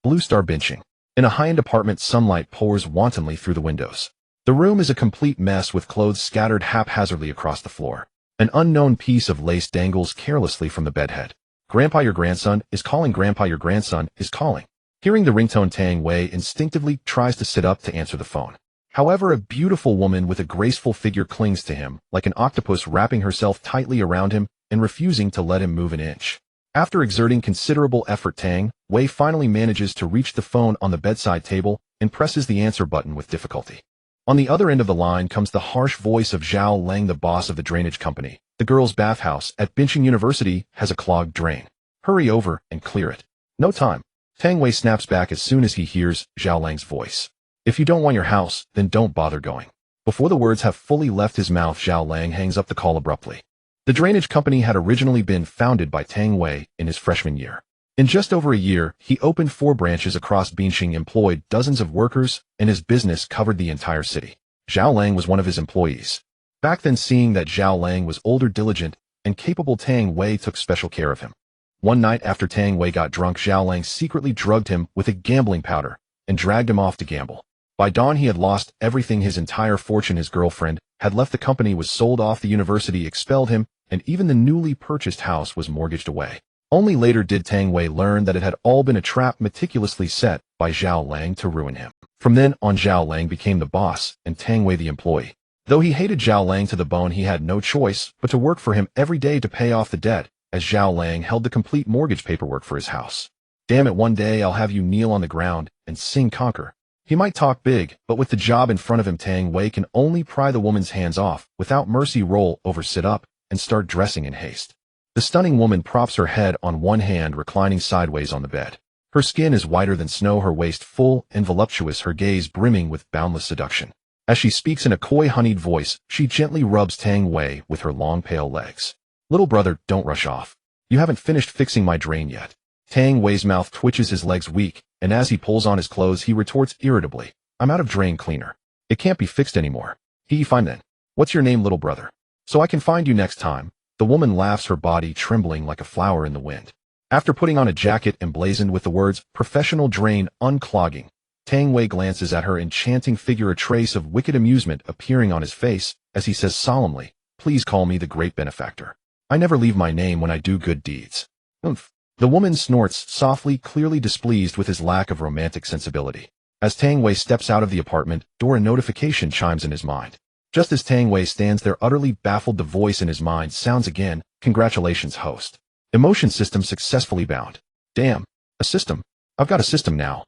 Blue Star benching. In a high-end apartment, sunlight pours wantonly through the windows. The room is a complete mess with clothes scattered haphazardly across the floor. An unknown piece of lace dangles carelessly from the bedhead. Grandpa, your grandson is calling. Grandpa, your grandson is calling. Hearing the ringtone, Tang Wei instinctively tries to sit up to answer the phone. However, a beautiful woman with a graceful figure clings to him, like an octopus wrapping herself tightly around him and refusing to let him move an inch. After exerting considerable effort, Tang Wei finally manages to reach the phone on the bedside table and presses the answer button with difficulty. On the other end of the line comes the harsh voice of Zhao Lang, the boss of the drainage company. The girls' bathhouse at Binching University has a clogged drain. Hurry over and clear it. No time. Tang Wei snaps back as soon as he hears Zhao Lang's voice. If you don't want your house, then don't bother going. Before the words have fully left his mouth, Zhao Lang hangs up the call abruptly. The drainage company had originally been founded by Tang Wei in his freshman year. In just over a year, he opened 4 branches across Binching, employed dozens of workers, and his business covered the entire city. Zhao Lang was one of his employees. Back then, seeing that Zhao Lang was older, diligent, and capable, Tang Wei took special care of him. One night after Tang Wei got drunk, Zhao Lang secretly drugged him with a gambling powder and dragged him off to gamble. By dawn, he had lost everything, his entire fortune. His girlfriend had left the company, was sold off, the university expelled him, and even the newly purchased house was mortgaged away. Only later did Tang Wei learn that it had all been a trap meticulously set by Zhao Lang to ruin him. From then on, Zhao Lang became the boss and Tang Wei the employee. Though he hated Zhao Lang to the bone, he had no choice but to work for him every day to pay off the debt, as Zhao Lang held the complete mortgage paperwork for his house. Damn it, one day I'll have you kneel on the ground and sing conquer. He might talk big, but with the job in front of him, Tang Wei can only pry the woman's hands off without mercy, roll over, sit up, and start dressing in haste. The stunning woman props her head on one hand, reclining sideways on the bed. Her skin is whiter than snow, her waist full and voluptuous, her gaze brimming with boundless seduction. As she speaks in a coy, honeyed voice, she gently rubs Tang Wei with her long, pale legs. Little brother, don't rush off. You haven't finished fixing my drain yet. Tang Wei's mouth twitches, his legs weak, and as he pulls on his clothes, he retorts irritably, I'm out of drain cleaner. It can't be fixed anymore. Fine then. What's your name, little brother? So I can find you next time. The woman laughs, her body trembling like a flower in the wind. After putting on a jacket emblazoned with the words, professional drain unclogging, Tang Wei glances at her enchanting figure, a trace of wicked amusement appearing on his face as he says solemnly, please call me the great benefactor. I never leave my name when I do good deeds. Oomph. The woman snorts softly, clearly displeased with his lack of romantic sensibility. As Tang Wei steps out of the apartment door, a notification chimes in his mind. Just as Tang Wei stands there utterly baffled, the voice in his mind sounds again, congratulations, host. Emotion system successfully bound. Damn, a system. I've got a system now.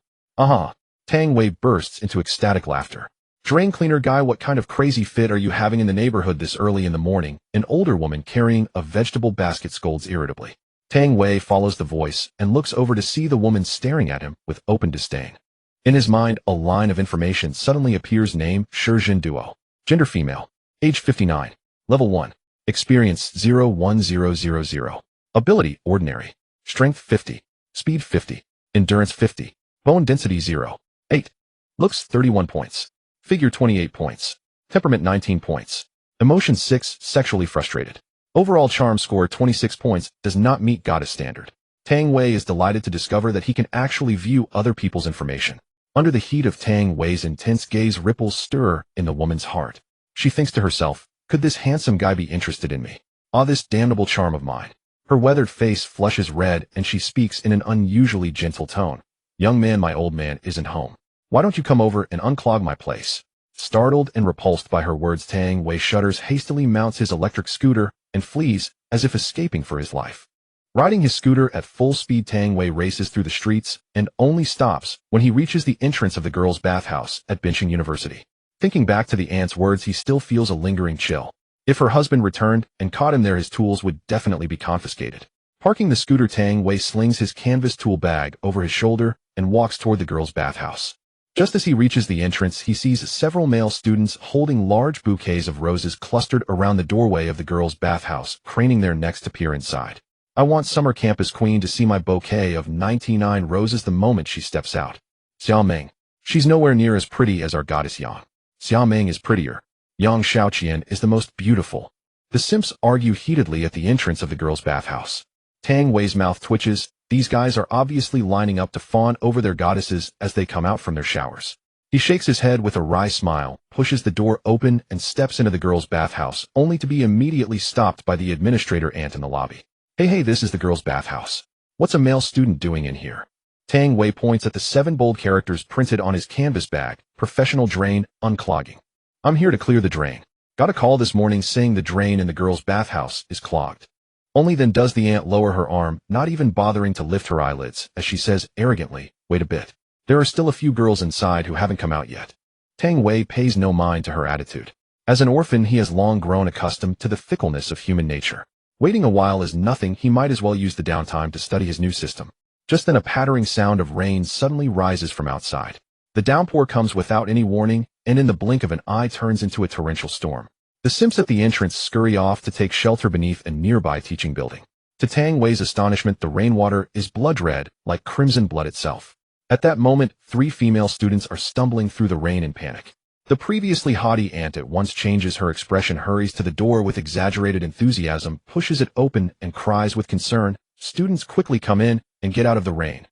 Tang Wei bursts into ecstatic laughter. Drain cleaner guy, what kind of crazy fit are you having in the neighborhood this early in the morning? An older woman carrying a vegetable basket scolds irritably. Tang Wei follows the voice and looks over to see the woman staring at him with open disdain. In his mind, a line of information suddenly appears. Name, Shijin Duo. Gender female. Age 59. Level 1. Experience 01000. Ability, ordinary. Strength 50. Speed 50. Endurance 50. Bone density 0. 8. Looks 31 points. Figure 28 points. Temperament 19 points. Emotion 6, sexually frustrated. Overall charm score 26 points, does not meet goddess standard. Tang Wei is delighted to discover that he can actually view other people's information. Under the heat of Tang Wei's intense gaze, ripples stir in the woman's heart. She thinks to herself, could this handsome guy be interested in me? This damnable charm of mine. Her weathered face flushes red and she speaks in an unusually gentle tone. Young man, my old man isn't home. Why don't you come over and unclog my place? Startled and repulsed by her words, Tang Wei shudders, hastily mounts his electric scooter, and flees as if escaping for his life. Riding his scooter at full speed, Tang Wei races through the streets and only stops when he reaches the entrance of the girls' bathhouse at Binching University. Thinking back to the aunt's words, he still feels a lingering chill. If her husband returned and caught him there, his tools would definitely be confiscated. Parking the scooter, Tang Wei slings his canvas tool bag over his shoulder and walks toward the girls' bathhouse. Just as he reaches the entrance, he sees several male students holding large bouquets of roses clustered around the doorway of the girls' bathhouse, craning their necks to peer inside. I want summer campus queen to see my bouquet of 99 roses the moment she steps out. Xiao Meng. She's nowhere near as pretty as our goddess Yang. Xiao Meng is prettier. Yang Shaoqian is the most beautiful. The simps argue heatedly at the entrance of the girls' bathhouse. Tang Wei's mouth twitches These guys are obviously lining up to fawn over their goddesses as they come out from their showers. He shakes his head with a wry smile, pushes the door open, and steps into the girls' bathhouse, only to be immediately stopped by the administrator aunt in the lobby. Hey, this is the girls' bathhouse. What's a male student doing in here? Tang Wei points at the 7 bold characters printed on his canvas bag: professional drain, unclogging. I'm here to clear the drain. Got a call this morning saying the drain in the girls' bathhouse is clogged. Only then does the aunt lower her arm, not even bothering to lift her eyelids, as she says arrogantly, wait a bit. There are still a few girls inside who haven't come out yet. Tang Wei pays no mind to her attitude. As an orphan, he has long grown accustomed to the fickleness of human nature. Waiting a while is nothing, he might as well use the downtime to study his new system. Just then a pattering sound of rain suddenly rises from outside. The downpour comes without any warning, and in the blink of an eye turns into a torrential storm. The simps at the entrance scurry off to take shelter beneath a nearby teaching building. To Tang Wei's astonishment, the rainwater is blood red, like crimson blood itself. At that moment, 3 female students are stumbling through the rain in panic. The previously haughty aunt at once changes her expression, hurries to the door with exaggerated enthusiasm, pushes it open, and cries with concern, "Students, quickly come in and get out of the rain."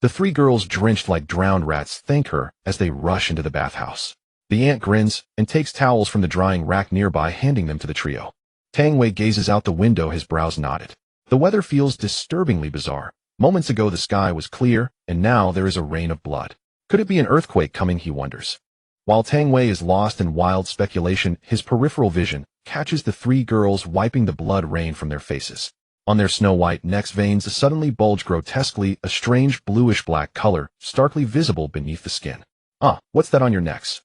The 3 girls, drenched like drowned rats, thank her as they rush into the bathhouse. The aunt grins and takes towels from the drying rack nearby, handing them to the trio. Tang Wei gazes out the window, his brows knotted. The weather feels disturbingly bizarre. Moments ago the sky was clear, and now there is a rain of blood. Could it be an earthquake coming, he wonders. While Tang Wei is lost in wild speculation, his peripheral vision catches the 3 girls wiping the blood rain from their faces. On their snow-white necks, veins suddenly bulge grotesquely, a strange bluish-black color, starkly visible beneath the skin. What's that on your necks?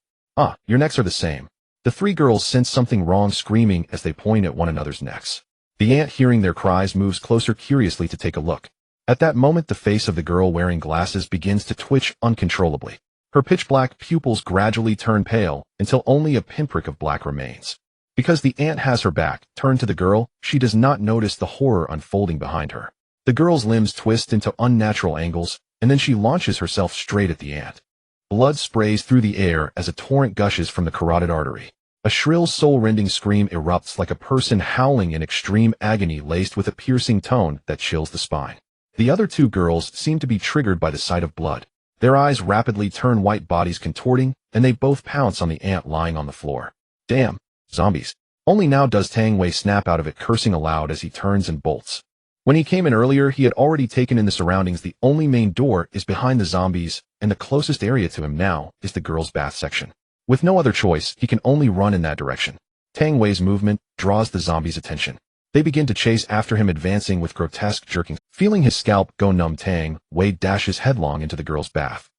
Your necks are the same. The 3 girls sense something wrong, screaming as they point at one another's necks. The aunt, hearing their cries, moves closer curiously to take a look. At that moment, the face of the girl wearing glasses begins to twitch uncontrollably. Her pitch-black pupils gradually turn pale until only a pinprick of black remains. Because the aunt has her back turned to the girl, she does not notice the horror unfolding behind her. The girl's limbs twist into unnatural angles, and then she launches herself straight at the aunt. Blood sprays through the air as a torrent gushes from the carotid artery. A shrill, soul-rending scream erupts like a person howling in extreme agony, laced with a piercing tone that chills the spine. The other 2 girls seem to be triggered by the sight of blood. Their eyes rapidly turn white, bodies contorting, and they both pounce on the aunt lying on the floor. Damn, zombies. Only now does Tang Wei snap out of it, cursing aloud as he turns and bolts. When he came in earlier, he had already taken in the surroundings. The only main door is behind the zombies, and the closest area to him now is the girls' bath section. With no other choice, he can only run in that direction. Tang Wei's movement draws the zombies' attention. They begin to chase after him, advancing with grotesque jerking. Feeling his scalp go numb, Tang Wei dashes headlong into the girls' bath.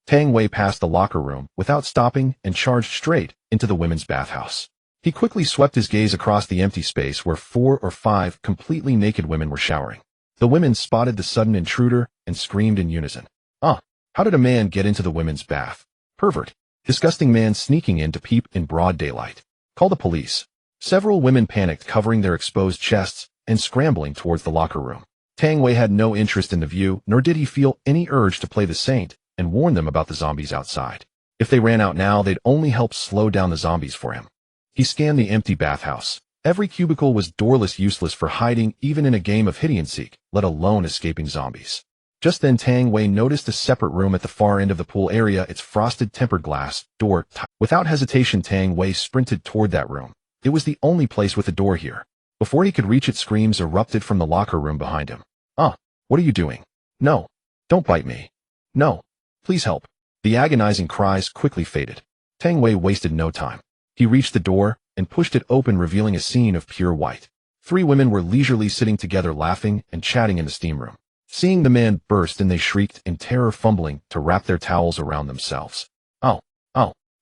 Tang Wei passed the locker room without stopping and charged straight into the women's bathhouse. He quickly swept his gaze across the empty space where 4 or 5 completely naked women were showering. The women spotted the sudden intruder and screamed in unison. How did a man get into the women's bath? Pervert. Disgusting man sneaking in to peep in broad daylight. Call the police. Several women panicked, covering their exposed chests and scrambling towards the locker room. Tang Wei had no interest in the view, nor did he feel any urge to play the saint and warn them about the zombies outside. If they ran out now, they'd only help slow down the zombies for him. He scanned the empty bathhouse. Every cubicle was doorless, useless for hiding even in a game of hide-and-seek, let alone escaping zombies. Just then Tang Wei noticed a separate room at the far end of the pool area, its frosted tempered glass door. Without hesitation, Tang Wei sprinted toward that room. It was the only place with a door here. Before he could reach it, screams erupted from the locker room behind him. What are you doing? No. Don't bite me. No. Please help. The agonizing cries quickly faded. Tang Wei wasted no time. He reached the door and pushed it open, revealing a scene of pure white. 3 women were leisurely sitting together, laughing and chatting in the steam room. Seeing the man burst in, they shrieked in terror, fumbling to wrap their towels around themselves. Oh,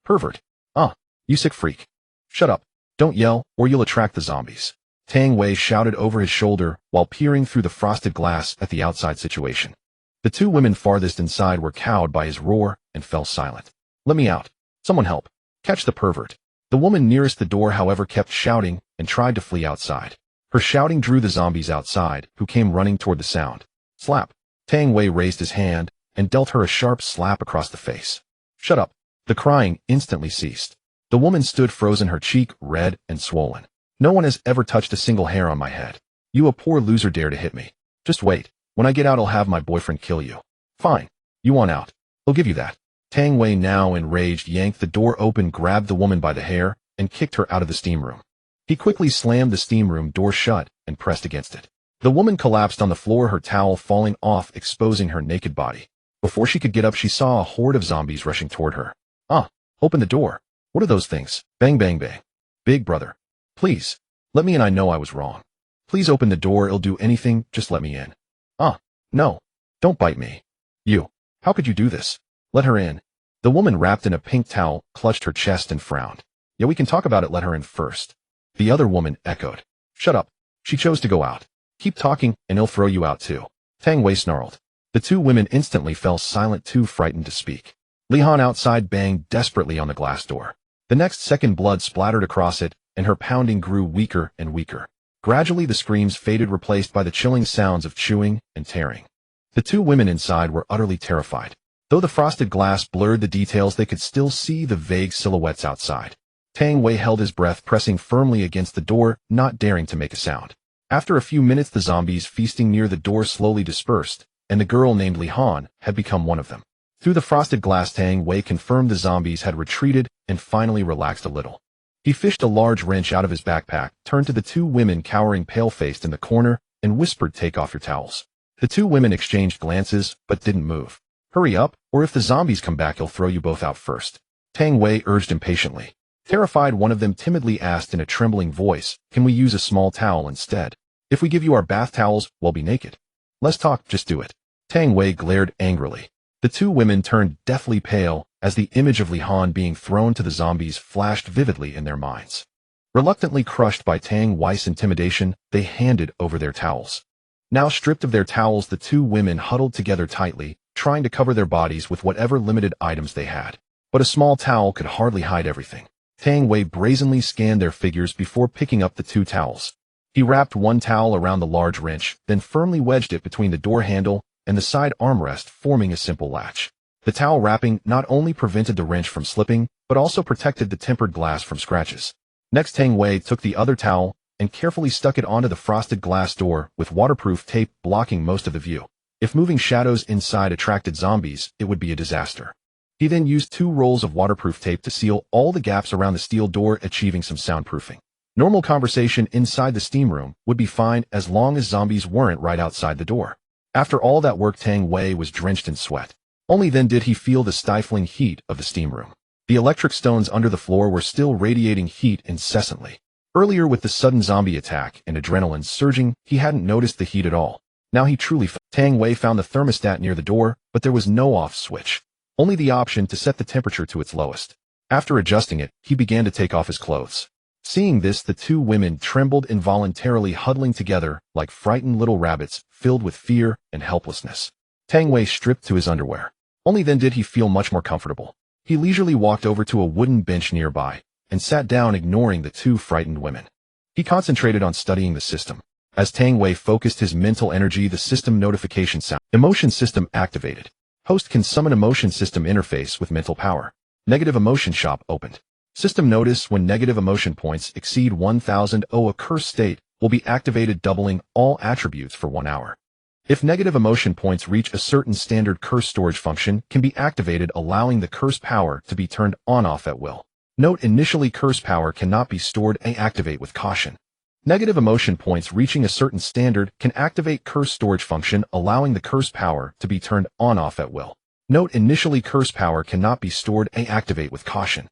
pervert. You sick freak. Shut up. Don't yell, or you'll attract the zombies. Tang Wei shouted over his shoulder while peering through the frosted glass at the outside situation. The 2 women farthest inside were cowed by his roar and fell silent. Let me out. Someone help. Catch the pervert. The woman nearest the door, however, kept shouting and tried to flee outside. Her shouting drew the zombies outside, who came running toward the sound. Slap. Tang Wei raised his hand and dealt her a sharp slap across the face. Shut up. The crying instantly ceased. The woman stood frozen, her cheek red and swollen. No one has ever touched a single hair on my head. You, a poor loser, dare to hit me. Just wait. When I get out, I'll have my boyfriend kill you. Fine. You want out? I'll give you that. Tang Wei, now enraged, yanked the door open, grabbed the woman by the hair, and kicked her out of the steam room. He quickly slammed the steam room door shut and pressed against it. The woman collapsed on the floor, her towel falling off, exposing her naked body. Before she could get up, she saw a horde of zombies rushing toward her. Open the door. What are those things? Bang, bang, bang. Big brother. Please. Let me in. I know I was wrong. Please open the door. It'll do anything. Just let me in. No. Don't bite me. You. How could you do this? Let her in. The woman, wrapped in a pink towel, clutched her chest and frowned. Yeah, we can talk about it. Let her in first. The other woman echoed. Shut up. She chose to go out. Keep talking, and he'll throw you out too. Tang Wei snarled. The two women instantly fell silent, too frightened to speak. Li Han outside banged desperately on the glass door. The next second, blood splattered across it, and her pounding grew weaker and weaker. Gradually the screams faded, replaced by the chilling sounds of chewing and tearing. The two women inside were utterly terrified. Though the frosted glass blurred the details, they could still see the vague silhouettes outside. Tang Wei held his breath, pressing firmly against the door, not daring to make a sound. After a few minutes, the zombies feasting near the door slowly dispersed, and the girl named Li Han had become one of them. Through the frosted glass, Tang Wei confirmed the zombies had retreated and finally relaxed a little. He fished a large wrench out of his backpack, turned to the two women cowering pale-faced in the corner, and whispered, "Take off your towels." The two women exchanged glances, but didn't move. "Hurry up, or if the zombies come back, he'll throw you both out first," Tang Wei urged impatiently. Terrified, one of them timidly asked in a trembling voice, "Can we use a small towel instead? If we give you our bath towels, we'll be naked." "Less talk, just do it." Tang Wei glared angrily. The two women turned deathly pale as the image of Li Han being thrown to the zombies flashed vividly in their minds. Reluctantly crushed by Tang Wei's intimidation, they handed over their towels. Now stripped of their towels, the two women huddled together tightly, trying to cover their bodies with whatever limited items they had. But a small towel could hardly hide everything. Tang Wei brazenly scanned their figures before picking up the two towels. He wrapped one towel around the large wrench, then firmly wedged it between the door handle and the side armrest, forming a simple latch. The towel wrapping not only prevented the wrench from slipping, but also protected the tempered glass from scratches. Next, Tang Wei took the other towel and carefully stuck it onto the frosted glass door with waterproof tape blocking most of the view. If moving shadows inside attracted zombies, it would be a disaster. He then used 2 rolls of waterproof tape to seal all the gaps around the steel door, achieving some soundproofing. Normal conversation inside the steam room would be fine as long as zombies weren't right outside the door. After all that work, Tang Wei was drenched in sweat. Only then did he feel the stifling heat of the steam room. The electric stones under the floor were still radiating heat incessantly. Earlier, with the sudden zombie attack and adrenaline surging, he hadn't noticed the heat at all. Now he truly felt. Tang Wei found the thermostat near the door, but there was no off switch. Only the option to set the temperature to its lowest. After adjusting it, he began to take off his clothes. Seeing this, the two women trembled involuntarily, huddling together like frightened little rabbits, filled with fear and helplessness. Tang Wei stripped to his underwear. Only then did he feel much more comfortable. He leisurely walked over to a wooden bench nearby and sat down, ignoring the two frightened women. He concentrated on studying the system. As Tang Wei focused his mental energy, the system notification sound. Emotion system activated. Host can summon emotion system interface with mental power. Negative emotion shop opened. System notice: when negative emotion points exceed 1,000, a curse state will be activated, doubling all attributes for 1 hour. If negative emotion points reach a certain standard, curse storage function can be activated, allowing the curse power to be turned on/off at will. Note: initially curse power cannot be stored. Activate with caution. Negative emotion points reaching a certain standard can activate curse storage function, allowing the curse power to be turned on/off at will. Note: initially curse power cannot be stored. Activate with caution.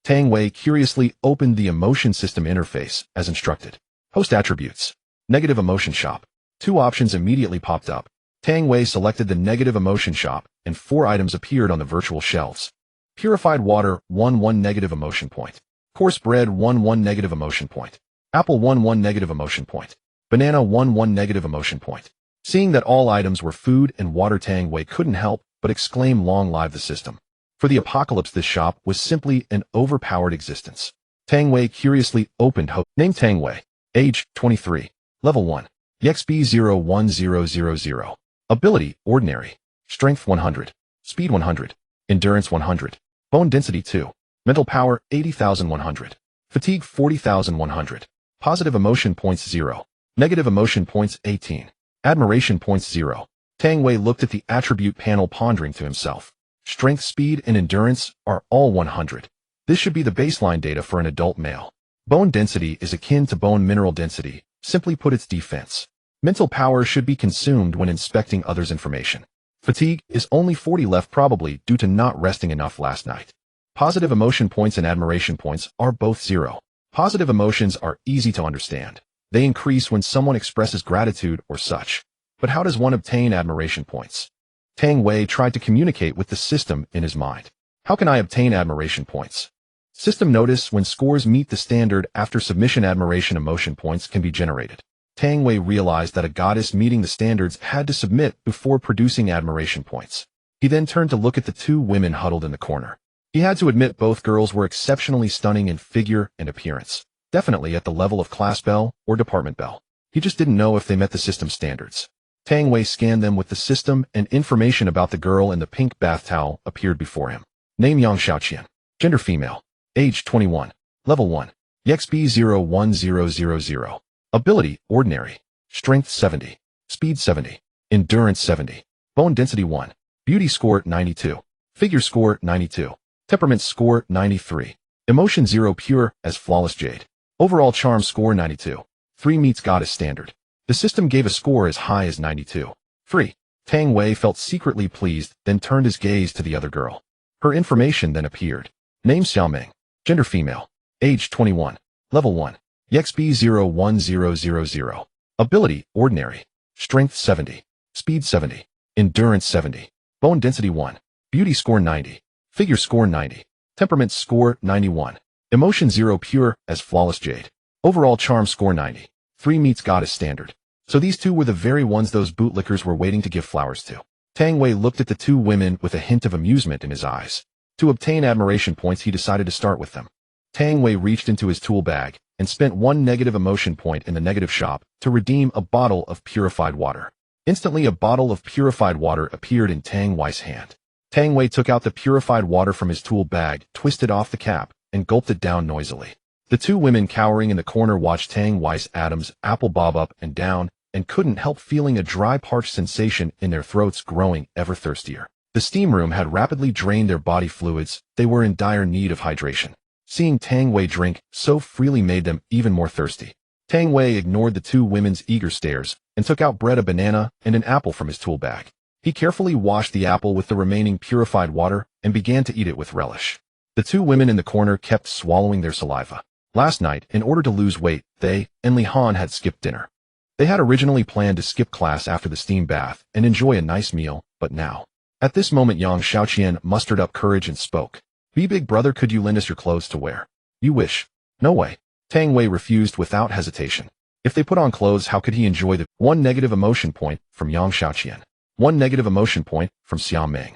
Tang Wei curiously opened the emotion system interface as instructed. Host attributes. Negative emotion shop. 2 options immediately popped up. Tang Wei selected the negative emotion shop, and 4 items appeared on the virtual shelves. Purified water, 1 negative emotion point. Coarse bread, 1 negative emotion point. Apple, 1 negative emotion point. Banana, 1 negative emotion point. Seeing that all items were food and water, Tang Wei couldn't help but exclaim, "Long live the system." For the apocalypse, this shop was simply an overpowered existence. Tang Wei curiously opened Name: Tang Wei. Age: 23. Level 1. EXP 01000. Ability: Ordinary. Strength 100. Speed 100. Endurance 100. Bone density 2. Mental power 80,100. Fatigue 40,100. Positive emotion points 0. Negative emotion points 18. Admiration points 0. Tang Wei looked at the attribute panel, pondering to himself. Strength, speed, and endurance are all 100. This should be the baseline data for an adult male. Bone density is akin to bone mineral density, simply put its defense. Mental power should be consumed when inspecting others' information. Fatigue is only 40 left, probably due to not resting enough last night. Positive emotion points and admiration points are both 0. Positive emotions are easy to understand. They increase when someone expresses gratitude or such. But how does one obtain admiration points? Tang Wei tried to communicate with the system in his mind. How can I obtain admiration points? System, notice when scores meet the standard after submission, admiration emotion points can be generated. Tang Wei realized that a goddess meeting the standards had to submit before producing admiration points. He then turned to look at the two women huddled in the corner. He had to admit both girls were exceptionally stunning in figure and appearance, definitely at the level of class belle or department belle. He just didn't know if they met the system standards. Tang Wei scanned them with the system, and information about the girl in the pink bath towel appeared before him. Name Yang Xiaoqian. Gender female. Age 21. Level 1. EXP 01000. Ability ordinary. Strength 70. Speed 70. Endurance 70. Bone density 1. Beauty score 92. Figure score 92. Temperament score 93. Emotion 0, pure as flawless jade. Overall charm score 92. 3 meets goddess standard. The system gave a score as high as 92. Free. Tang Wei felt secretly pleased, then turned his gaze to the other girl. Her information then appeared. Name Xiaoming. Gender female. Age 21. Level 1. EXP 01000. Ability ordinary. Strength 70. Speed 70. Endurance 70. Bone density 1. Beauty score 90. Figure score 90. Temperament score 91. Emotion 0, pure as flawless jade. Overall charm score 90. 3 meets goddess standard. So these two were the very ones those bootlickers were waiting to give flowers to. Tang Wei looked at the two women with a hint of amusement in his eyes. To obtain admiration points, he decided to start with them. Tang Wei reached into his tool bag and spent 1 negative emotion point in the negative shop to redeem a bottle of purified water. Instantly, a bottle of purified water appeared in Tang Wei's hand. Tang Wei took out the purified water from his tool bag, twisted off the cap, and gulped it down noisily. The two women cowering in the corner watched Tang Wei's atoms apple bob up and down, and couldn't help feeling a dry, parched sensation in their throats, growing ever thirstier. The steam room had rapidly drained their body fluids. They were in dire need of hydration. Seeing Tang Wei drink so freely made them even more thirsty. Tang Wei ignored the two women's eager stares and took out bread, a banana, and an apple from his tool bag. He carefully washed the apple with the remaining purified water and began to eat it with relish. The two women in the corner kept swallowing their saliva. Last night, in order to lose weight, they and Li Han had skipped dinner. They had originally planned to skip class after the steam bath and enjoy a nice meal, but now. At this moment, Yang Xiaoqian mustered up courage and spoke. Big brother, could you lend us your clothes to wear? You wish. No way. Tang Wei refused without hesitation. If they put on clothes, how could he enjoy the 1 negative emotion point from Yang Xiaoqian? 1 negative emotion point from Xiaoming.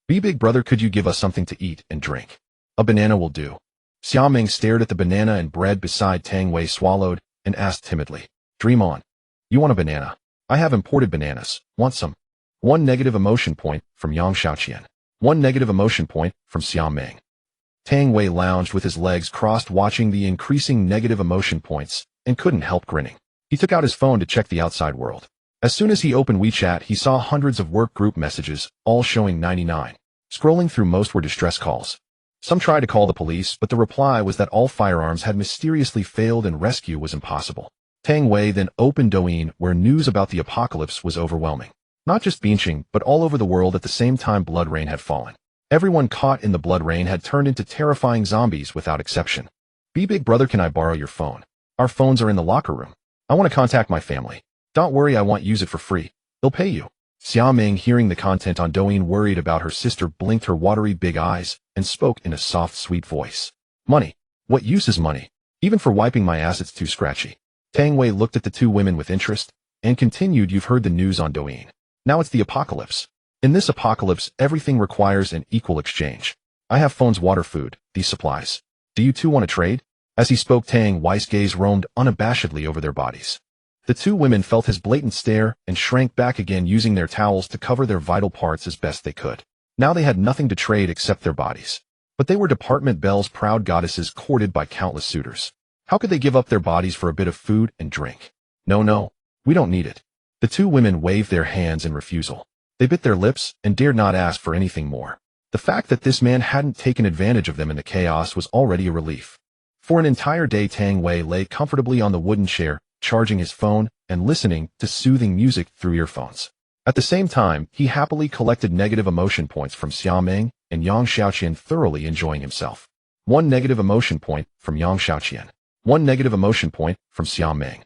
Big brother, could you give us something to eat and drink? A banana will do. Xiaoming stared at the banana and bread beside Tang Wei, swallowed, and asked timidly. Dream on. You want a banana? I have imported bananas. Want some? 1 negative emotion point from Yang Xiaoqian. 1 negative emotion point from Xiaoming. Tang Wei lounged with his legs crossed, watching the increasing negative emotion points, and couldn't help grinning. He took out his phone to check the outside world. As soon as he opened WeChat, he saw hundreds of work group messages, all showing 99. Scrolling through, most were distress calls. Some tried to call the police, but the reply was that all firearms had mysteriously failed and rescue was impossible. Tang Wei then opened Douyin, where news about the apocalypse was overwhelming. Not just Beijing, but all over the world at the same time. Blood rain had fallen. Everyone caught in the blood rain had turned into terrifying zombies without exception. Big brother, can I borrow your phone? Our phones are in the locker room. I want to contact my family. Don't worry, I won't use it for free. They'll pay you. Xiaoming, hearing the content on Douyin, worried about her sister, blinked her watery big eyes and spoke in a soft, sweet voice. Money. What use is money? Even for wiping my ass, it's too scratchy. Tang Wei looked at the two women with interest and continued, you've heard the news on Douyin. Now it's the apocalypse. In this apocalypse, everything requires an equal exchange. I have phones, water, food, these supplies. Do you two want to trade? As he spoke, Tang Wei's gaze roamed unabashedly over their bodies. The two women felt his blatant stare and shrank back again, using their towels to cover their vital parts as best they could. Now they had nothing to trade except their bodies. But they were department belles, proud goddesses courted by countless suitors. How could they give up their bodies for a bit of food and drink? No, we don't need it. The two women waved their hands in refusal. They bit their lips and dared not ask for anything more. The fact that this man hadn't taken advantage of them in the chaos was already a relief. For an entire day, Tang Wei lay comfortably on the wooden chair, charging his phone and listening to soothing music through earphones. At the same time, he happily collected negative emotion points from Xiaoming and Yang Xiaoqian, thoroughly enjoying himself. 1 negative emotion point from Yang Xiaoqian. 1 negative emotion point from Xiaoming.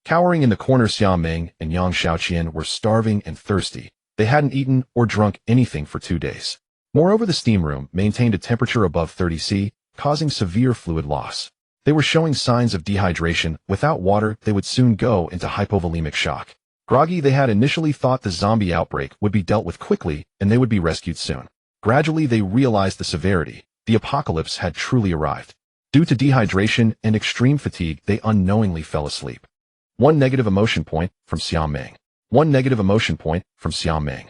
Cowering in the corner, Xiaoming and Yang Xiaoqian were starving and thirsty. They hadn't eaten or drunk anything for 2 days. Moreover, the steam room maintained a temperature above 30 C, causing severe fluid loss. They were showing signs of dehydration. Without water, they would soon go into hypovolemic shock. Groggy, they had initially thought the zombie outbreak would be dealt with quickly and they would be rescued soon. Gradually, they realized the severity. The apocalypse had truly arrived. Due to dehydration and extreme fatigue, they unknowingly fell asleep. 1 negative emotion point from Xiaoming. 1 negative emotion point from Xiaoming.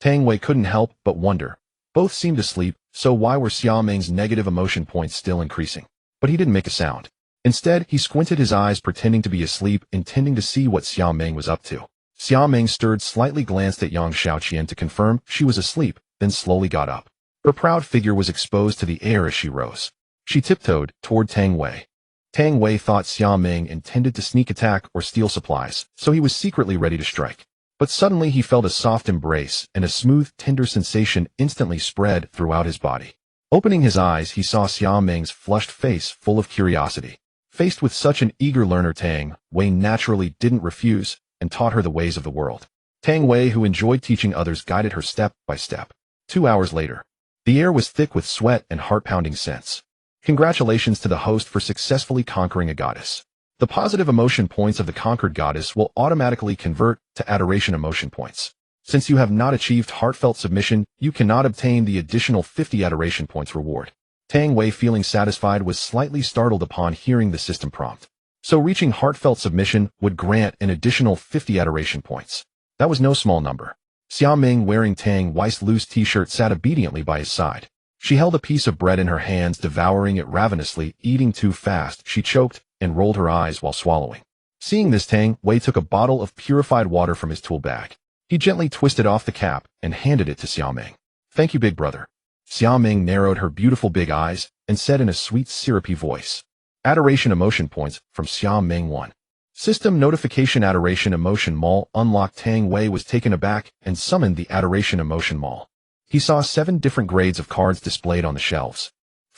Tang Wei couldn't help but wonder. Both seemed asleep, so why were Xiaoming's negative emotion points still increasing? But he didn't make a sound. Instead, he squinted his eyes, pretending to be asleep, intending to see what Xiaoming was up to. Xiaoming stirred slightly, glanced at Yang Xiaoqian to confirm she was asleep, then slowly got up. Her proud figure was exposed to the air as she rose. She tiptoed toward Tang Wei. Tang Wei thought Xiaoming intended to sneak attack or steal supplies, so he was secretly ready to strike. But suddenly he felt a soft embrace, and a smooth, tender sensation instantly spread throughout his body. Opening his eyes, he saw Xiaoming's flushed face full of curiosity. Faced with such an eager learner, Tang Wei naturally didn't refuse and taught her the ways of the world. Tang Wei, who enjoyed teaching others, guided her step by step. 2 hours later, the air was thick with sweat and heart-pounding scents. Congratulations to the host for successfully conquering a goddess. The positive emotion points of the conquered goddess will automatically convert to adoration emotion points. Since you have not achieved heartfelt submission, you cannot obtain the additional 50 adoration points reward. Tang Wei, feeling satisfied, was slightly startled upon hearing the system prompt. So reaching heartfelt submission would grant an additional 50 adoration points. That was no small number. Xiaoming, wearing Tang Wei's loose t-shirt, sat obediently by his side. She held a piece of bread in her hands, devouring it ravenously. Eating too fast, she choked and rolled her eyes while swallowing. Seeing this, Tang Wei took a bottle of purified water from his tool bag. He gently twisted off the cap and handed it to Xiaoming. Thank you, big brother. Xiaoming narrowed her beautiful big eyes and said in a sweet, syrupy voice. Adoration emotion points from Xiaoming 1. System notification. Adoration emotion mall unlocked. Tang Wei was taken aback and summoned the adoration emotion mall. He saw 7 different grades of cards displayed on the shelves.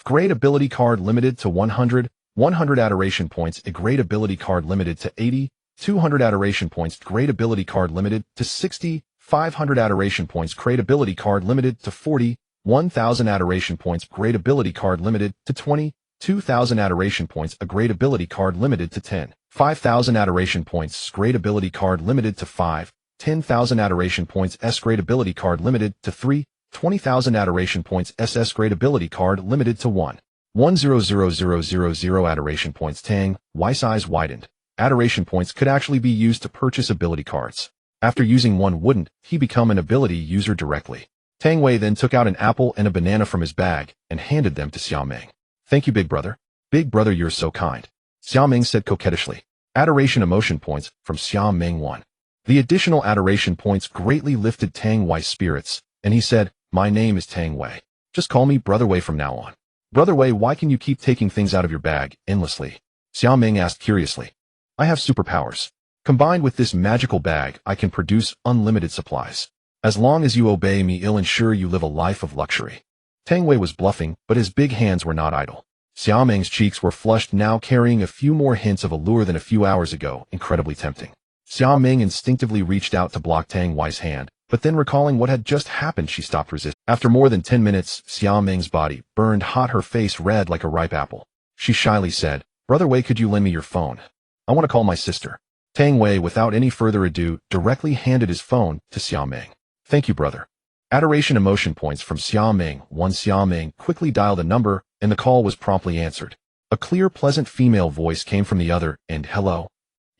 Grade ability card limited to 100, 100 adoration points. A grade ability card limited to 80, 200 adoration points. Grade ability card limited to 60, 500 adoration points. Grade ability card limited to 40, 1,000 adoration points. Grade ability card limited to 20, 2,000 adoration points. A grade ability card limited to 10, 5,000 adoration points. Grade ability card limited to 5, 10,000 adoration points. S grade ability card limited to 3, 20,000 adoration points. SS grade ability card limited to 1, 1,000,000 adoration points. Tang Wei's eyes widened. Adoration points could actually be used to purchase ability cards. After using one, wouldn't he become an ability user directly? Tang Wei then took out an apple and a banana from his bag and handed them to Xiaoming. Thank you, big brother. Big brother, you're so kind. Xiaoming said coquettishly. Adoration emotion points from Xiaoming 1. The additional adoration points greatly lifted Tang Wei's spirits, and he said, my name is Tang Wei. Just call me Brother Wei from now on. Brother Wei, why can you keep taking things out of your bag endlessly? Xiaoming asked curiously. I have superpowers. Combined with this magical bag, I can produce unlimited supplies. As long as you obey me, I'll ensure you live a life of luxury. Tang Wei was bluffing, but his big hands were not idle. Xiaoming's cheeks were flushed, now carrying a few more hints of allure than a few hours ago, incredibly tempting. Xiaoming instinctively reached out to block Tang Wei's hand, but then recalling what had just happened, she stopped resisting. After more than 10 minutes, Xiaoming's body burned hot, her face red like a ripe apple. She shyly said, Brother Wei, could you lend me your phone? I want to call my sister. Tang Wei, without any further ado, directly handed his phone to Xiaoming. Thank you, brother. Adoration emotion points from Xiaoming. 1. Xiaoming quickly dialed a number, and the call was promptly answered. A clear, pleasant female voice came from the other end. Hello.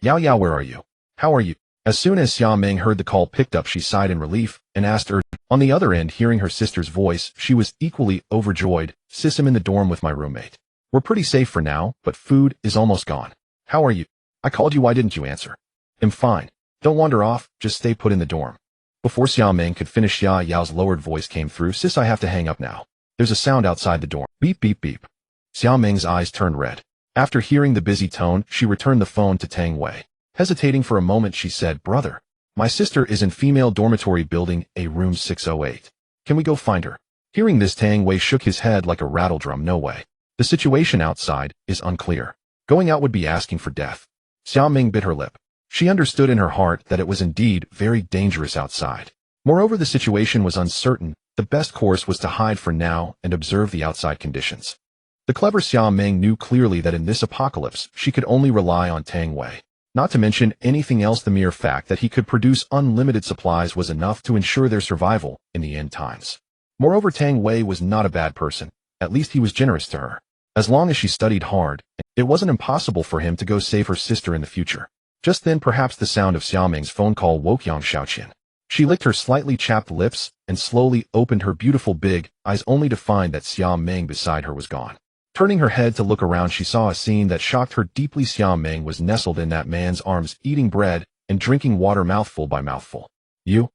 Yao Yao, where are you? How are you? As soon as Xiaoming heard the call picked up, she sighed in relief and asked her. On the other end, hearing her sister's voice, she was equally overjoyed. Sis, I'm in the dorm with my roommate. We're pretty safe for now, but food is almost gone. How are you? I called you, why didn't you answer? I'm fine. Don't wander off, just stay put in the dorm. Before Xiao Ming could finish, Xia Yao's lowered voice came through. Sis, I have to hang up now. There's a sound outside the dorm. Beep, beep, beep. Xiao Ming's eyes turned red. After hearing the busy tone, she returned the phone to Tang Wei. Hesitating for a moment, she said, Brother, my sister is in female dormitory building A room 608. Can we go find her? Hearing this, Tang Wei shook his head like a rattledrum. No way. The situation outside is unclear. Going out would be asking for death. Xiao Ming bit her lip. She understood in her heart that it was indeed very dangerous outside. Moreover, the situation was uncertain. The best course was to hide for now and observe the outside conditions. The clever Xiao Ming knew clearly that in this apocalypse, she could only rely on Tang Wei. Not to mention anything else, the mere fact that he could produce unlimited supplies was enough to ensure their survival in the end times. Moreover, Tang Wei was not a bad person. At least he was generous to her. As long as she studied hard, it wasn't impossible for him to go save her sister in the future. Just then, perhaps the sound of Xiao Ming's phone call woke Yang Xiaoqian. She licked her slightly chapped lips and slowly opened her beautiful big eyes, only to find that Xiao Ming beside her was gone. Turning her head to look around, she saw a scene that shocked her deeply. Xiao Ming was nestled in that man's arms, eating bread and drinking water mouthful by mouthful. You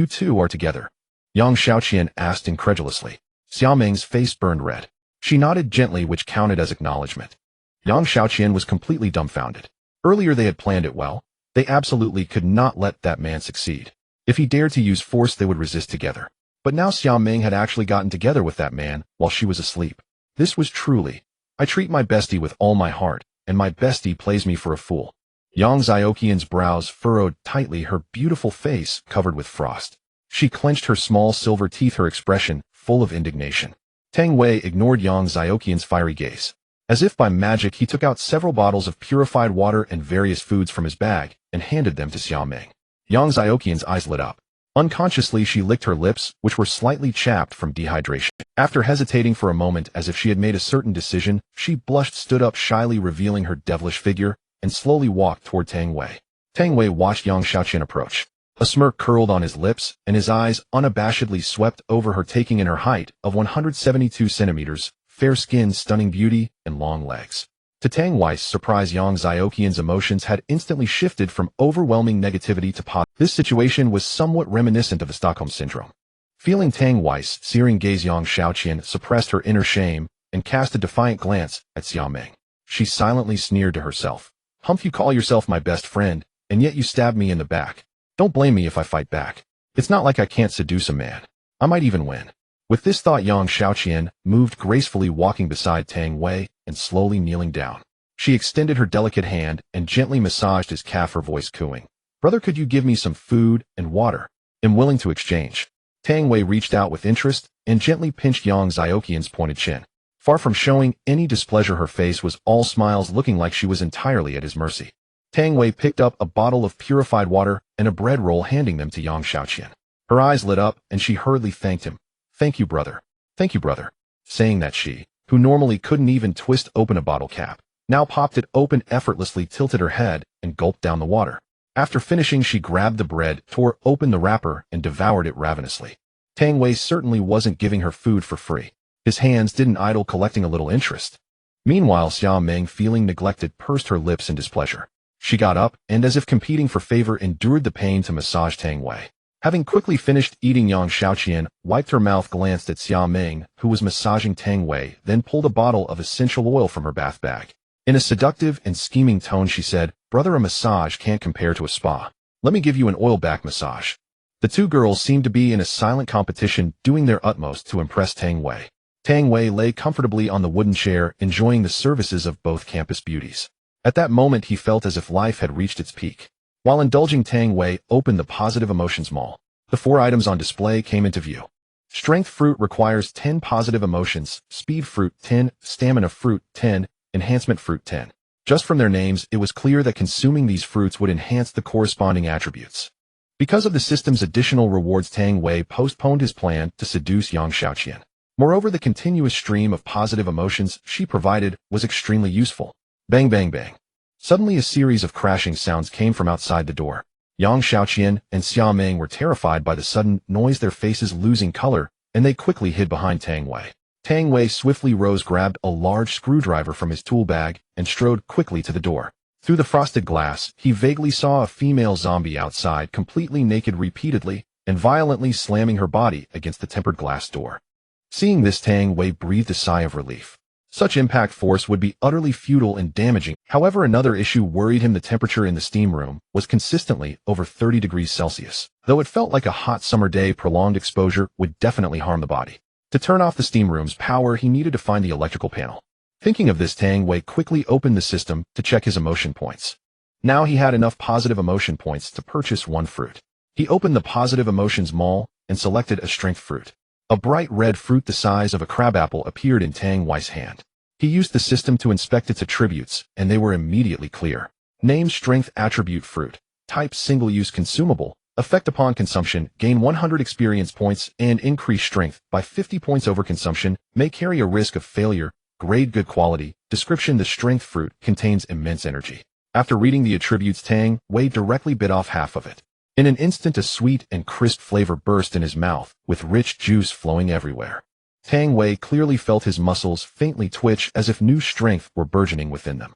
two are together? Yang Xiaoqian asked incredulously. Xiao Ming's face burned red. She nodded gently, which counted as acknowledgement. Yang Xiaoqian was completely dumbfounded. Earlier they had planned it well. They absolutely could not let that man succeed. If he dared to use force, they would resist together. But now Xiao Ming had actually gotten together with that man while she was asleep. This was truly, I treat my bestie with all my heart, and my bestie plays me for a fool. Yang Xiaoqian's brows furrowed tightly, her beautiful face covered with frost. She clenched her small silver teeth, her expression full of indignation. Tang Wei ignored Yang Xiaoqian's fiery gaze. As if by magic, he took out several bottles of purified water and various foods from his bag and handed them to Xiao Ming. Yang Xiaoqian's eyes lit up. Unconsciously, she licked her lips, which were slightly chapped from dehydration. After hesitating for a moment as if she had made a certain decision, she blushed, stood up shyly, revealing her devilish figure, and slowly walked toward Tang Wei. Tang Wei watched Yang Xiaoqian approach. A smirk curled on his lips, and his eyes unabashedly swept over her, taking in her height of 172 centimeters, fair skin, stunning beauty, and long legs. To Tang Wei's surprise, Yang Xiaoqian's emotions had instantly shifted from overwhelming negativity to positive. This situation was somewhat reminiscent of the Stockholm Syndrome. Feeling Tang Wei's searing gaze, Yang Xiaoqian suppressed her inner shame and cast a defiant glance at Xiao Ming. She silently sneered to herself. Humph, you call yourself my best friend, and yet you stab me in the back. Don't blame me if I fight back. It's not like I can't seduce a man. I might even win. With this thought, Yang Xiaoqian moved gracefully, walking beside Tang Wei and slowly kneeling down. She extended her delicate hand and gently massaged his calf, her voice cooing. Brother, could you give me some food and water? I'm willing to exchange. Tang Wei reached out with interest and gently pinched Yang Xiaoqian's pointed chin. Far from showing any displeasure, her face was all smiles, looking like she was entirely at his mercy. Tang Wei picked up a bottle of purified water and a bread roll, handing them to Yang Xiaoqian. Her eyes lit up and she hurriedly thanked him. Thank you, brother. Thank you, brother. Saying that, she, who normally couldn't even twist open a bottle cap, now popped it open effortlessly, tilted her head, and gulped down the water. After finishing, she grabbed the bread, tore open the wrapper, and devoured it ravenously. Tang Wei certainly wasn't giving her food for free. His hands didn't idle, collecting a little interest. Meanwhile, Xiao Ming, feeling neglected, pursed her lips in displeasure. She got up, and as if competing for favor, endured the pain to massage Tang Wei. Having quickly finished eating, Yang Xiaoqian wiped her mouth, glanced at Xiao Ming, who was massaging Tang Wei, then pulled a bottle of essential oil from her bath bag. In a seductive and scheming tone, she said, Brother, a massage can't compare to a spa. Let me give you an oil back massage. The two girls seemed to be in a silent competition, doing their utmost to impress Tang Wei. Tang Wei lay comfortably on the wooden chair, enjoying the services of both campus beauties. At that moment, he felt as if life had reached its peak. While indulging, Tang Wei opened the Positive Emotions Mall. The 4 items on display came into view. Strength fruit requires 10 positive emotions, speed fruit 10, stamina fruit 10, enhancement fruit 10. Just from their names, it was clear that consuming these fruits would enhance the corresponding attributes. Because of the system's additional rewards, Tang Wei postponed his plan to seduce Yang Xiaoqian. Moreover, the continuous stream of positive emotions she provided was extremely useful. Bang, bang, bang. Suddenly, a series of crashing sounds came from outside the door. Yang Xiaoqian and Xiao Ming were terrified by the sudden noise, their faces losing color, and they quickly hid behind Tang Wei. Tang Wei swiftly rose, grabbed a large screwdriver from his tool bag, and strode quickly to the door. Through the frosted glass, he vaguely saw a female zombie outside, completely naked repeatedly, and violently slamming her body against the tempered glass door. Seeing this, Tang Wei breathed a sigh of relief. Such impact force would be utterly futile and damaging. However, another issue worried him. The temperature in the steam room was consistently over 30 degrees Celsius. Though it felt like a hot summer day, prolonged exposure would definitely harm the body. To turn off the steam room's power, he needed to find the electrical panel. Thinking of this, Tang Wei quickly opened the system to check his emotion points. Now he had enough positive emotion points to purchase one fruit. He opened the positive emotions mall and selected a strength fruit. A bright red fruit the size of a crabapple appeared in Tang Wei's hand. He used the system to inspect its attributes, and they were immediately clear. Name: strength attribute fruit. Type: single-use consumable. Effect upon consumption: gain 100 experience points and increase strength by 50 points over consumption. May carry a risk of failure. Grade: good quality. Description: the strength fruit contains immense energy. After reading the attributes, Tang Wei directly bit off half of it. In an instant, a sweet and crisp flavor burst in his mouth, with rich juice flowing everywhere. Tang Wei clearly felt his muscles faintly twitch as if new strength were burgeoning within them.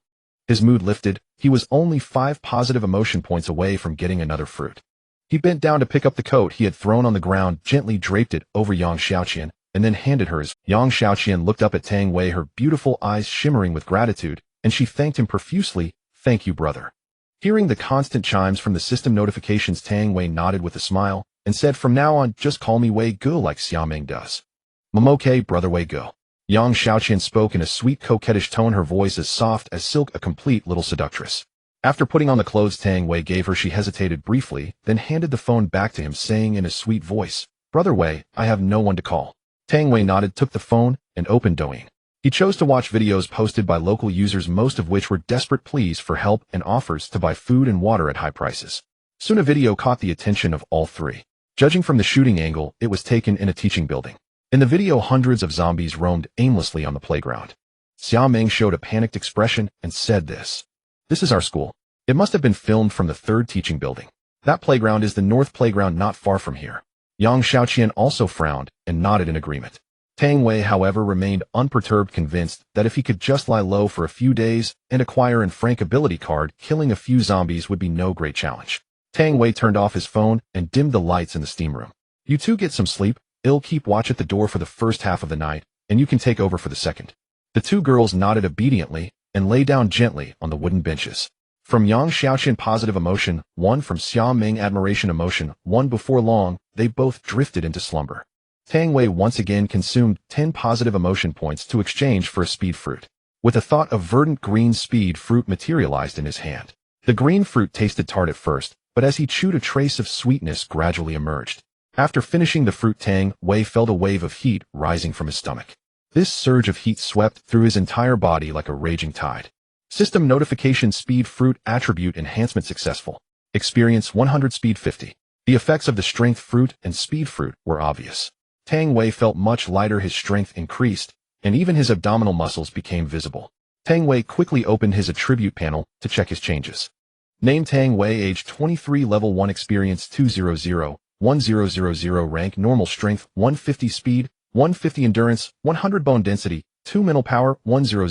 His mood lifted. He was only 5 positive emotion points away from getting another fruit. He bent down to pick up the coat he had thrown on the ground, gently draped it over Yang Xiaoqian, and then handed her his. Yang Xiaoqian looked up at Tang Wei, her beautiful eyes shimmering with gratitude, and she thanked him profusely. Thank you, brother. Hearing the constant chimes from the system notifications, Tang Wei nodded with a smile and said, from now on, just call me Wei Gu like Xiaoming does. Momoke, brother Wei Gu. Yang Xiaoqian spoke in a sweet, coquettish tone, her voice as soft as silk, a complete little seductress. After putting on the clothes Tang Wei gave her, she hesitated briefly, then handed the phone back to him, saying in a sweet voice, Brother Wei, I have no one to call. Tang Wei nodded, took the phone, and opened Douyin. He chose to watch videos posted by local users, most of which were desperate pleas for help and offers to buy food and water at high prices. Soon a video caught the attention of all three. Judging from the shooting angle, it was taken in a teaching building. In the video, hundreds of zombies roamed aimlessly on the playground. Xia Meng showed a panicked expression and said, This is our school. It must have been filmed from the third teaching building. That playground is the north playground not far from here. Yang Xiaoqian also frowned and nodded in agreement. Tang Wei, however, remained unperturbed, convinced that if he could just lie low for a few days and acquire an Frank ability card, killing a few zombies would be no great challenge. Tang Wei turned off his phone and dimmed the lights in the steam room. You two get some sleep. I'll keep watch at the door for the first half of the night, and you can take over for the second. The two girls nodded obediently and lay down gently on the wooden benches. From Yang Xiaoqian, positive emotion 1. From Xia Ming, admiration emotion 1. Before long, they both drifted into slumber. Tang Wei once again consumed 10 positive emotion points to exchange for a speed fruit. With a thought of verdant green speed fruit materialized in his hand. The green fruit tasted tart at first, but as he chewed, a trace of sweetness gradually emerged. After finishing the fruit, Tang Wei felt a wave of heat rising from his stomach. This surge of heat swept through his entire body like a raging tide. System notification: speed fruit attribute enhancement successful. Experience 100, speed 50. The effects of the strength fruit and speed fruit were obvious. Tang Wei felt much lighter, his strength increased, and even his abdominal muscles became visible. Tang Wei quickly opened his attribute panel to check his changes. Name: Tang Wei, age 23, level 1, experience 200, 1000, rank normal, strength 150, speed 150, endurance 100, bone density 2, mental power 100,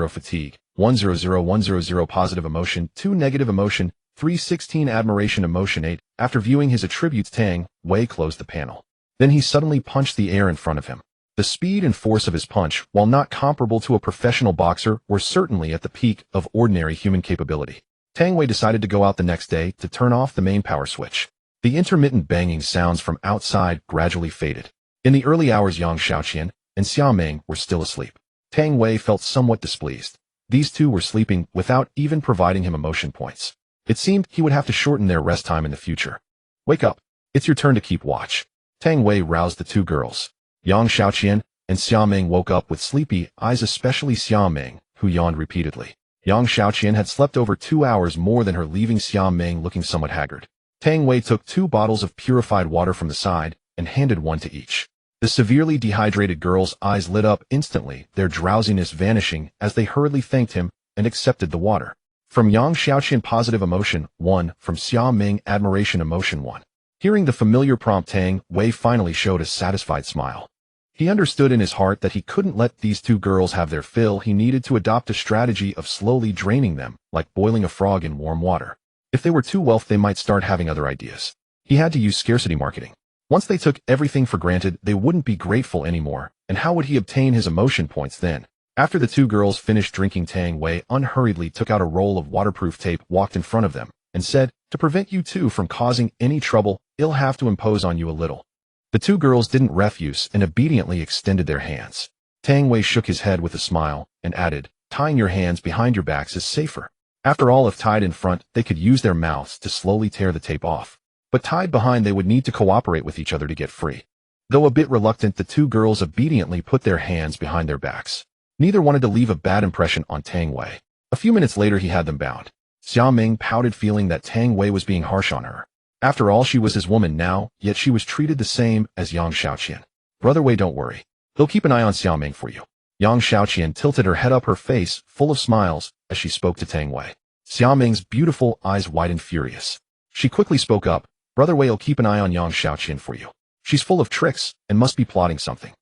fatigue 100, positive emotion 2, negative emotion 316, admiration emotion 8. After viewing his attributes, Tang Wei closed the panel. Then he suddenly punched the air in front of him. The speed and force of his punch, while not comparable to a professional boxer, were certainly at the peak of ordinary human capability. Tang Wei decided to go out the next day to turn off the main power switch. The intermittent banging sounds from outside gradually faded. In the early hours, Yang Xiaoqian and Xia Ming were still asleep. Tang Wei felt somewhat displeased. These two were sleeping without even providing him emotion points. It seemed he would have to shorten their rest time in the future. Wake up. It's your turn to keep watch. Tang Wei roused the two girls. Yang Xiaoqian and Xia Ming woke up with sleepy eyes, especially Xia Ming, who yawned repeatedly. Yang Xiaoqian had slept over 2 hours more than her, leaving Xia Ming looking somewhat haggard. Tang Wei took 2 bottles of purified water from the side and handed one to each. The severely dehydrated girls' eyes lit up instantly, their drowsiness vanishing as they hurriedly thanked him and accepted the water. From Yang Xiaoqian, positive emotion 1. From Xia Ming, admiration emotion 1. Hearing the familiar prompt, Tang Wei finally showed a satisfied smile. He understood in his heart that he couldn't let these two girls have their fill. He needed to adopt a strategy of slowly draining them, like boiling a frog in warm water. If they were too wealthy, they might start having other ideas. He had to use scarcity marketing. Once they took everything for granted, they wouldn't be grateful anymore, and how would he obtain his emotion points then? After the two girls finished drinking, Tang Wei unhurriedly took out a roll of waterproof tape, walked in front of them, and said, "To prevent you two from causing any trouble, I'll have to impose on you a little." The two girls didn't refuse and obediently extended their hands. Tang Wei shook his head with a smile and added, "Tying your hands behind your backs is safer. After all, if tied in front, they could use their mouths to slowly tear the tape off. But tied behind, they would need to cooperate with each other to get free." Though a bit reluctant, the two girls obediently put their hands behind their backs. Neither wanted to leave a bad impression on Tang Wei. A few minutes later, he had them bound. Xia Ming pouted, feeling that Tang Wei was being harsh on her. After all, she was his woman now, yet she was treated the same as Yang Xiaoqian. "Brother Wei, don't worry. He'll keep an eye on Xia Ming for you." Yang Xiaoqian tilted her head up, her face full of smiles, as she spoke to Tang Wei. Xia Ming's beautiful eyes widened, furious. She quickly spoke up, "Brother Wei will keep an eye on Yang Xiaoqian for you. She's full of tricks and must be plotting something."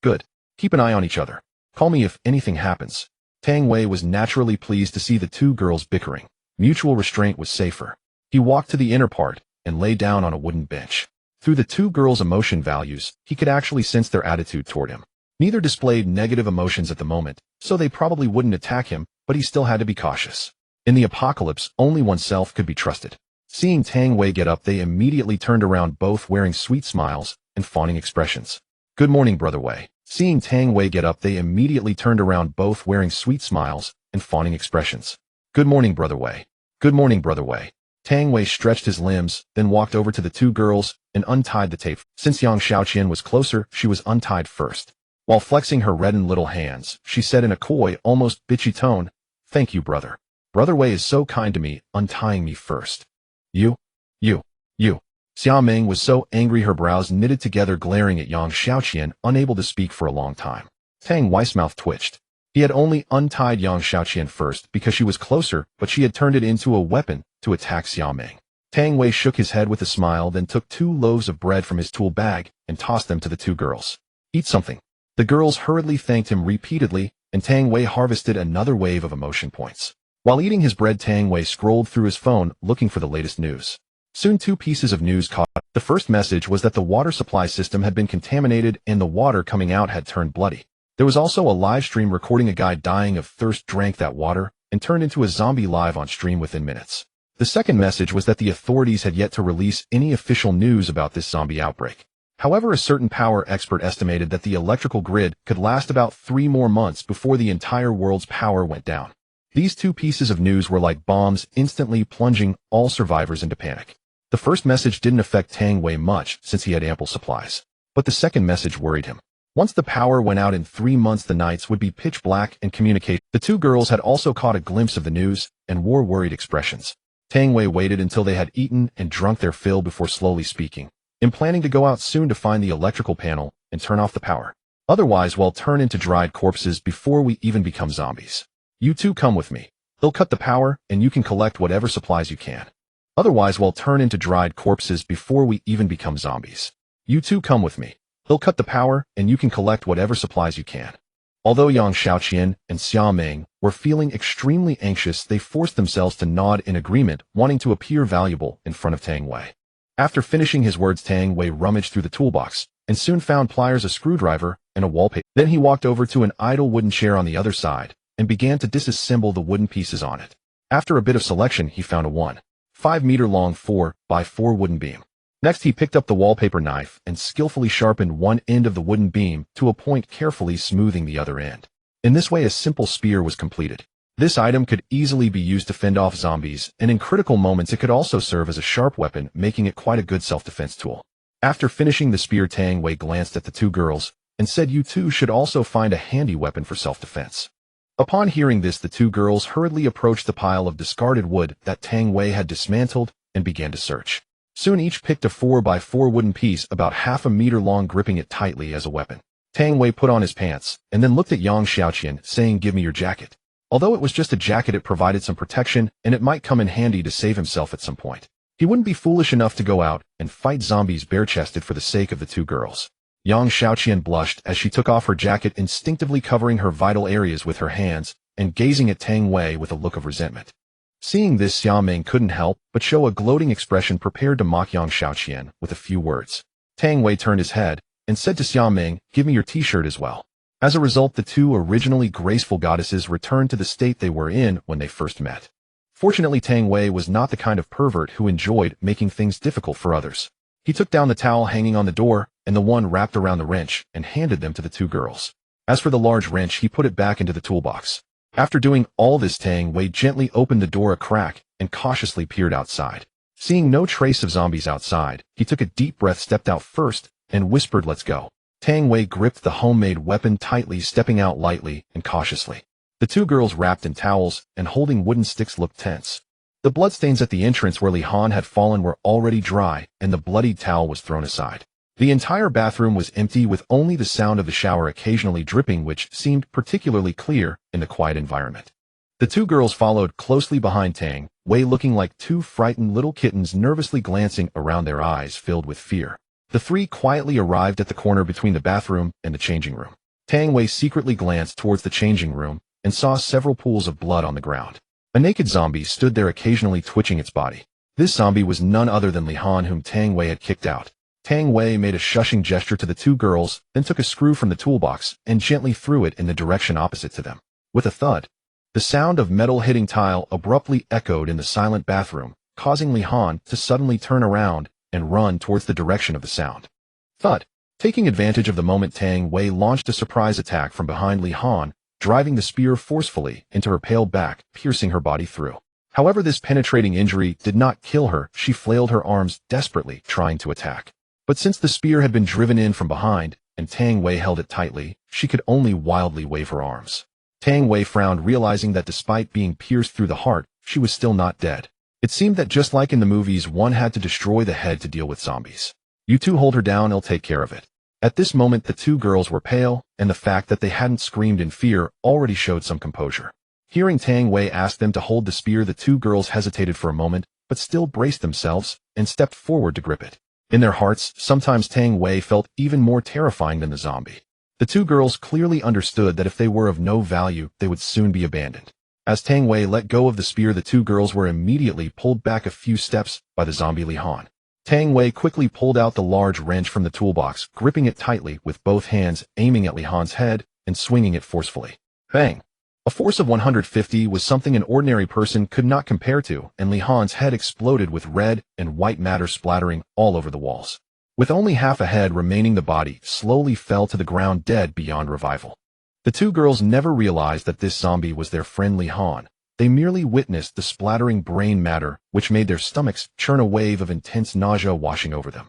"Good. Keep an eye on each other. Call me if anything happens." Tang Wei was naturally pleased to see the two girls bickering. Mutual restraint was safer. He walked to the inner part and lay down on a wooden bench. Through the two girls' emotion values, he could actually sense their attitude toward him. Neither displayed negative emotions at the moment, so they probably wouldn't attack him, but he still had to be cautious. In the apocalypse, only oneself could be trusted. Seeing Tang Wei get up, they immediately turned around, both wearing sweet smiles and fawning expressions. "Good morning, Brother Wei." Seeing Tang Wei get up, they immediately turned around, both wearing sweet smiles and fawning expressions. "Good morning, Brother Wei." "Good morning, Brother Wei." Tang Wei stretched his limbs, then walked over to the two girls and untied the tape. Since Yang Xiaoqian was closer, she was untied first. While flexing her reddened little hands, she said in a coy, almost bitchy tone, "Thank you, brother. Brother Wei is so kind to me, untying me first." You. Xia Ming was so angry, her brows knitted together, glaring at Yang Xiaoqian, unable to speak for a long time. Tang Wei's mouth twitched. He had only untied Yang Xiaoqian first because she was closer, but she had turned it into a weapon to attack Xia Ming. Tang Wei shook his head with a smile, then took 2 loaves of bread from his tool bag and tossed them to the two girls. "Eat something." The girls hurriedly thanked him repeatedly, and Tang Wei harvested another wave of emotion points. While eating his bread, Tang Wei scrolled through his phone, looking for the latest news. Soon 2 pieces of news caught. The first message was that the water supply system had been contaminated and the water coming out had turned bloody. There was also a live stream recording a guy dying of thirst, drank that water, and turned into a zombie live on stream within minutes. The second message was that the authorities had yet to release any official news about this zombie outbreak. However, a certain power expert estimated that the electrical grid could last about 3 more months before the entire world's power went down. These 2 pieces of news were like bombs, instantly plunging all survivors into panic. The first message didn't affect Tang Wei much since he had ample supplies. But the second message worried him. Once the power went out in 3 months, the nights would be pitch black and communicate. The two girls had also caught a glimpse of the news and wore worried expressions. Tang Wei waited until they had eaten and drunk their fill before slowly speaking. "I'm planning to go out soon to find the electrical panel and turn off the power. Otherwise, we'll turn into dried corpses before we even become zombies. You two come with me. They'll cut the power and you can collect whatever supplies you can. Otherwise, we'll turn into dried corpses before we even become zombies. You two come with me. They'll cut the power and you can collect whatever supplies you can." Although Yang Xiaoqian and Xia Ming were feeling extremely anxious, they forced themselves to nod in agreement, wanting to appear valuable in front of Tang Wei. After finishing his words, Tang Wei rummaged through the toolbox and soon found pliers, a screwdriver, and a wallpaper. Then he walked over to an idle wooden chair on the other side and began to disassemble the wooden pieces on it. After a bit of selection, he found a 1.5-meter long 4x4 wooden beam. Next, he picked up the wallpaper knife and skillfully sharpened one end of the wooden beam to a point, carefully smoothing the other end. In this way, a simple spear was completed. This item could easily be used to fend off zombies, and in critical moments it could also serve as a sharp weapon, making it quite a good self-defense tool. After finishing the spear, Tang Wei glanced at the two girls and said, "You two should also find a handy weapon for self-defense." Upon hearing this, the two girls hurriedly approached the pile of discarded wood that Tang Wei had dismantled and began to search. Soon each picked a 4x4 wooden piece about 1/2 meter long, gripping it tightly as a weapon. Tang Wei put on his pants and then looked at Yang Xiaoqian, saying, "Give me your jacket." Although it was just a jacket, it provided some protection and it might come in handy to save himself at some point. He wouldn't be foolish enough to go out and fight zombies bare-chested for the sake of the two girls. Yang Xiaoqian blushed as she took off her jacket, instinctively covering her vital areas with her hands and gazing at Tang Wei with a look of resentment. Seeing this, Xia Ming couldn't help but show a gloating expression, prepared to mock Yang Xiaoqian with a few words. Tang Wei turned his head and said to Xia Ming, "Give me your t-shirt as well." As a result, the two originally graceful goddesses returned to the state they were in when they first met. Fortunately, Tang Wei was not the kind of pervert who enjoyed making things difficult for others. He took down the towel hanging on the door and the one wrapped around the wrench and handed them to the two girls. As for the large wrench, he put it back into the toolbox. After doing all this, Tang Wei gently opened the door a crack and cautiously peered outside. Seeing no trace of zombies outside, he took a deep breath, stepped out first, and whispered, "Let's go." Tang Wei gripped the homemade weapon tightly, stepping out lightly and cautiously. The two girls, wrapped in towels and holding wooden sticks, looked tense. The bloodstains at the entrance where Li Han had fallen were already dry, and the bloodied towel was thrown aside. The entire bathroom was empty, with only the sound of the shower occasionally dripping, which seemed particularly clear in the quiet environment. The two girls followed closely behind Tang Wei, looking like two frightened little kittens, nervously glancing around, their eyes filled with fear. The three quietly arrived at the corner between the bathroom and the changing room. Tang Wei secretly glanced towards the changing room and saw several pools of blood on the ground. A naked zombie stood there, occasionally twitching its body. This zombie was none other than Li Han, whom Tang Wei had kicked out. Tang Wei made a shushing gesture to the two girls, then took a screw from the toolbox and gently threw it in the direction opposite to them. With a thud, the sound of metal hitting tile abruptly echoed in the silent bathroom, causing Li Han to suddenly turn around and run towards the direction of the sound. Thud. Taking advantage of the moment, Tang Wei launched a surprise attack from behind Li Han, driving the spear forcefully into her pale back, piercing her body through. However, this penetrating injury did not kill her. She flailed her arms desperately, trying to attack. But since the spear had been driven in from behind, and Tang Wei held it tightly, she could only wildly wave her arms. Tang Wei frowned, realizing that despite being pierced through the heart, she was still not dead. It seemed that just like in the movies, one had to destroy the head to deal with zombies. "You two hold her down, I'll take care of it." At this moment, the two girls were pale, and the fact that they hadn't screamed in fear already showed some composure. Hearing Tang Wei ask them to hold the spear, the two girls hesitated for a moment, but still braced themselves and stepped forward to grip it. In their hearts, sometimes Tang Wei felt even more terrifying than the zombie. The two girls clearly understood that if they were of no value, they would soon be abandoned. As Tang Wei let go of the spear, the two girls were immediately pulled back a few steps by the zombie Li Han. Tang Wei quickly pulled out the large wrench from the toolbox, gripping it tightly with both hands, aiming at Li Han's head and swinging it forcefully. Bang! A force of 150 was something an ordinary person could not compare to, and Li Han's head exploded with red and white matter splattering all over the walls. With only half a head remaining, the body slowly fell to the ground, dead beyond revival. The two girls never realized that this zombie was their friend Li Han. They merely witnessed the splattering brain matter, which made their stomachs churn, a wave of intense nausea washing over them.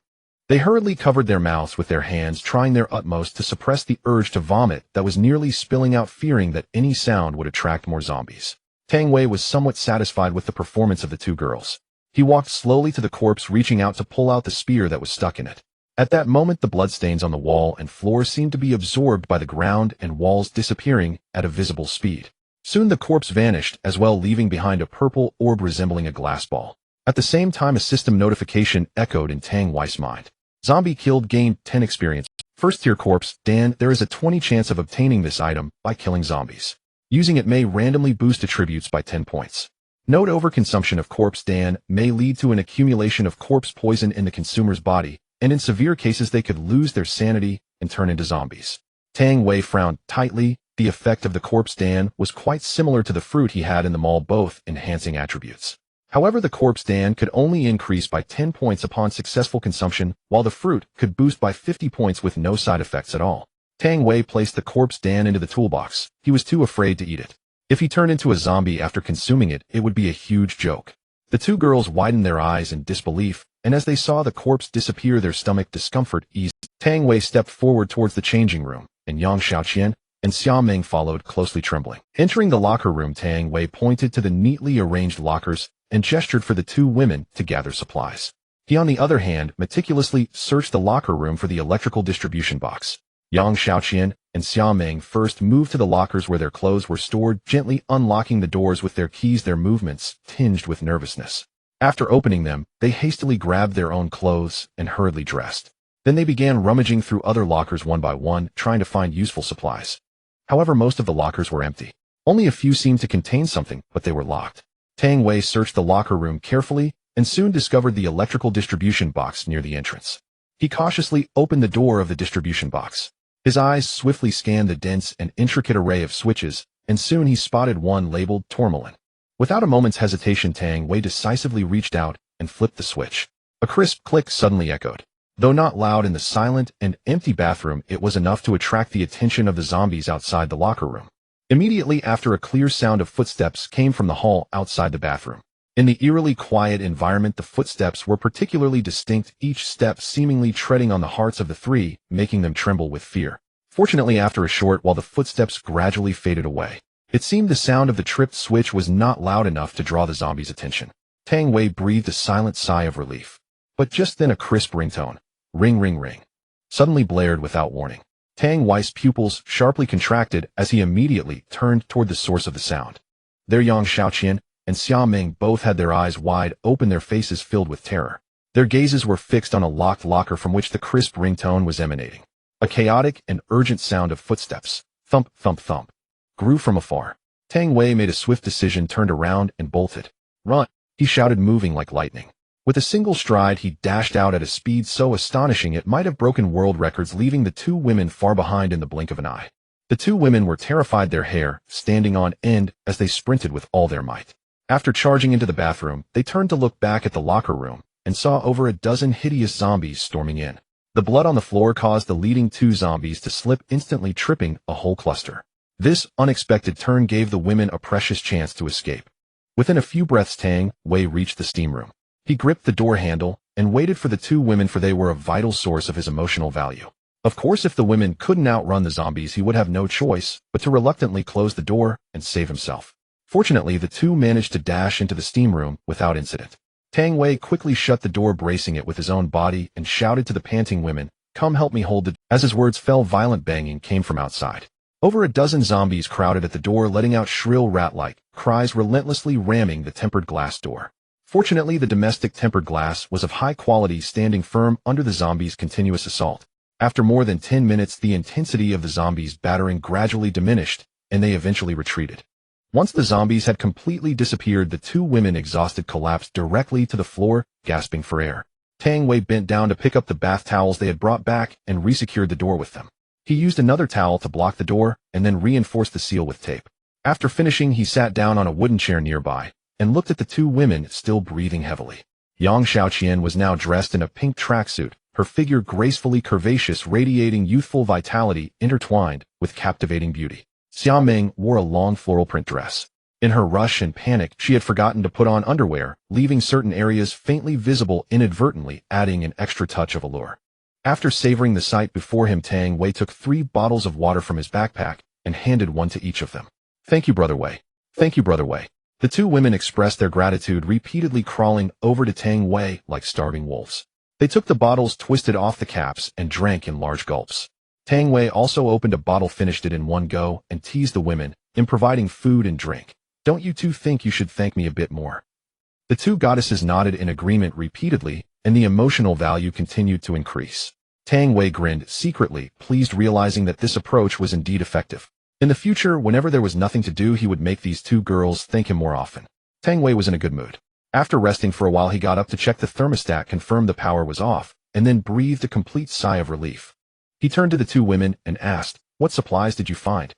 They hurriedly covered their mouths with their hands, trying their utmost to suppress the urge to vomit that was nearly spilling out, fearing that any sound would attract more zombies. Tang Wei was somewhat satisfied with the performance of the two girls. He walked slowly to the corpse, reaching out to pull out the spear that was stuck in it. At that moment, the bloodstains on the wall and floor seemed to be absorbed by the ground and walls, disappearing at a visible speed. Soon the corpse vanished as well, leaving behind a purple orb resembling a glass ball. At the same time, a system notification echoed in Tang Wei's mind. Zombie killed, gained 10 experience. First tier corpse, Dan, there is a 20 chance of obtaining this item by killing zombies. Using it may randomly boost attributes by 10 points. Note: overconsumption of corpse Dan may lead to an accumulation of corpse poison in the consumer's body, and in severe cases they could lose their sanity and turn into zombies. Tang Wei frowned tightly. The effect of the corpse Dan was quite similar to the fruit he had in the mall, both enhancing attributes. However, the corpse Dan could only increase by 10 points upon successful consumption, while the fruit could boost by 50 points with no side effects at all. Tang Wei placed the corpse Dan into the toolbox. He was too afraid to eat it. If he turned into a zombie after consuming it, it would be a huge joke. The two girls widened their eyes in disbelief, and as they saw the corpse disappear, their stomach discomfort eased. Tang Wei stepped forward towards the changing room, and Yang Xiaoqian and Xia Ming followed, closely trembling. Entering the locker room, Tang Wei pointed to the neatly arranged lockers and gestured for the two women to gather supplies. He, on the other hand, meticulously searched the locker room for the electrical distribution box. Yang Xiaoqian and Xia Ming first moved to the lockers where their clothes were stored, gently unlocking the doors with their keys, their movements tinged with nervousness. After opening them, they hastily grabbed their own clothes and hurriedly dressed. Then they began rummaging through other lockers one by one, trying to find useful supplies. However, most of the lockers were empty. Only a few seemed to contain something, but they were locked. Tang Wei searched the locker room carefully and soon discovered the electrical distribution box near the entrance. He cautiously opened the door of the distribution box. His eyes swiftly scanned the dense and intricate array of switches, and soon he spotted one labeled tourmaline. Without a moment's hesitation, Tang Wei decisively reached out and flipped the switch. A crisp click suddenly echoed. Though not loud in the silent and empty bathroom, it was enough to attract the attention of the zombies outside the locker room. Immediately after, a clear sound of footsteps came from the hall outside the bathroom. In the eerily quiet environment, the footsteps were particularly distinct, each step seemingly treading on the hearts of the three, making them tremble with fear. Fortunately, after a short while the footsteps gradually faded away. It seemed the sound of the tripped switch was not loud enough to draw the zombies' attention. Tang Wei breathed a silent sigh of relief. But just then a crisp ringtone, ring ring ring, suddenly blared without warning. Tang Wei's pupils sharply contracted as he immediately turned toward the source of the sound. There Yang Xiaoqian and Xia Ming both had their eyes wide open, their faces filled with terror. Their gazes were fixed on a locked locker from which the crisp ringtone was emanating. A chaotic and urgent sound of footsteps, thump, thump, thump, grew from afar. Tang Wei made a swift decision, turned around, and bolted. Run! He shouted, moving like lightning. With a single stride, he dashed out at a speed so astonishing it might have broken world records, leaving the two women far behind in the blink of an eye. The two women were terrified, their hair standing on end as they sprinted with all their might. After charging into the bathroom, they turned to look back at the locker room and saw over a dozen hideous zombies storming in. The blood on the floor caused the leading two zombies to slip, instantly tripping a whole cluster. This unexpected turn gave the women a precious chance to escape. Within a few breaths, Tang Wei reached the steam room. He gripped the door handle and waited for the two women, for they were a vital source of his emotional value. Of course, if the women couldn't outrun the zombies, he would have no choice but to reluctantly close the door and save himself. Fortunately, the two managed to dash into the steam room without incident. Tang Wei quickly shut the door, bracing it with his own body, and shouted to the panting women, "Come help me hold the..." As his words fell, violent banging came from outside. Over a dozen zombies crowded at the door, letting out shrill rat-like cries, relentlessly ramming the tempered glass door. Fortunately, the domestic tempered glass was of high quality, standing firm under the zombies' continuous assault. After more than 10 minutes, the intensity of the zombies' battering gradually diminished, and they eventually retreated. Once the zombies had completely disappeared, the two women, exhausted, collapsed directly to the floor, gasping for air. Tang Wei bent down to pick up the bath towels they had brought back and resecured the door with them. He used another towel to block the door and then reinforced the seal with tape. After finishing, he sat down on a wooden chair nearby and looked at the two women still breathing heavily. Yang Xiaoqian was now dressed in a pink tracksuit, her figure gracefully curvaceous, radiating youthful vitality intertwined with captivating beauty. Xia Ming wore a long floral print dress. In her rush and panic, she had forgotten to put on underwear, leaving certain areas faintly visible, inadvertently adding an extra touch of allure. After savoring the sight before him, Tang Wei took 3 bottles of water from his backpack and handed one to each of them. "Thank you, Brother Wei. Thank you, Brother Wei." The two women expressed their gratitude, repeatedly crawling over to Tang Wei like starving wolves. They took the bottles, twisted off the caps, and drank in large gulps. Tang Wei also opened a bottle, finished it in one go, and teased the women in providing food and drink. "Don't you two think you should thank me a bit more?" The two goddesses nodded in agreement repeatedly, and the emotional value continued to increase. Tang Wei grinned, secretly pleased, realizing that this approach was indeed effective. In the future, whenever there was nothing to do, he would make these two girls thank him more often. Tang Wei was in a good mood. After resting for a while, he got up to check the thermostat, confirmed the power was off, and then breathed a complete sigh of relief. He turned to the two women and asked, "What supplies did you find?"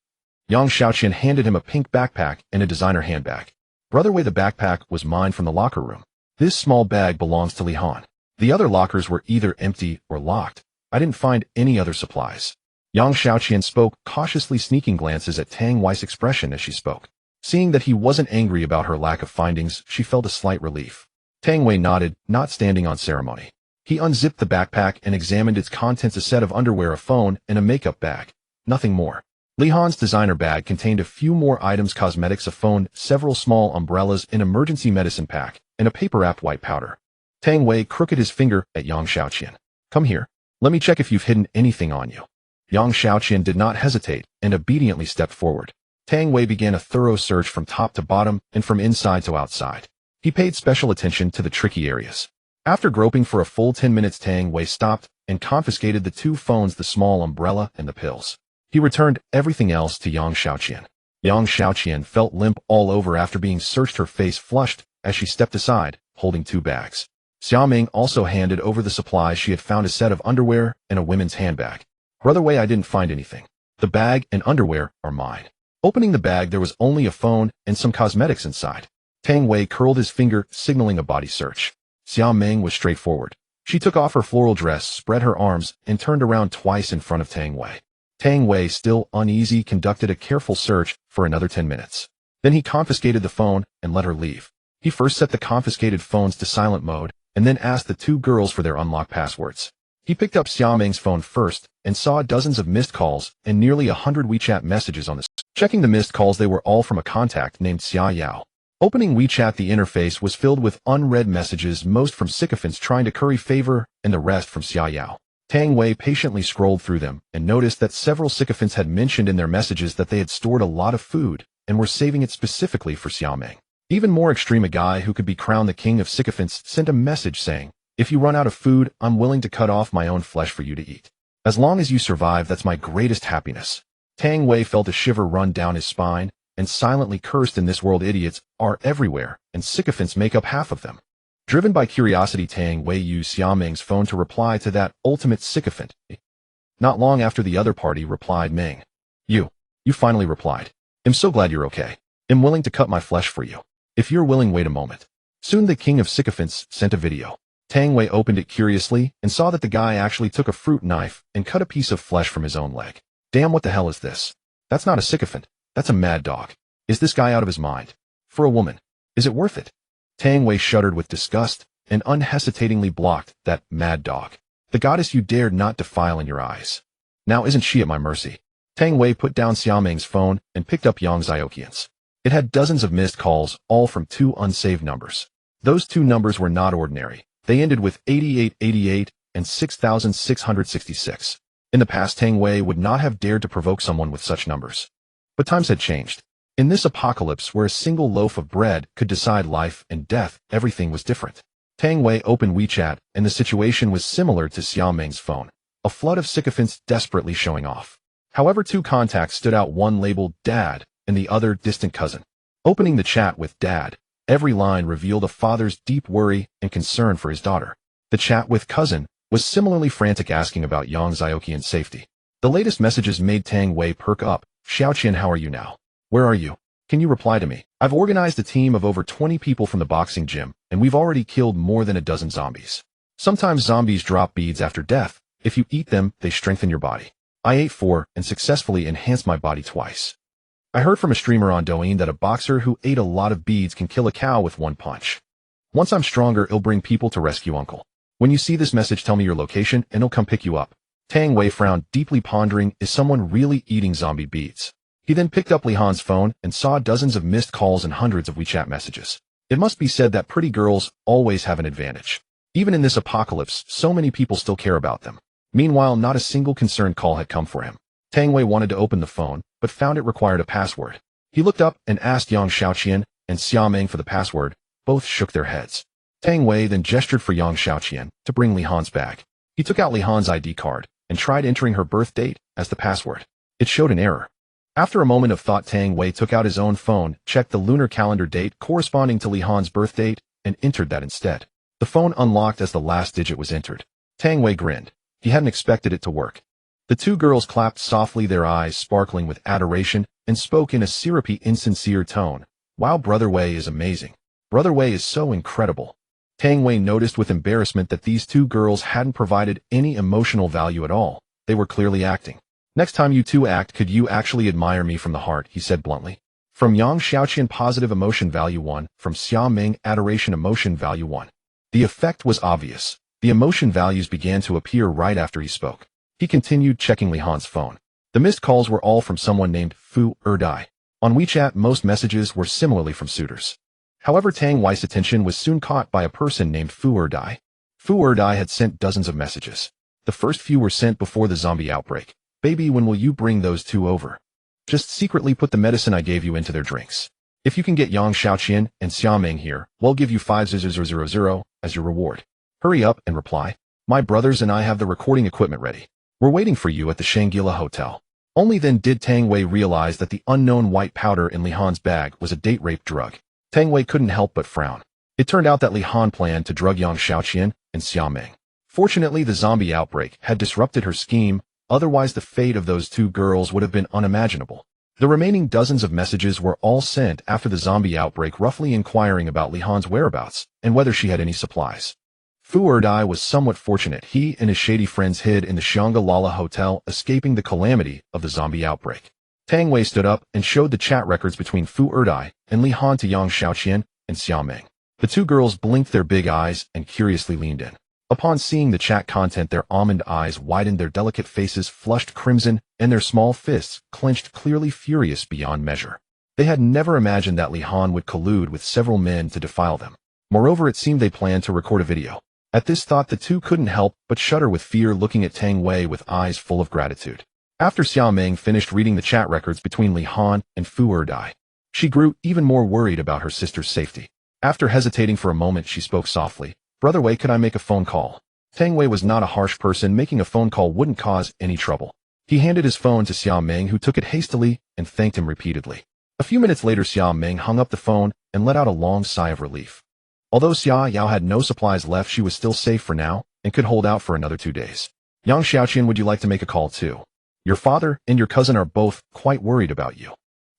Yang Xiaoqian handed him a pink backpack and a designer handbag. "Brother Wei, the backpack was mine from the locker room. This small bag belongs to Li Han. The other lockers were either empty or locked. I didn't find any other supplies." Yang Xiaoqian spoke, cautiously sneaking glances at Tang Wei's expression as she spoke. Seeing that he wasn't angry about her lack of findings, she felt a slight relief. Tang Wei nodded, not standing on ceremony. He unzipped the backpack and examined its contents: a set of underwear, a phone, and a makeup bag. Nothing more. Li Han's designer bag contained a few more items: cosmetics, a phone, several small umbrellas, an emergency medicine pack, and a paper-wrapped white powder. Tang Wei crooked his finger at Yang Xiaoqian. "Come here. Let me check if you've hidden anything on you." Yang Xiaoqian did not hesitate and obediently stepped forward. Tang Wei began a thorough search from top to bottom and from inside to outside. He paid special attention to the tricky areas. After groping for a full 10 minutes, Tang Wei stopped and confiscated the 2 phones, the small umbrella, and the pills. He returned everything else to Yang Xiaoqian. Yang Xiaoqian felt limp all over after being searched, her face flushed as she stepped aside, holding 2 bags. Xiaoming also handed over the supplies she had found, a set of underwear and a women's handbag. Brother Wei, I didn't find anything. The bag and underwear are mine. Opening the bag, there was only a phone and some cosmetics inside. Tang Wei curled his finger, signaling a body search. Xiaoming was straightforward. She took off her floral dress, spread her arms, and turned around twice in front of Tang Wei. Tang Wei, still uneasy, conducted a careful search for another 10 minutes. Then he confiscated the phone and let her leave. He first set the confiscated phones to silent mode, and then asked the 2 girls for their unlock passwords. He picked up Xiaoming's phone first and saw dozens of missed calls and nearly 100 WeChat messages on the screen. Checking the missed calls, they were all from a contact named Xia Yao. Opening WeChat, the interface was filled with unread messages, most from sycophants trying to curry favor and the rest from Xia Yao. Tang Wei patiently scrolled through them and noticed that several sycophants had mentioned in their messages that they had stored a lot of food and were saving it specifically for Xiaoming. Even more extreme, a guy who could be crowned the king of sycophants sent a message saying, "If you run out of food, I'm willing to cut off my own flesh for you to eat. As long as you survive, that's my greatest happiness." Tang Wei felt a shiver run down his spine and silently cursed, "In this world, idiots are everywhere, and sycophants make up half of them." Driven by curiosity, Tang Wei used Xiaoming's phone to reply to that ultimate sycophant. Not long after, the other party replied, "Ming, you finally replied. I'm so glad you're okay. I'm willing to cut my flesh for you. If you're willing, wait a moment." Soon the king of sycophants sent a video. Tang Wei opened it curiously and saw that the guy actually took a fruit knife and cut a piece of flesh from his own leg. Damn, what the hell is this? That's not a sycophant. That's a mad dog. Is this guy out of his mind? For a woman, is it worth it? Tang Wei shuddered with disgust and unhesitatingly blocked that mad dog. The goddess you dared not defile in your eyes. Now isn't she at my mercy? Tang Wei put down Xiaoming's phone and picked up Yang Xiaoqian's. It had dozens of missed calls, all from 2 unsaved numbers. Those 2 numbers were not ordinary. They ended with 8888 and 6666. In the past, Tang Wei would not have dared to provoke someone with such numbers. But times had changed. In this apocalypse, where a single loaf of bread could decide life and death, everything was different. Tang Wei opened WeChat, and the situation was similar to Xiaoming's phone. A flood of sycophants desperately showing off. However, 2 contacts stood out, one labeled Dad and the other Distant Cousin. Opening the chat with Dad, every line revealed a father's deep worry and concern for his daughter. The chat with Cousin was similarly frantic, asking about Yang Xiaoqian's safety. The latest messages made Tang Wei perk up. "Xiaoqian, how are you now? Where are you? Can you reply to me? I've organized a team of over 20 people from the boxing gym, and we've already killed more than a dozen zombies. Sometimes zombies drop beads after death. If you eat them, they strengthen your body. I ate 4 and successfully enhanced my body twice. I heard from a streamer on Douyin that a boxer who ate a lot of beads can kill a cow with 1 punch. Once I'm stronger, it'll bring people to rescue Uncle. When you see this message, tell me your location and he'll come pick you up." Tang Wei frowned, deeply pondering, is someone really eating zombie beads? He then picked up Li Han's phone and saw dozens of missed calls and hundreds of WeChat messages. It must be said that pretty girls always have an advantage. Even in this apocalypse, so many people still care about them. Meanwhile, not a single concerned call had come for him. Tang Wei wanted to open the phone, but found it required a password. He looked up and asked Yang Xiaoqian and Xiaoming for the password. Both shook their heads. Tang Wei then gestured for Yang Xiaoqian to bring Li Han's bag. He took out Li Han's ID card and tried entering her birth date as the password. It showed an error. After a moment of thought, Tang Wei took out his own phone, checked the lunar calendar date corresponding to Li Han's birth date, and entered that instead. The phone unlocked as the last digit was entered. Tang Wei grinned. He hadn't expected it to work. The 2 girls clapped softly, their eyes sparkling with adoration, and spoke in a syrupy, insincere tone. "Wow, Brother Wei is amazing. Brother Wei is so incredible." Tang Wei noticed with embarrassment that these 2 girls hadn't provided any emotional value at all. They were clearly acting. "Next time you 2 act, could you actually admire me from the heart?" he said bluntly. From Yang Xiaoqian, positive emotion value 1. From Xiaoming, adoration emotion value 1. The effect was obvious. The emotion values began to appear right after he spoke. He continued, checking Li Han's phone. The missed calls were all from someone named Fu Erdai. On WeChat, most messages were similarly from suitors. However, Tang Wei's attention was soon caught by a person named Fu Erdai. Fu Erdai had sent dozens of messages. The first few were sent before the zombie outbreak. "Baby, when will you bring those 2 over? Just secretly put the medicine I gave you into their drinks. If you can get Yang Xiaoqian and Xiaoming here, we'll give you 5,000 as your reward." Hurry up and reply. My brothers and I have the recording equipment ready. We're waiting for you at the Shangri-La Hotel. Only then did Tang Wei realize that the unknown white powder in Li Han's bag was a date rape drug. Tang Wei couldn't help but frown. It turned out that Li Han planned to drug Yang Xiaoqian and Xia Meng. Fortunately, the zombie outbreak had disrupted her scheme, otherwise the fate of those two girls would have been unimaginable. The remaining dozens of messages were all sent after the zombie outbreak, roughly inquiring about Li Han's whereabouts and whether she had any supplies. Fu Erdai was somewhat fortunate. He and his shady friends hid in the Shangri-La Hotel, escaping the calamity of the zombie outbreak. Tang Wei stood up and showed the chat records between Fu Erdai and Li Han to Yang Xiaoqian and Xia Meng. The two girls blinked their big eyes and curiously leaned in. Upon seeing the chat content, their almond eyes widened, their delicate faces flushed crimson, and their small fists clenched, clearly furious beyond measure. They had never imagined that Li Han would collude with several men to defile them. Moreover, it seemed they planned to record a video. At this thought, the two couldn't help but shudder with fear, looking at Tang Wei with eyes full of gratitude. After Xia Meng finished reading the chat records between Li Han and Fu Erdai, she grew even more worried about her sister's safety. After hesitating for a moment, she spoke softly. Brother Wei, could I make a phone call? Tang Wei was not a harsh person. Making a phone call wouldn't cause any trouble. He handed his phone to Xia Meng, who took it hastily and thanked him repeatedly. A few minutes later, Xia Meng hung up the phone and let out a long sigh of relief. Although Xia Yao had no supplies left, she was still safe for now and could hold out for another 2 days. Yang Xiaoqian, would you like to make a call too? Your father and your cousin are both quite worried about you.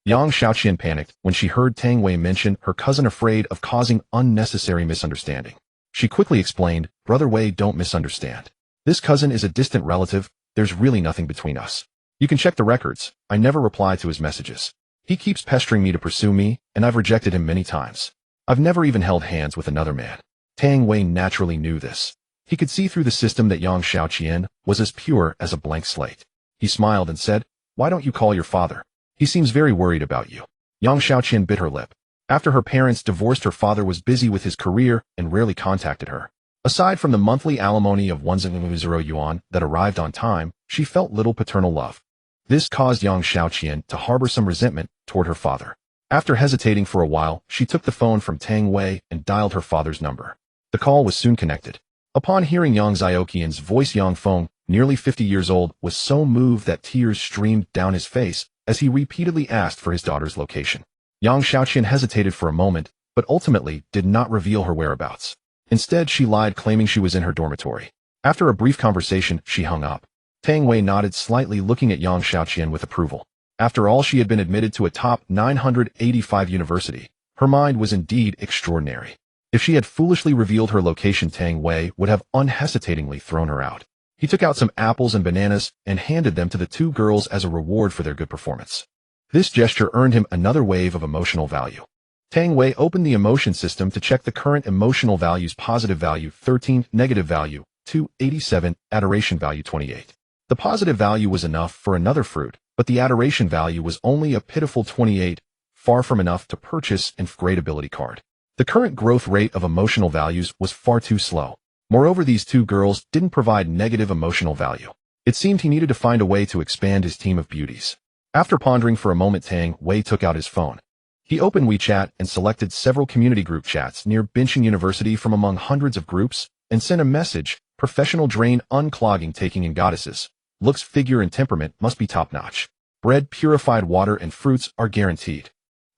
Yang Xiaoqian panicked when she heard Tang Wei mention her cousin, afraid of causing unnecessary misunderstanding. She quickly explained, Brother Wei, don't misunderstand. This cousin is a distant relative. There's really nothing between us. You can check the records. I never reply to his messages. He keeps pestering me to pursue me, and I've rejected him many times. I've never even held hands with another man. Tang Wei naturally knew this. He could see through the system that Yang Xiaoqian was as pure as a blank slate. He smiled and said, why don't you call your father? He seems very worried about you. Yang Xiaoqian bit her lip. After her parents divorced, her father was busy with his career and rarely contacted her. Aside from the monthly alimony of 1,000 yuan that arrived on time, she felt little paternal love. This caused Yang Xiaoqian to harbor some resentment toward her father. After hesitating for a while, she took the phone from Tang Wei and dialed her father's number. The call was soon connected. Upon hearing Yang Xiaoqian's voice, Yang Feng, nearly 50 years old, was so moved that tears streamed down his face as he repeatedly asked for his daughter's location. Yang Xiaoqian hesitated for a moment, but ultimately did not reveal her whereabouts. Instead, she lied, claiming she was in her dormitory. After a brief conversation, she hung up. Tang Wei nodded slightly, looking at Yang Xiaoqian with approval. After all, she had been admitted to a top 985 university. Her mind was indeed extraordinary. If she had foolishly revealed her location, Tang Wei would have unhesitatingly thrown her out. He took out some apples and bananas and handed them to the two girls as a reward for their good performance. This gesture earned him another wave of emotional value. Tang Wei opened the emotion system to check the current emotional values: positive value 13, negative value 2, 87, adoration value 28. The positive value was enough for another fruit, but the adoration value was only a pitiful 28, far from enough to purchase an great ability card. The current growth rate of emotional values was far too slow. Moreover, these two girls didn't provide negative emotional value. It seemed he needed to find a way to expand his team of beauties. After pondering for a moment, Tang Wei took out his phone. He opened WeChat and selected several community group chats near Bincheng University from among hundreds of groups and sent a message: professional drain unclogging, taking in goddesses. Looks, figure, and temperament must be top-notch. Bread, purified water, and fruits are guaranteed.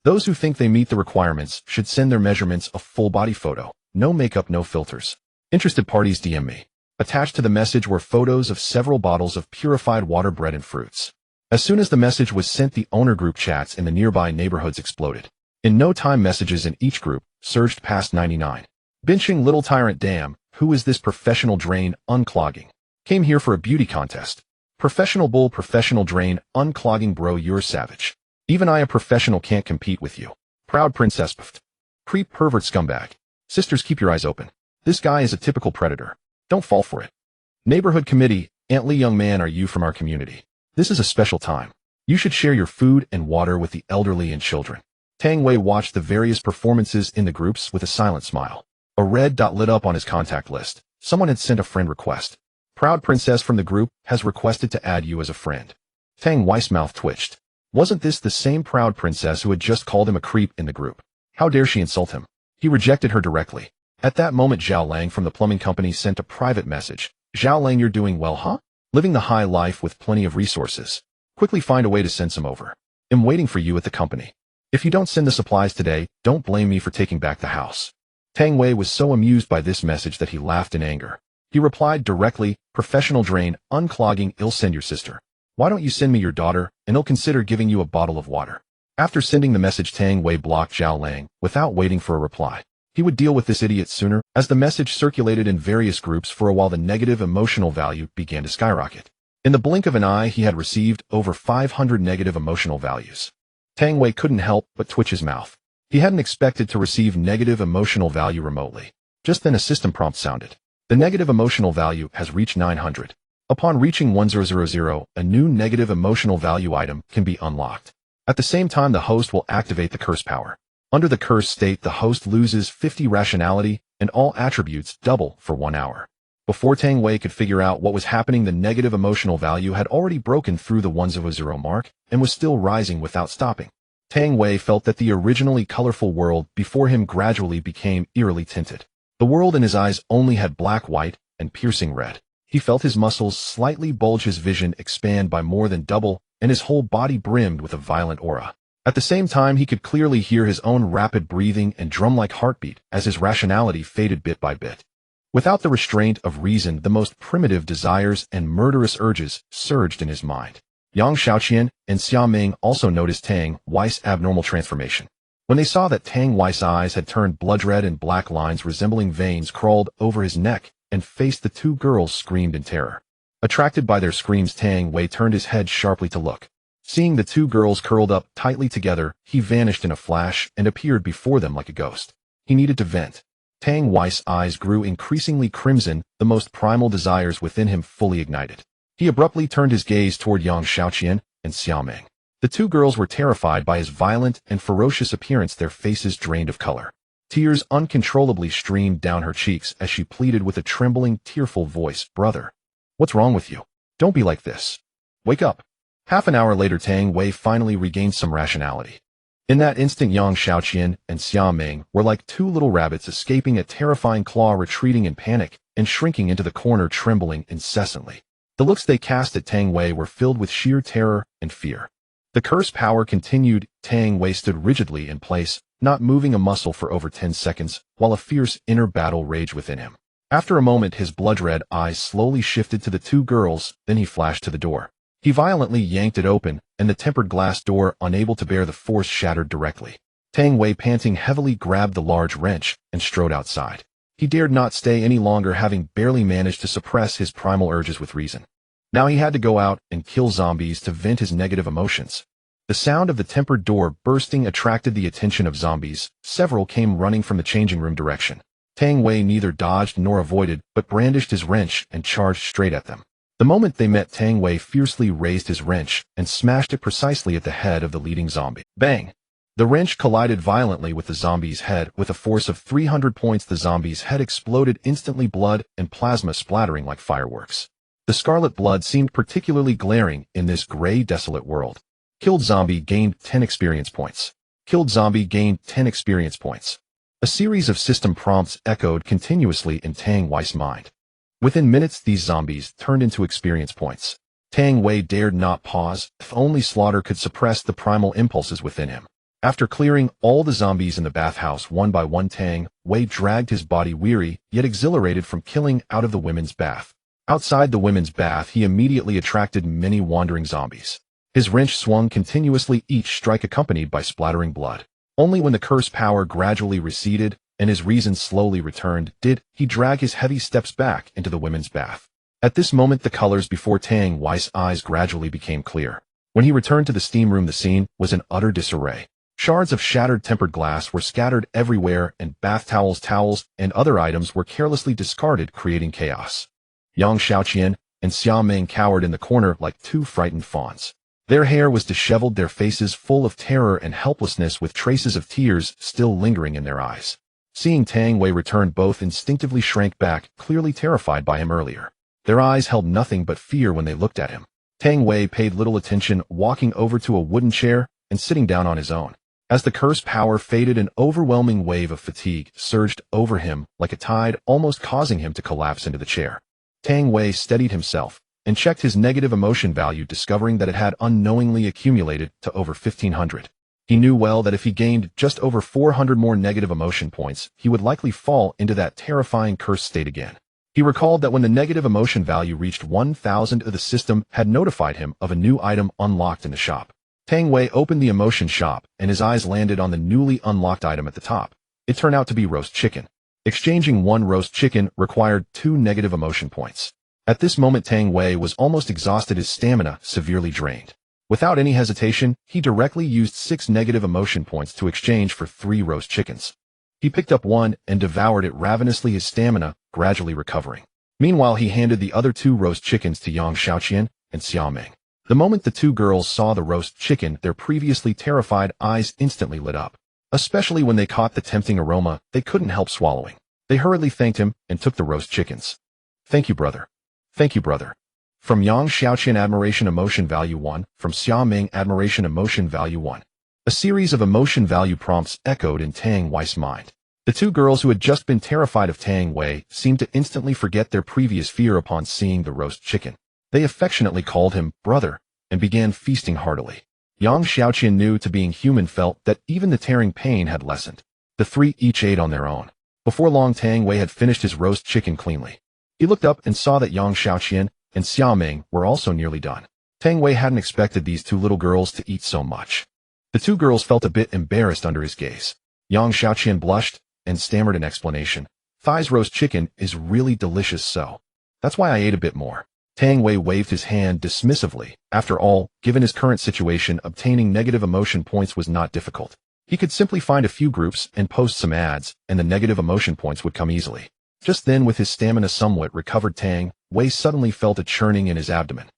Those who think they meet the requirements should send their measurements a full-body photo. No makeup, no filters. Interested parties DM me. Attached to the message were photos of several bottles of purified water, bread, and fruits. As soon as the message was sent, the owner group chats in the nearby neighborhoods exploded. In no time, messages in each group surged past 99. Bincheng, little tyrant, damn, who is this professional drain unclogging? Came here for a beauty contest. Professional bull, professional drain unclogging, bro, you're savage. Even I, a professional, can't compete with you. Proud princess, creep, pervert, scumbag. Sisters, keep your eyes open. This guy is a typical predator. Don't fall for it. Neighborhood committee, Aunt Lee, young man, are you from our community? This is a special time. You should share your food and water with the elderly and children. Tang Wei watched the various performances in the groups with a silent smile. A red dot lit up on his contact list. Someone had sent a friend request. Proud princess from the group has requested to add you as a friend. Tang Wei's mouth twitched. Wasn't this the same proud princess who had just called him a creep in the group? How dare she insult him? He rejected her directly. At that moment, Zhao Lang from the plumbing company sent a private message. Zhao Lang, you're doing well, huh? Living the high life with plenty of resources. Quickly find a way to send some over. I'm waiting for you at the company. If you don't send the supplies today, don't blame me for taking back the house. Tang Wei was so amused by this message that he laughed in anger. He replied directly, professional drain, unclogging, I'll send your sister. Why don't you send me your daughter, and I'll consider giving you a bottle of water. After sending the message, Tang Wei blocked Zhao Lang, without waiting for a reply. He would deal with this idiot sooner. As the message circulated in various groups for a while, the negative emotional value began to skyrocket. In the blink of an eye, he had received over 500 negative emotional values. Tang Wei couldn't help but twitch his mouth. He hadn't expected to receive negative emotional value remotely. Just then a system prompt sounded. The negative emotional value has reached 900. Upon reaching 1000, a new negative emotional value item can be unlocked. At the same time, the host will activate the curse power. Under the curse state, the host loses 50 rationality and all attributes double for 1 hour. Before Tang Wei could figure out what was happening, the negative emotional value had already broken through the 100 mark and was still rising without stopping. Tang Wei felt that the originally colorful world before him gradually became eerily tinted. The world in his eyes only had black, white, and piercing red. He felt his muscles slightly bulge, his vision expand by more than double, and his whole body brimmed with a violent aura. At the same time, he could clearly hear his own rapid breathing and drum-like heartbeat as his rationality faded bit by bit. Without the restraint of reason, the most primitive desires and murderous urges surged in his mind. Yang Xiaoqian and Xia Ming also noticed Tang Wei's abnormal transformation. When they saw that Tang Wei's eyes had turned blood red and black lines resembling veins crawled over his neck and faced the two girls, screamed in terror. Attracted by their screams, Tang Wei turned his head sharply to look. Seeing the two girls curled up tightly together, he vanished in a flash and appeared before them like a ghost. He needed to vent. Tang Wei's eyes grew increasingly crimson, the most primal desires within him fully ignited. He abruptly turned his gaze toward Yang Xiaoqian and Xiaoming. The two girls were terrified by his violent and ferocious appearance, their faces drained of color. Tears uncontrollably streamed down her cheeks as she pleaded with a trembling, tearful voice, "Brother, what's wrong with you? Don't be like this. Wake up." Half an hour later, Tang Wei finally regained some rationality. In that instant, Yang Xiaoqian and Xia Ming were like two little rabbits escaping a terrifying claw, retreating in panic and shrinking into the corner, trembling incessantly. The looks they cast at Tang Wei were filled with sheer terror and fear. The curse power continued. Tang Wei stood rigidly in place, not moving a muscle for over 10 seconds, while a fierce inner battle raged within him. After a moment, his blood-red eyes slowly shifted to the two girls, then he flashed to the door. He violently yanked it open, and the tempered glass door, unable to bear the force, shattered directly. Tang Wei, panting heavily, grabbed the large wrench and strode outside. He dared not stay any longer, having barely managed to suppress his primal urges with reason. Now he had to go out and kill zombies to vent his negative emotions. The sound of the tempered door bursting attracted the attention of zombies. Several came running from the changing room direction. Tang Wei neither dodged nor avoided, but brandished his wrench and charged straight at them. The moment they met, Tang Wei fiercely raised his wrench and smashed it precisely at the head of the leading zombie. Bang! The wrench collided violently with the zombie's head. With a force of 300 points, the zombie's head exploded instantly, blood and plasma splattering like fireworks. The scarlet blood seemed particularly glaring in this gray, desolate world. Killed zombie gained 10 experience points. Killed zombie gained 10 experience points. A series of system prompts echoed continuously in Tang Wei's mind. Within minutes, these zombies turned into experience points. Tang Wei dared not pause. If only slaughter could suppress the primal impulses within him. After clearing all the zombies in the bathhouse one by one, Tang Wei dragged his body, weary yet exhilarated from killing, out of the women's bath. Outside the women's bath, he immediately attracted many wandering zombies. His wrench swung continuously, each strike accompanied by splattering blood. Only when the curse power gradually receded and his reason slowly returned did he drag his heavy steps back into the women's bath. At this moment, the colors before Tang Wei's eyes gradually became clear. When he returned to the steam room, the scene was in utter disarray. Shards of shattered tempered glass were scattered everywhere, and bath towels, and other items were carelessly discarded, creating chaos. Yang Xiaoqian and Xia Ming cowered in the corner like two frightened fawns. Their hair was disheveled, their faces full of terror and helplessness, with traces of tears still lingering in their eyes. Seeing Tang Wei return, both instinctively shrank back, clearly terrified by him earlier. Their eyes held nothing but fear when they looked at him. Tang Wei paid little attention, walking over to a wooden chair and sitting down on his own. As the curse power faded, an overwhelming wave of fatigue surged over him like a tide, almost causing him to collapse into the chair. Tang Wei steadied himself and checked his negative emotion value, discovering that it had unknowingly accumulated to over 1,500. He knew well that if he gained just over 400 more negative emotion points, he would likely fall into that terrifying curse state again. He recalled that when the negative emotion value reached 1,000, the system had notified him of a new item unlocked in the shop. Tang Wei opened the emotion shop, and his eyes landed on the newly unlocked item at the top. It turned out to be roast chicken. Exchanging one roast chicken required 2 negative emotion points. At this moment, Tang Wei was almost exhausted, his stamina severely drained. Without any hesitation, he directly used 6 negative emotion points to exchange for 3 roast chickens. He picked up one and devoured it ravenously, his stamina gradually recovering. Meanwhile, he handed the other 2 roast chickens to Yang Xiaoqian and Xiaoming. The moment the 2 girls saw the roast chicken, their previously terrified eyes instantly lit up. Especially when they caught the tempting aroma, they couldn't help swallowing. They hurriedly thanked him and took the roast chickens. "Thank you, brother. Thank you, brother." From Yang Xiaoqian, admiration emotion value 1. From Xiaoming, admiration emotion value 1. A series of emotion value prompts echoed in Tang Wei's mind. The 2 girls who had just been terrified of Tang Wei seemed to instantly forget their previous fear upon seeing the roast chicken. They affectionately called him brother and began feasting heartily. Yang Xiaoqian, new to being human, felt that even the tearing pain had lessened. The 3 each ate on their own. Before long, Tang Wei had finished his roast chicken cleanly. He looked up and saw that Yang Xiaoqian and Xiaoming were also nearly done. Tang Wei hadn't expected these 2 little girls to eat so much. The 2 girls felt a bit embarrassed under his gaze. Yang Xiaoqian blushed and stammered an explanation. "Thigh's roast chicken is really delicious, so that's why I ate a bit more." Tang Wei waved his hand dismissively. After all, given his current situation, obtaining negative emotion points was not difficult. He could simply find a few groups and post some ads, and the negative emotion points would come easily. Just then, with his stamina somewhat recovered, Tang Wei suddenly felt a churning in his abdomen.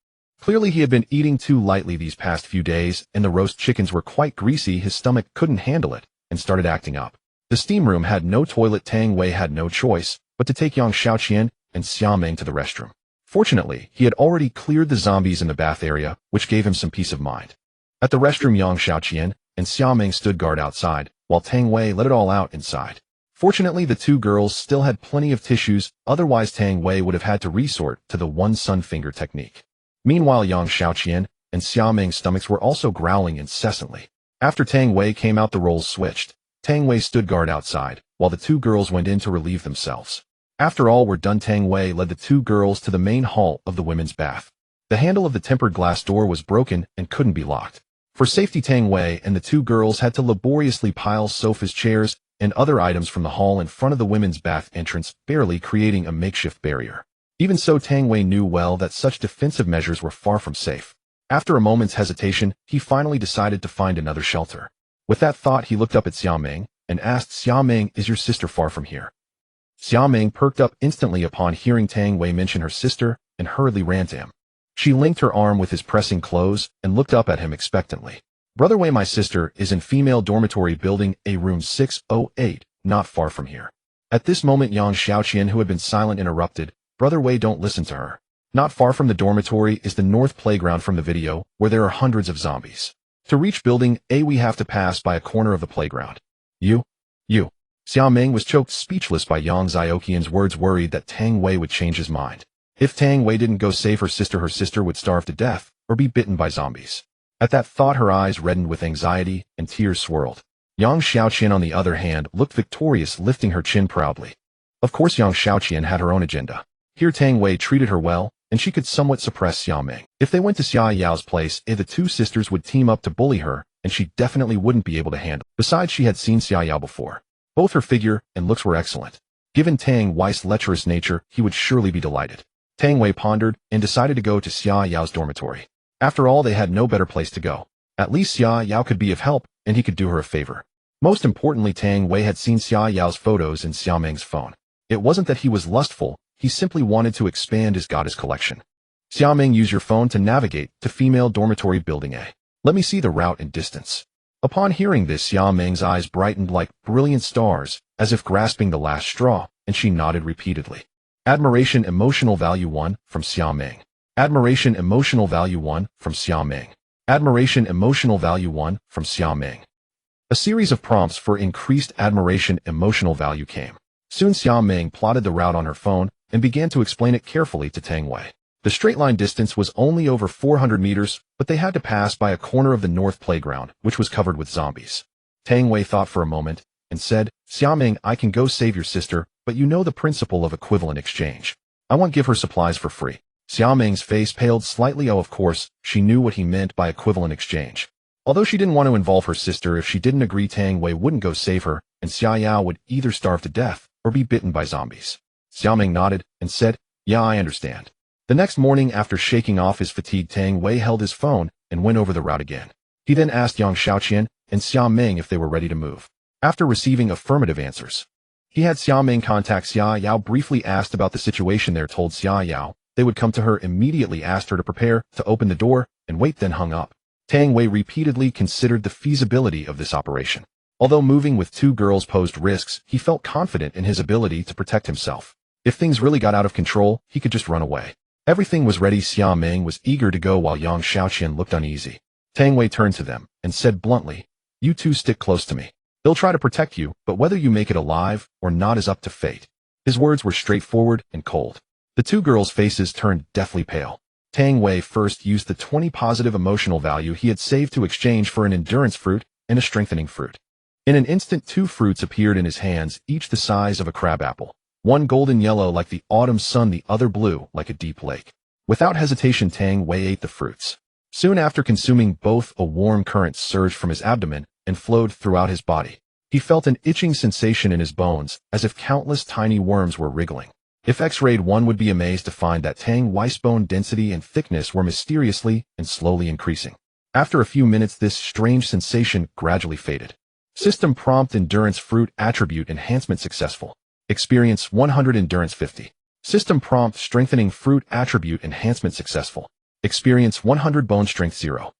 Clearly, he had been eating too lightly these past few days, and the roast chickens were quite greasy. His stomach couldn't handle it and started acting up. The steam room had no toilet. Tang Wei had no choice but to take Yang Xiaoqian and Xiaoming to the restroom. Fortunately, he had already cleared the zombies in the bath area, which gave him some peace of mind. At the restroom, Yang Xiaoqian and Xiaoming stood guard outside, while Tang Wei let it all out inside. Fortunately, the 2 girls still had plenty of tissues, otherwise Tang Wei would have had to resort to the one sun finger technique. Meanwhile, Yang Xiaoqian and Xiaoming's stomachs were also growling incessantly. After Tang Wei came out, the roles switched. Tang Wei stood guard outside, while the 2 girls went in to relieve themselves. After all were done, Tang Wei led the 2 girls to the main hall of the women's bath. The handle of the tempered glass door was broken and couldn't be locked. For safety, Tang Wei and the 2 girls had to laboriously pile sofas, chairs, and other items from the hall in front of the women's bath entrance, barely creating a makeshift barrier. Even so, Tang Wei knew well that such defensive measures were far from safe. After a moment's hesitation, he finally decided to find another shelter. With that thought, he looked up at Xiaoming and asked, "Xiaoming, is your sister far from here?" Xiaoming perked up instantly upon hearing Tang Wei mention her sister and hurriedly ran to him. She linked her arm with his pressing clothes and looked up at him expectantly. "Brother Wei, my sister is in female dormitory building A, room 608, not far from here." At this moment, Yang Xiaoqian, who had been silent, interrupted, "Brother Wei, don't listen to her. Not far from the dormitory is the north playground from the video, where there are hundreds of zombies. To reach building A, we have to pass by a corner of the playground." You. Xiaoming was choked speechless by Yang Xiaoqian's words, worried that Tang Wei would change his mind. If Tang Wei didn't go save her sister would starve to death or be bitten by zombies. At that thought, her eyes reddened with anxiety and tears swirled. Yang Xiaoqian, on the other hand, looked victorious, lifting her chin proudly. Of course, Yang Xiaoqian had her own agenda. Here Tang Wei treated her well, and she could somewhat suppress Xiaoming. If they went to Xia Yao's place, the 2 sisters would team up to bully her, and she definitely wouldn't be able to handle. Besides, she had seen Xia Yao before. Both her figure and looks were excellent. Given Tang Wei's lecherous nature, he would surely be delighted. Tang Wei pondered and decided to go to Xia Yao's dormitory. After all, they had no better place to go. At least Xia Yao could be of help, and he could do her a favor. Most importantly, Tang Wei had seen Xia Yao's photos in Xiaoming's phone. It wasn't that he was lustful, he simply wanted to expand his goddess collection. "Xiaoming, use your phone to navigate to female dormitory building A. Let me see the route and distance." Upon hearing this, Xiaoming's eyes brightened like brilliant stars, as if grasping the last straw, and she nodded repeatedly. Admiration emotional value 1 from Xiaoming. Admiration emotional value 1 from Xiaoming. Admiration emotional value 1 from Xiaoming. A series of prompts for increased admiration emotional value came. Soon Xiaoming plotted the route on her phone and began to explain it carefully to Tang Wei. The straight line distance was only over 400 meters, but they had to pass by a corner of the north playground, which was covered with zombies. Tang Wei thought for a moment and said, Xiaoming, I can go save your sister, but you know the principle of equivalent exchange. I won't give her supplies for free. Xiaoming's face paled slightly. Oh, of course, she knew what he meant by equivalent exchange. Although she didn't want to involve her sister, if she didn't agree, Tang Wei wouldn't go save her, and Xia Yao would either starve to death or be bitten by zombies. Xiaoming nodded and said, yeah, I understand. The next morning, after shaking off his fatigue, Tang Wei held his phone and went over the route again. He then asked Yang Xiaoqian and Xiaoming if they were ready to move. After receiving affirmative answers, he had Xiaoming contact Xia Yao, briefly asked about the situation there, told Xia Yao they would come to her, immediately asked her to prepare to open the door and wait, then hung up. Tang Wei repeatedly considered the feasibility of this operation. Although moving with two girls posed risks, he felt confident in his ability to protect himself. If things really got out of control, he could just run away. Everything was ready. Xiaoming was eager to go while Yang Xiaoqian looked uneasy. Tang Wei turned to them and said bluntly, you two stick close to me. They'll try to protect you, but whether you make it alive or not is up to fate. His words were straightforward and cold. The two girls' faces turned deathly pale. Tang Wei first used the 20 positive emotional value he had saved to exchange for an endurance fruit and a strengthening fruit. In an instant, two fruits appeared in his hands, each the size of a crab apple. One golden yellow like the autumn sun, the other blue like a deep lake. Without hesitation, Tang Wei ate the fruits. Soon after consuming both, a warm current surged from his abdomen and flowed throughout his body. He felt an itching sensation in his bones, as if countless tiny worms were wriggling. If X-rayed, one would be amazed to find that Tang Wei's bone density and thickness were mysteriously and slowly increasing. After a few minutes, this strange sensation gradually faded. System prompt: endurance fruit attribute enhancement successful. Experience 100, endurance 50. System prompt: strengthening fruit attribute enhancement successful. Experience 100, bone strength 0.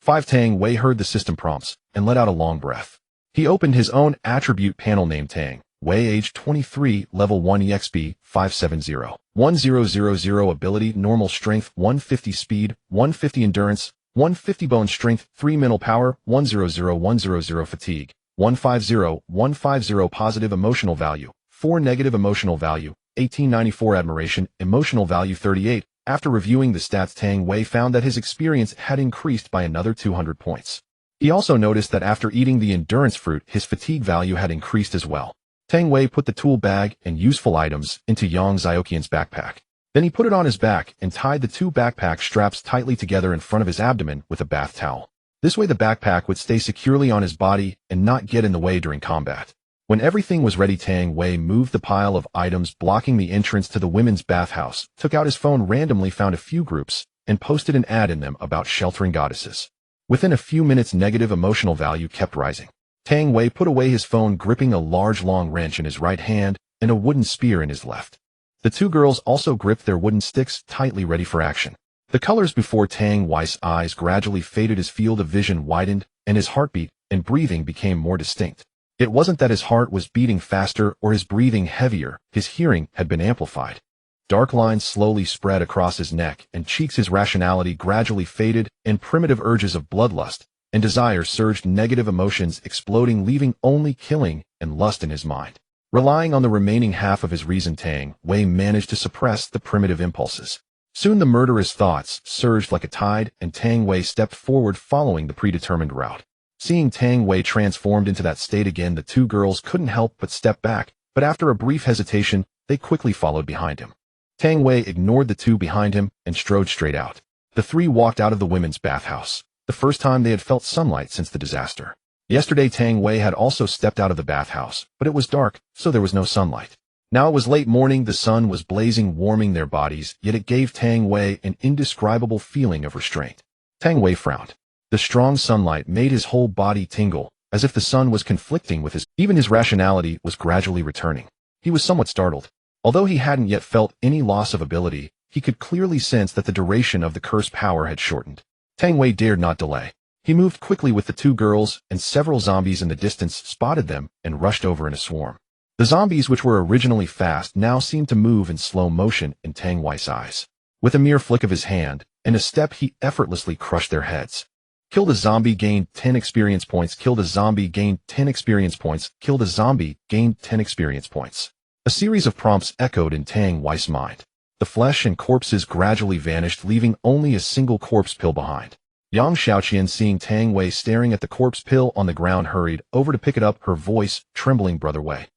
5. Tang Wei heard the system prompts and let out a long breath. He opened his own attribute panel. Name: Tang Wei, age 23, level 1, EXP 570. 1000. Ability: normal strength 150, speed 150, endurance 150, bone strength 3, mental power 100. Fatigue 150. Positive emotional value 4, negative emotional value 1894. Admiration emotional value 38. After reviewing the stats, Tang Wei found that his experience had increased by another 200 points. He also noticed that after eating the endurance fruit, his fatigue value had increased as well. Tang Wei put the tool bag and useful items into Yang Xiaoqian's backpack. Then he put it on his back and tied the two backpack straps tightly together in front of his abdomen with a bath towel. This way the backpack would stay securely on his body and not get in the way during combat. When everything was ready, Tang Wei moved the pile of items blocking the entrance to the women's bathhouse, took out his phone, randomly found a few groups, and posted an ad in them about sheltering goddesses. Within a few minutes, negative emotional value kept rising. Tang Wei put away his phone, gripping a large long wrench in his right hand and a wooden spear in his left. The two girls also gripped their wooden sticks tightly, ready for action. The colors before Tang Wei's eyes gradually faded, his field of vision widened, and his heartbeat and breathing became more distinct. It wasn't that his heart was beating faster or his breathing heavier, his hearing had been amplified. Dark lines slowly spread across his neck and cheeks, his rationality gradually faded, and primitive urges of bloodlust and desire surged, negative emotions exploding, leaving only killing and lust in his mind. Relying on the remaining half of his reason, Tang Wei managed to suppress the primitive impulses. Soon the murderous thoughts surged like a tide, and Tang Wei stepped forward, following the predetermined route. Seeing Tang Wei transformed into that state again, the two girls couldn't help but step back, but after a brief hesitation, they quickly followed behind him. Tang Wei ignored the two behind him and strode straight out. The three walked out of the women's bathhouse, the first time they had felt sunlight since the disaster. Yesterday, Tang Wei had also stepped out of the bathhouse, but it was dark, so there was no sunlight. Now it was late morning, the sun was blazing, warming their bodies, yet it gave Tang Wei an indescribable feeling of restraint. Tang Wei frowned. The strong sunlight made his whole body tingle, as if the sun was conflicting with even his rationality was gradually returning. He was somewhat startled. Although he hadn't yet felt any loss of ability, he could clearly sense that the duration of the cursed power had shortened. Tang Wei dared not delay. He moved quickly with the two girls, and several zombies in the distance spotted them and rushed over in a swarm. The zombies, which were originally fast, now seemed to move in slow motion in Tang Wei's eyes. With a mere flick of his hand and a step, he effortlessly crushed their heads. Killed a zombie, gained 10 experience points. Killed a zombie, gained 10 experience points. Killed a zombie, gained 10 experience points. A series of prompts echoed in Tang Wei's mind. The flesh and corpses gradually vanished, leaving only a single corpse pill behind. Yang Xiaoqian, seeing Tang Wei staring at the corpse pill on the ground, hurried over to pick it up, her voice trembling. Brother Wei.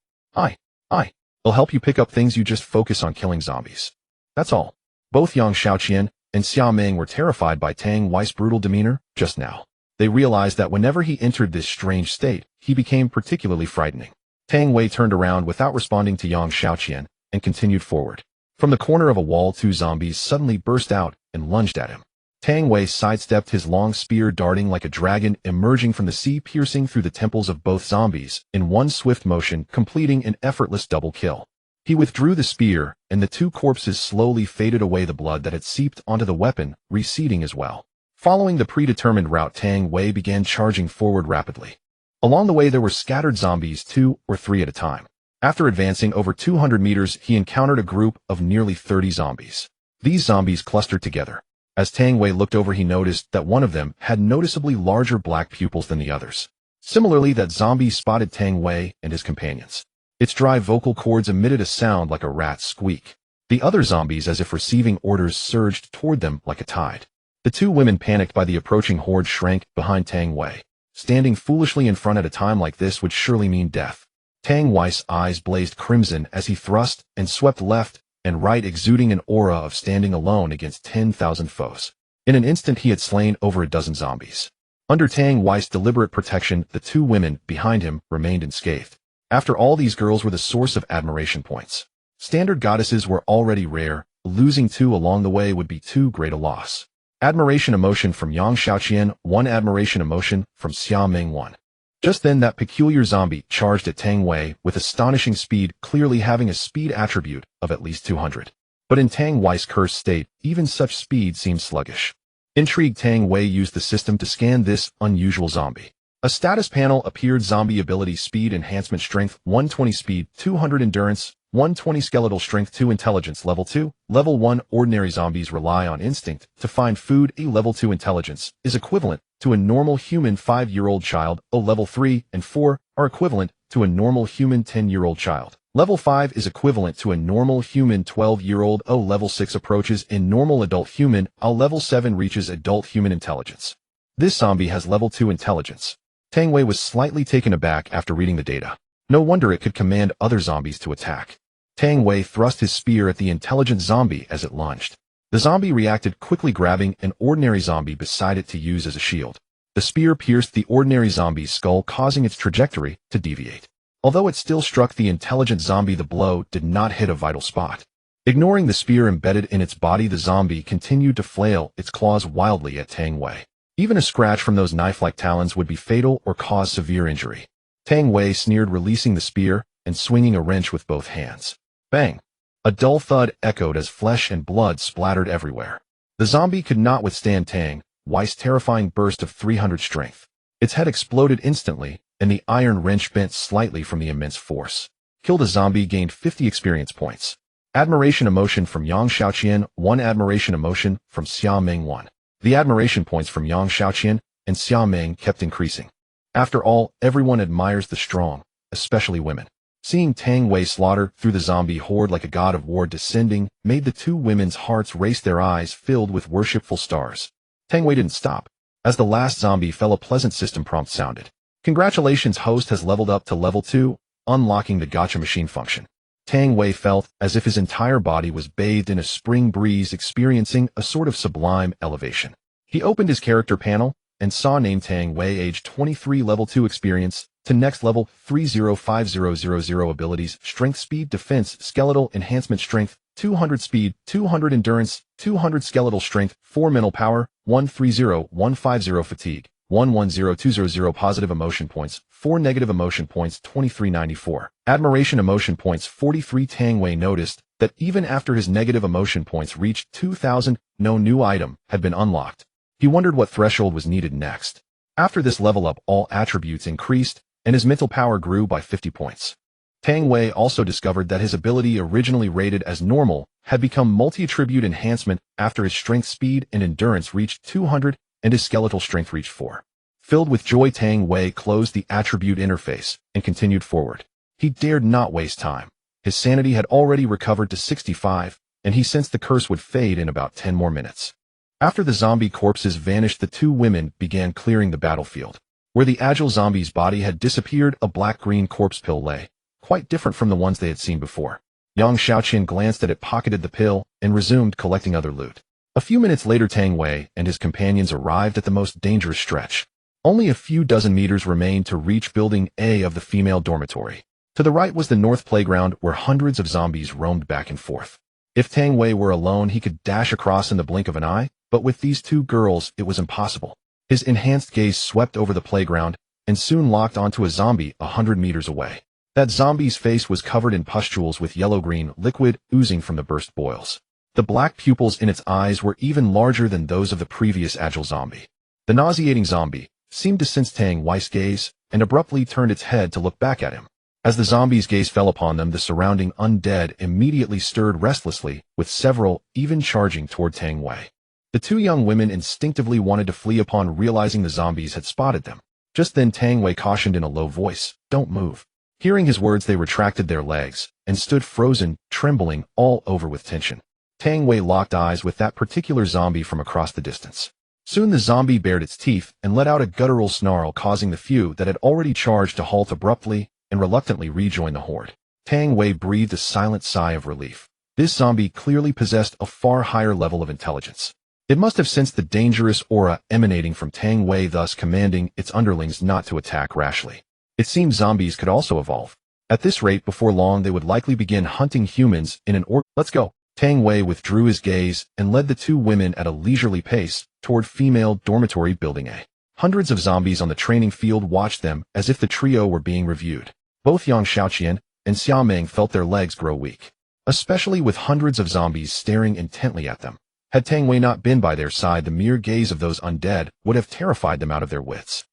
I'll help you pick up things, you just focus on killing zombies. That's all. Both Yang Xiaoqian and Xia Ming were terrified by Tang Wei's brutal demeanor just now. They realized that whenever he entered this strange state, he became particularly frightening. Tang Wei turned around without responding to Yang Xiaoqian and continued forward. From the corner of a wall, 2 zombies suddenly burst out and lunged at him. Tang Wei sidestepped, his long spear darting like a dragon, emerging from the sea, piercing through the temples of both zombies in one swift motion, completing an effortless double kill. He withdrew the spear, and the 2 corpses slowly faded away, the blood that had seeped onto the weapon receding as well. Following the predetermined route, Tang Wei began charging forward rapidly. Along the way there were scattered zombies, 2 or 3 at a time. After advancing over 200 meters, he encountered a group of nearly 30 zombies. These zombies clustered together. As Tang Wei looked over, he noticed that one of them had noticeably larger black pupils than the others. Similarly, that zombie spotted Tang Wei and his companions. Its dry vocal cords emitted a sound like a rat's squeak. The other zombies, as if receiving orders, surged toward them like a tide. The 2 women, panicked by the approaching horde, shrank behind Tang Wei. Standing foolishly in front at a time like this would surely mean death. Tang Wei's eyes blazed crimson as he thrust and swept left and right, exuding an aura of standing alone against 10,000 foes. In an instant he had slain over a dozen zombies. Under Tang Wei's deliberate protection, the 2 women behind him remained unscathed. After all, these girls were the source of admiration points. Standard goddesses were already rare, losing 2 along the way would be too great a loss. Admiration emotion from Yang Xiaoqian, 1 admiration emotion from Xia Ming, 1. Just then that peculiar zombie charged at Tang Wei with astonishing speed, clearly having a speed attribute of at least 200. But in Tang Wei's cursed state, even such speed seemed sluggish. Intrigued, Tang Wei used the system to scan this unusual zombie. A status panel appeared. Zombie ability: speed enhancement, strength 120, speed 200, endurance 120, skeletal strength 2, intelligence level 2. Level 1 ordinary zombies rely on instinct to find food. A level 2 intelligence is equivalent to a normal human 5-year-old child. A level 3 and 4 are equivalent to a normal human 10-year-old child. Level 5 is equivalent to a normal human 12-year-old. A level 6 approaches in normal adult human. A level 7 reaches adult human intelligence. This zombie has level 2 intelligence. Tang Wei was slightly taken aback after reading the data. No wonder it could command other zombies to attack. Tang Wei thrust his spear at the intelligent zombie as it lunged. The zombie reacted quickly, grabbing an ordinary zombie beside it to use as a shield. The spear pierced the ordinary zombie's skull, causing its trajectory to deviate. Although it still struck the intelligent zombie, the blow did not hit a vital spot. Ignoring the spear embedded in its body, the zombie continued to flail its claws wildly at Tang Wei. Even a scratch from those knife-like talons would be fatal or cause severe injury. Tang Wei sneered, releasing the spear and swinging a wrench with both hands. Bang! A dull thud echoed as flesh and blood splattered everywhere. The zombie could not withstand Tang Wei's terrifying burst of 300 strength. Its head exploded instantly, and the iron wrench bent slightly from the immense force. Killed a zombie, gained 50 experience points. Admiration emotion from Yang Xiaoqian, 1 admiration emotion from Xia Ming, 1. The admiration points from Yang Xiaoqian and Xia Ming kept increasing. After all, everyone admires the strong, especially women. Seeing Tang Wei slaughter through the zombie horde like a god of war descending made the 2 women's hearts race, their eyes filled with worshipful stars. Tang Wei didn't stop. As the last zombie fell, a pleasant system prompt sounded. Congratulations, host has leveled up to level 2, unlocking the gacha machine function. Tang Wei felt as if his entire body was bathed in a spring breeze, experiencing a sort of sublime elevation. He opened his character panel and saw name Tang Wei, age 23, level 2 experience, to next level 305000 abilities: strength, speed, defense, skeletal enhancement, strength 200, speed 200, endurance 200, skeletal strength 4, mental power 130150, fatigue 110200, positive emotion points 4, negative emotion points 2394, admiration emotion points 43. Tang Wei noticed that even after his negative emotion points reached 2000, no new item had been unlocked. He wondered what threshold was needed next. After this level up, all attributes increased, and his mental power grew by 50 points. Tang Wei also discovered that his ability, originally rated as normal, had become multi-attribute enhancement after his strength, speed, and endurance reached 200, and his skeletal strength reached 4. Filled with joy, Tang Wei closed the attribute interface and continued forward. He dared not waste time. His sanity had already recovered to 65, and he sensed the curse would fade in about 10 more minutes. After the zombie corpses vanished, the two women began clearing the battlefield. Where the agile zombie's body had disappeared, a black-green corpse pill lay, quite different from the ones they had seen before. Yang Xiaoqian glanced at it, pocketed the pill, and resumed collecting other loot. A few minutes later, Tang Wei and his companions arrived at the most dangerous stretch. Only a few dozen meters remained to reach Building A of the female dormitory. To the right was the north playground, where hundreds of zombies roamed back and forth. If Tang Wei were alone, he could dash across in the blink of an eye, but with these two girls, it was impossible. His enhanced gaze swept over the playground and soon locked onto a zombie 100 meters away. That zombie's face was covered in pustules with yellow-green liquid oozing from the burst boils. The black pupils in its eyes were even larger than those of the previous agile zombie. The nauseating zombie seemed to sense Tang Wei's gaze and abruptly turned its head to look back at him. As the zombie's gaze fell upon them, the surrounding undead immediately stirred restlessly, with several even charging toward Tang Wei. The two young women instinctively wanted to flee upon realizing the zombies had spotted them. Just then Tang Wei cautioned in a low voice, "Don't move." Hearing his words, they retracted their legs and stood frozen, trembling all over with tension. Tang Wei locked eyes with that particular zombie from across the distance. Soon the zombie bared its teeth and let out a guttural snarl, causing the few that had already charged to halt abruptly and reluctantly rejoin the horde. Tang Wei breathed a silent sigh of relief. This zombie clearly possessed a far higher level of intelligence. It must have sensed the dangerous aura emanating from Tang Wei, thus commanding its underlings not to attack rashly. It seemed zombies could also evolve. At this rate, before long they would likely begin hunting humans in an order. "Let's go." Tang Wei withdrew his gaze and led the two women at a leisurely pace toward female dormitory Building A. Hundreds of zombies on the training field watched them as if the trio were being reviewed. Both Yang Xiaoqian and Xiaoming felt their legs grow weak, especially with hundreds of zombies staring intently at them. Had Tang Wei not been by their side, the mere gaze of those undead would have terrified them out of their wits.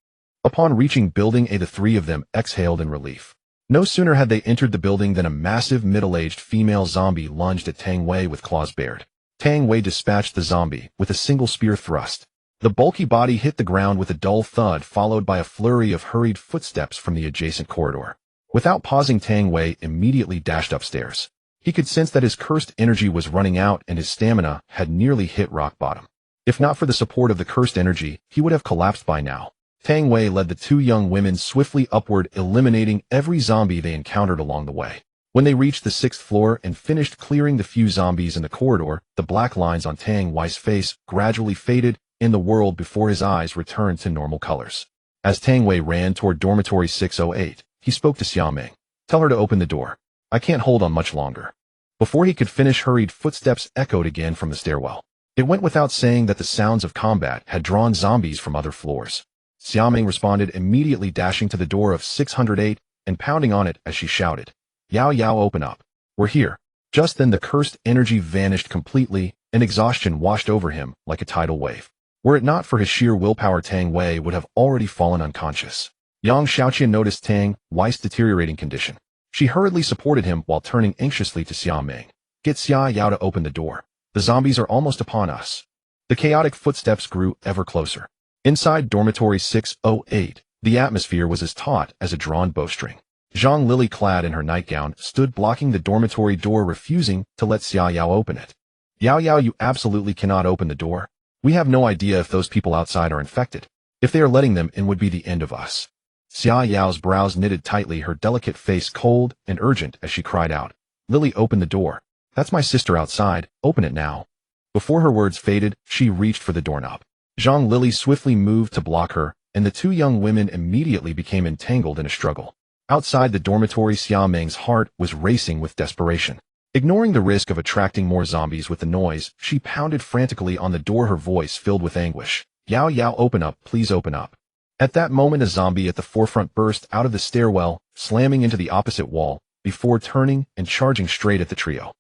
Upon reaching Building A, the three of them exhaled in relief. No sooner had they entered the building than a massive middle-aged female zombie lunged at Tang Wei with claws bared. Tang Wei dispatched the zombie with a single spear thrust. The bulky body hit the ground with a dull thud, followed by a flurry of hurried footsteps from the adjacent corridor. Without pausing, Tang Wei immediately dashed upstairs. He could sense that his cursed energy was running out and his stamina had nearly hit rock bottom. If not for the support of the cursed energy, he would have collapsed by now. Tang Wei led the two young women swiftly upward, eliminating every zombie they encountered along the way. When they reached the 6th floor and finished clearing the few zombies in the corridor, the black lines on Tang Wei's face gradually faded, and the world before his eyes returned to normal colors. As Tang Wei ran toward dormitory 608, he spoke to Xiaoming. "Tell her to open the door. I can't hold on much longer." Before he could finish, hurried footsteps echoed again from the stairwell. It went without saying that the sounds of combat had drawn zombies from other floors. Xiaoming responded, immediately dashing to the door of 608 and pounding on it as she shouted, "Yao Yao, open up. We're here." Just then the cursed energy vanished completely, and exhaustion washed over him like a tidal wave. Were it not for his sheer willpower, Tang Wei would have already fallen unconscious. Yang Xiaoqian noticed Tang Wei's deteriorating condition. She hurriedly supported him while turning anxiously to Xiaoming. "Get Xia Yao to open the door. The zombies are almost upon us." The chaotic footsteps grew ever closer. Inside dormitory 608, the atmosphere was as taut as a drawn bowstring. Zhang Lily, clad in her nightgown, stood blocking the dormitory door, refusing to let Xia Yao open it. "Yao Yao, you absolutely cannot open the door. We have no idea if those people outside are infected. If they are letting them in, would be the end of us." Xia Yao's brows knitted tightly, her delicate face cold and urgent as she cried out, "Lily, open the door. That's my sister outside. Open it now." Before her words faded, she reached for the doorknob. Zhang Lily swiftly moved to block her, and the two young women immediately became entangled in a struggle. Outside the dormitory, Xiaoming's heart was racing with desperation. Ignoring the risk of attracting more zombies with the noise, she pounded frantically on the door, her voice filled with anguish. "Yao Yao, open up, please open up." At that moment, a zombie at the forefront burst out of the stairwell, slamming into the opposite wall, before turning and charging straight at the trio.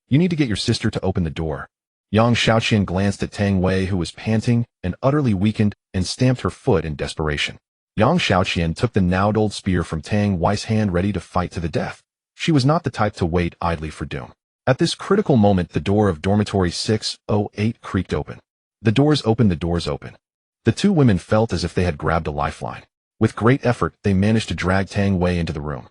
You need to get your sister to open the door." Yang Xiaoqian glanced at Tang Wei, who was panting and utterly weakened, and stamped her foot in desperation. Yang Xiaoqian took the now-dulled spear from Tang Wei's hand, ready to fight to the death. She was not the type to wait idly for doom. At this critical moment, the door of dormitory 608 creaked open. "The door's open, the door's open." The two women felt as if they had grabbed a lifeline. With great effort, they managed to drag Tang Wei into the room.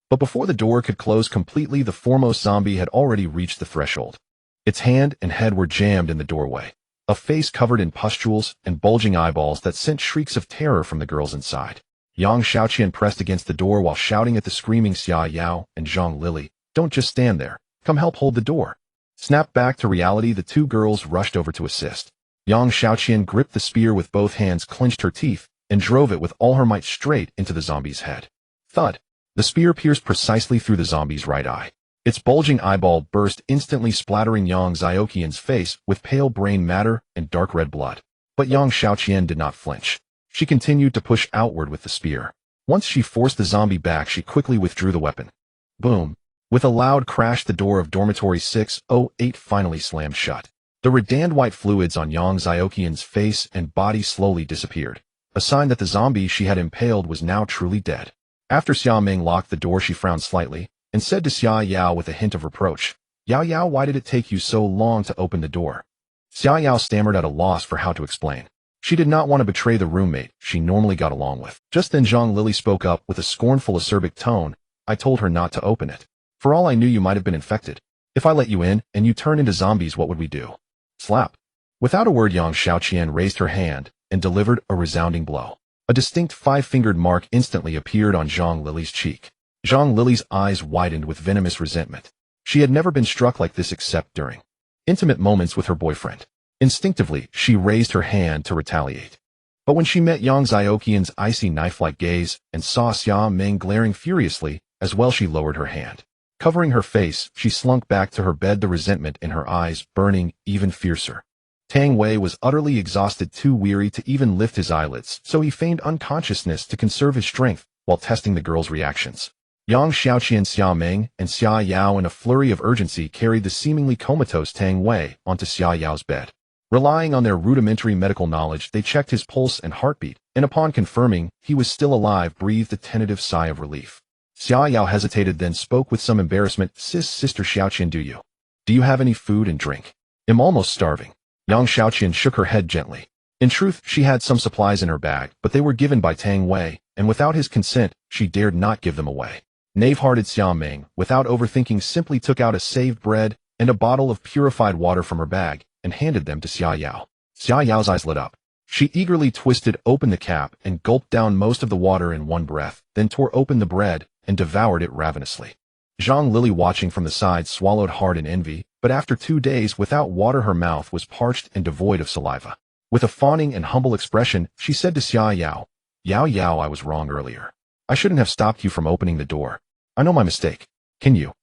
But before the door could close completely, the foremost zombie had already reached the threshold. Its hand and head were jammed in the doorway, a face covered in pustules and bulging eyeballs that sent shrieks of terror from the girls inside. Yang Xiaoqian pressed against the door while shouting at the screaming Xia Yao and Zhang Lili, "Don't just stand there. Come help hold the door." Snapped back to reality, the two girls rushed over to assist. Yang Xiaoqian gripped the spear with both hands, clenched her teeth, and drove it with all her might straight into the zombie's head. Thud! The spear pierced precisely through the zombie's right eye. Its bulging eyeball burst, instantly splattering Yang Xiaoqian's face with pale brain matter and dark red blood. But Yang Xiaoqian did not flinch. She continued to push outward with the spear. Once she forced the zombie back, she quickly withdrew the weapon. Boom! With a loud crash, the door of dormitory 608 finally slammed shut. The reddened white fluids on Yang Xiaoqian's face and body slowly disappeared, a sign that the zombie she had impaled was now truly dead. After Xia Ming locked the door, she frowned slightly and said to Xia Yao with a hint of reproach, "Yao Yao, why did it take you so long to open the door?" Xia Yao stammered at a loss for how to explain. She did not want to betray the roommate she normally got along with. Just then Zhang Lili spoke up with a scornful acerbic tone, "I told her not to open it. For all I knew, you might have been infected. If I let you in and you turn into zombies, what would we do?" Slap. Without a word, Yang Xiaoqian raised her hand and delivered a resounding blow. A distinct five-fingered mark instantly appeared on Zhang Lili's cheek. Zhang Lili's eyes widened with venomous resentment. She had never been struck like this except during intimate moments with her boyfriend. Instinctively, she raised her hand to retaliate. But when she met Yang Xiaoqian's icy knife-like gaze and saw Xia Ming glaring furiously as well, she lowered her hand. Covering her face, she slunk back to her bed, the resentment in her eyes burning even fiercer. Tang Wei was utterly exhausted, too weary to even lift his eyelids, so he feigned unconsciousness to conserve his strength while testing the girls' reactions. Yang Xiaoqian, Xia Ming, and Xia Yao, in a flurry of urgency, carried the seemingly comatose Tang Wei onto Xia Yao's bed. Relying on their rudimentary medical knowledge, they checked his pulse and heartbeat, and upon confirming he was still alive, breathed a tentative sigh of relief. Xia Yao hesitated, then spoke with some embarrassment, Sister Xiaoqian, do you have any food and drink? I'm almost starving." Yang Xiaoqian shook her head gently. In truth, she had some supplies in her bag, but they were given by Tang Wei, and without his consent, she dared not give them away. Knave-hearted Xia Ming, without overthinking, simply took out a saved bread and a bottle of purified water from her bag and handed them to Xia Yao. Xia Yao's eyes lit up. She eagerly twisted open the cap and gulped down most of the water in one breath, then tore open the bread and devoured it ravenously. Zhang Lili, watching from the side, swallowed hard in envy, but after 2 days without water, her mouth was parched and devoid of saliva. With a fawning and humble expression, she said to Xia Yao, "Yao Yao, I was wrong earlier. I shouldn't have stopped you from opening the door. I know my mistake. Can you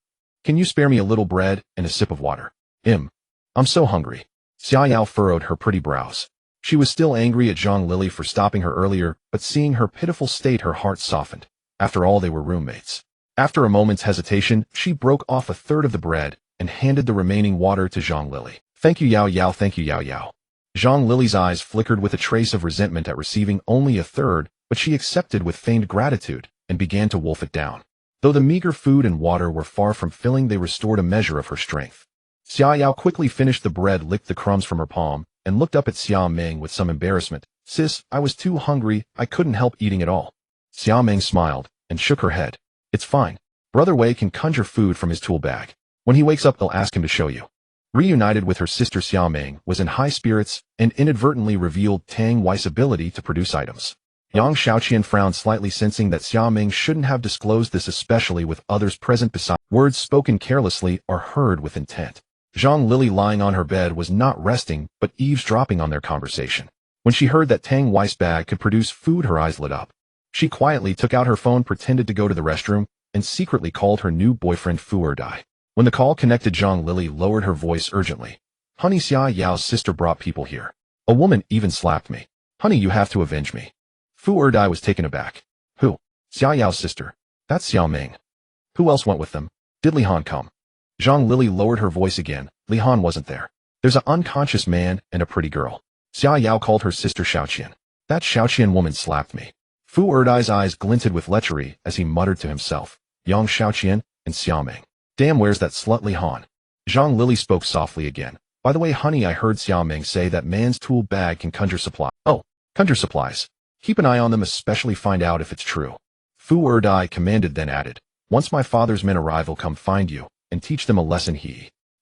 spare me a little bread and a sip of water? I'm so hungry." Xia Yao furrowed her pretty brows. She was still angry at Zhang Lili for stopping her earlier, but seeing her pitiful state, her heart softened. After all, they were roommates. After a moment's hesitation, she broke off a third of the bread and handed the remaining water to Zhang Lili. "Thank you, Yao Yao, thank you, Yao Yao." Zhang Lili's eyes flickered with a trace of resentment at receiving only a third, but she accepted with feigned gratitude and began to wolf it down. Though the meager food and water were far from filling, they restored a measure of her strength. Xia Yao quickly finished the bread, licked the crumbs from her palm, and looked up at Xia Ming with some embarrassment. "Sis, I was too hungry, I couldn't help eating it all." Xia Ming smiled and shook her head. "It's fine. Brother Wei can conjure food from his tool bag. When he wakes up, I'll ask him to show you." Reunited with her sister, Xia Ming was in high spirits and inadvertently revealed Tang Wei's ability to produce items. Yang Xiaoqian frowned slightly, sensing that Xia Ming shouldn't have disclosed this, especially with others present beside. Words spoken carelessly are heard with intent. Zhang Lili, lying on her bed, was not resting but eavesdropping on their conversation. When she heard that Tang Wei's bag could produce food, her eyes lit up. She quietly took out her phone, pretended to go to the restroom, and secretly called her new boyfriend Fu Erdai. When the call connected, Zhang Lili lowered her voice urgently. "Honey, Xia Yao's sister brought people here. A woman even slapped me. Honey, you have to avenge me." Fu Erdai was taken aback. "Who?" "Xia Yao's sister. That's Xia Ming." "Who else went with them? Did Li Han come?" Zhang Lili lowered her voice again. "Li Han wasn't there. There's an unconscious man and a pretty girl. Xia Yao called her sister Xiaoqian. That Xiaoqian woman slapped me." Fu Erdai's eyes glinted with lechery as he muttered to himself, "Yang Xiaoqian and Xia Ming. Damn, where's that slut Li Han?" Zhang Lili spoke softly again. "By the way, honey, I heard Xia Ming say that man's tool bag can conjure supply." "Oh, Conjure supplies. Keep an eye on them, especially find out if it's true. Fu Erdai commanded, then added, once my father's men arrive, I'll come find you, and teach them a lesson.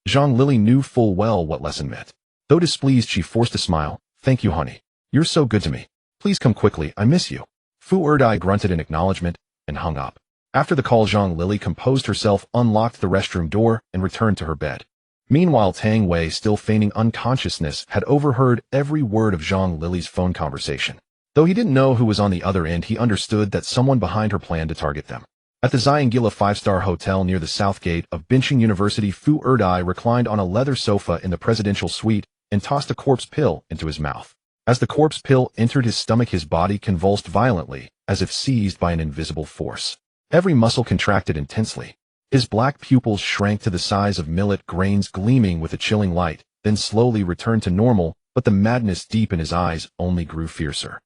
Zhang Lili knew full well what lesson meant. Though displeased, she forced a smile. Thank you, honey. You're so good to me. Please come quickly, I miss you. Fu Erdai grunted in acknowledgement, and hung up. After the call, Zhang Lili composed herself, unlocked the restroom door, and returned to her bed. Meanwhile, Tang Wei, still feigning unconsciousness, had overheard every word of Zhang Lili's phone conversation. Though he didn't know who was on the other end, he understood that someone behind her planned to target them. At the Xiangila 5-star hotel near the south gate of Bincheng University, Fu Erdai reclined on a leather sofa in the presidential suite and tossed a corpse pill into his mouth. As the corpse pill entered his stomach, his body convulsed violently, as if seized by an invisible force. Every muscle contracted intensely. His black pupils shrank to the size of millet grains, gleaming with a chilling light, then slowly returned to normal, but the madness deep in his eyes only grew fiercer.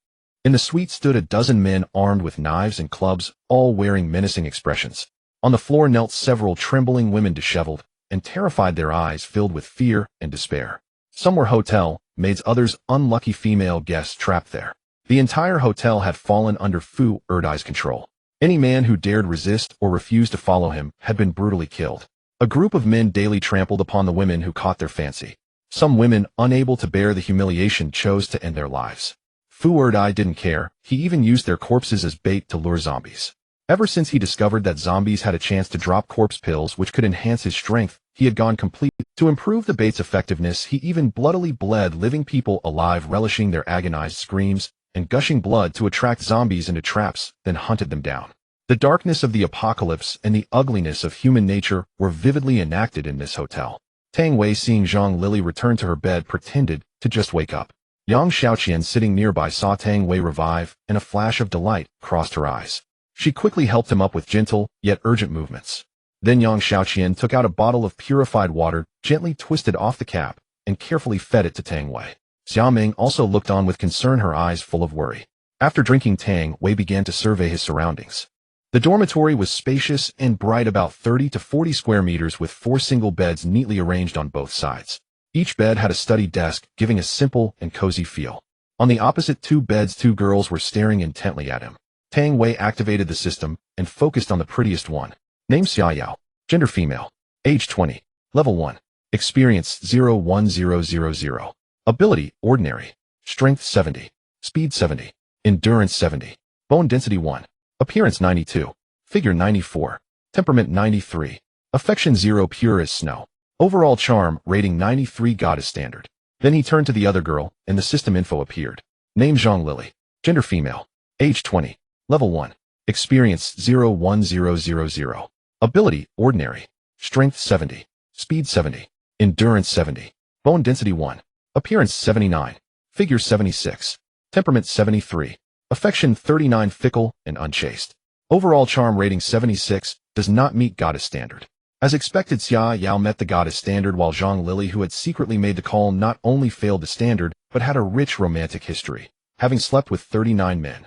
In the suite stood a dozen men armed with knives and clubs, all wearing menacing expressions. On the floor knelt several trembling women, disheveled and terrified, their eyes filled with fear and despair. Some were hotel maids, others unlucky female guests trapped there. The entire hotel had fallen under Fu Erdai's control. Any man who dared resist or refused to follow him had been brutally killed. A group of men daily trampled upon the women who caught their fancy. Some women, unable to bear the humiliation, chose to end their lives. Fu Erdai didn't care. He even used their corpses as bait to lure zombies. Ever since he discovered that zombies had a chance to drop corpse pills which could enhance his strength, he had gone complete. To improve the bait's effectiveness, he even bloodily bled living people alive, relishing their agonized screams and gushing blood to attract zombies into traps, then hunted them down. The darkness of the apocalypse and the ugliness of human nature were vividly enacted in this hotel. Tang Wei, seeing Zhang Lili return to her bed, pretended to just wake up. Yang Xiaoqian, sitting nearby, saw Tang Wei revive, and a flash of delight crossed her eyes. She quickly helped him up with gentle, yet urgent movements. Then Yang Xiaoqian took out a bottle of purified water, gently twisted off the cap, and carefully fed it to Tang Wei. Xia Ming also looked on with concern, her eyes full of worry. After drinking, Tang Wei began to survey his surroundings. The dormitory was spacious and bright, about 30 to 40 square meters, with 4 single beds neatly arranged on both sides. Each bed had a study desk, giving a simple and cozy feel. On the opposite 2 beds, 2 girls were staring intently at him. Tang Wei activated the system and focused on the prettiest one. Name Xia Yao. Gender female. Age 20. Level 1. Experience 01000. Ability ordinary. Strength 70. Speed 70. Endurance 70. Bone density 1. Appearance 92. Figure 94. Temperament 93. Affection 0, pure as snow. Overall charm rating 93, goddess standard. Then he turned to the other girl, and the system info appeared. Name Zhang Lili. Gender female. Age 20. Level 1. Experience 01000. Ability ordinary. Strength 70. Speed 70. Endurance 70. Bone density 1. Appearance 79. Figure 76. Temperament 73. Affection 39, fickle and unchaste. Overall charm rating 76, does not meet goddess standard. As expected, Xia Yao met the goddess standard, while Zhang Lili, who had secretly made the call, not only failed the standard, but had a rich romantic history, having slept with 39 men.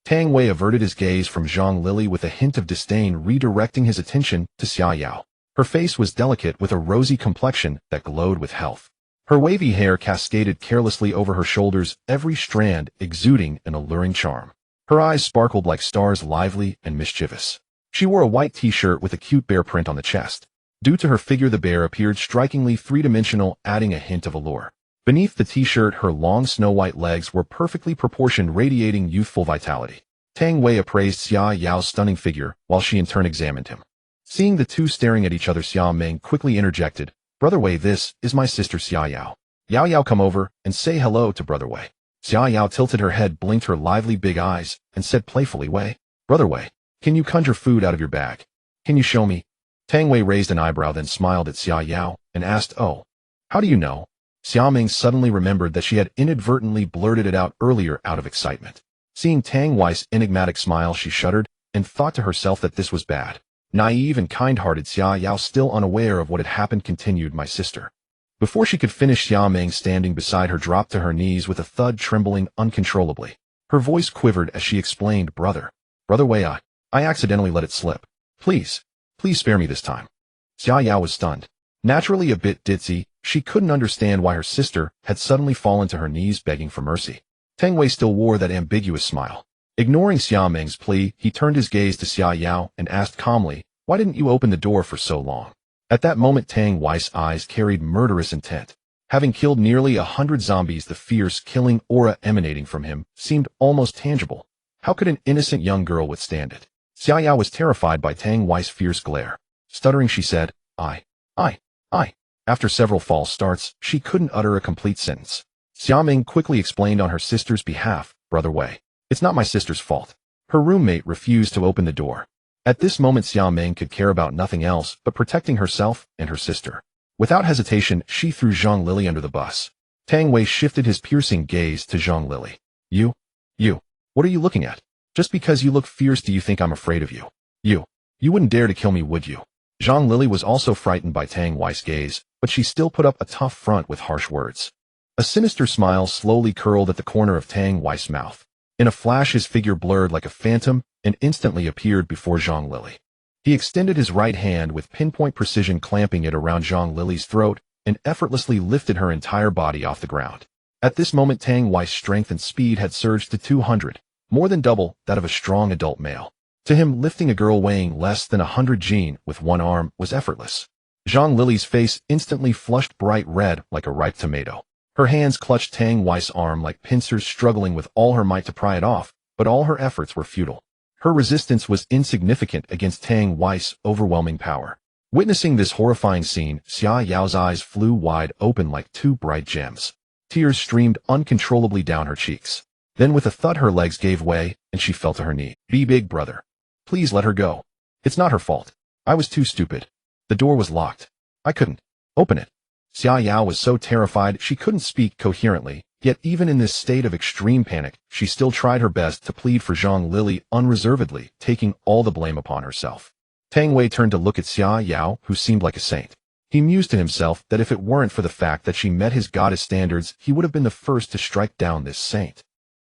Tang Wei averted his gaze from Zhang Lili with a hint of disdain, redirecting his attention to Xia Yao. Her face was delicate, with a rosy complexion that glowed with health. Her wavy hair cascaded carelessly over her shoulders, every strand exuding an alluring charm. Her eyes sparkled like stars, lively and mischievous. She wore a white t-shirt with a cute bear print on the chest. Due to her figure, the bear appeared strikingly three-dimensional, adding a hint of allure. Beneath the t-shirt, her long snow-white legs were perfectly proportioned, radiating youthful vitality. Tang Wei appraised Xia Yao's stunning figure, while she in turn examined him. Seeing the two staring at each other, Xia Ming quickly interjected, "Brother Wei, this is my sister Xia Yao. Yao Yao, come over and say hello to Brother Wei." Xia Yao tilted her head, blinked her lively big eyes, and said playfully, "Wei, Brother Wei, can you conjure food out of your bag? Can you show me?" Tang Wei raised an eyebrow, then smiled at Xia Yao and asked, "Oh, how do you know?" Xia Ming suddenly remembered that she had inadvertently blurted it out earlier out of excitement. Seeing Tang Wei's enigmatic smile, she shuddered and thought to herself that this was bad. Naive and kind-hearted Xia Yao, still unaware of what had happened, continued, "My sister." Before she could finish, Xia Ming, standing beside her, dropped to her knees with a thud, trembling uncontrollably. Her voice quivered as she explained, Brother Wei, I accidentally let it slip. Please spare me this time." Xia Yao was stunned. Naturally a bit ditzy, she couldn't understand why her sister had suddenly fallen to her knees begging for mercy. Tang Wei still wore that ambiguous smile. Ignoring Xia Ming's plea, he turned his gaze to Xia Yao and asked calmly, "Why didn't you open the door for so long?" At that moment Tang Wei's eyes carried murderous intent. Having killed nearly 100 zombies, the fierce, killing aura emanating from him seemed almost tangible. How could an innocent young girl withstand it? Xia Yao was terrified by Tang Wei's fierce glare. Stuttering, she said, I. After several false starts, she couldn't utter a complete sentence. Xia Ming quickly explained on her sister's behalf, "Brother Wei, it's not my sister's fault." Her roommate refused to open the door. At this moment Xia Ming could care about nothing else but protecting herself and her sister. Without hesitation, she threw Zhang Lili under the bus. Tang Wei shifted his piercing gaze to Zhang Lili. You, what are you looking at? Just because you look fierce, do you think I'm afraid of you? You wouldn't dare to kill me, would you? Zhang Lili was also frightened by Tang Wei's gaze, but she still put up a tough front with harsh words. A sinister smile slowly curled at the corner of Tang Wei's mouth. In a flash his figure blurred like a phantom and instantly appeared before Zhang Lili. He extended his right hand with pinpoint precision, clamping it around Zhang Lili's throat, and effortlessly lifted her entire body off the ground. At this moment Tang Wei's strength and speed had surged to 200, more than double that of a strong adult male. To him, lifting a girl weighing less than 100 Jin with one arm was effortless. Zhang Lili's face instantly flushed bright red like a ripe tomato. Her hands clutched Tang Wei's arm like pincers, struggling with all her might to pry it off, but all her efforts were futile. Her resistance was insignificant against Tang Wei's overwhelming power. Witnessing this horrifying scene, Xia Yao's eyes flew wide open like two bright gems. Tears streamed uncontrollably down her cheeks. Then with a thud her legs gave way, and she fell to her knee. "Be big, brother. Please let her go. It's not her fault. I was too stupid. The door was locked. I couldn't open it." Xia Yao was so terrified she couldn't speak coherently, yet even in this state of extreme panic, she still tried her best to plead for Zhang Lili unreservedly, taking all the blame upon herself. Tang Wei turned to look at Xia Yao, who seemed like a saint. He mused to himself that if it weren't for the fact that she met his goddess standards, he would have been the first to strike down this saint.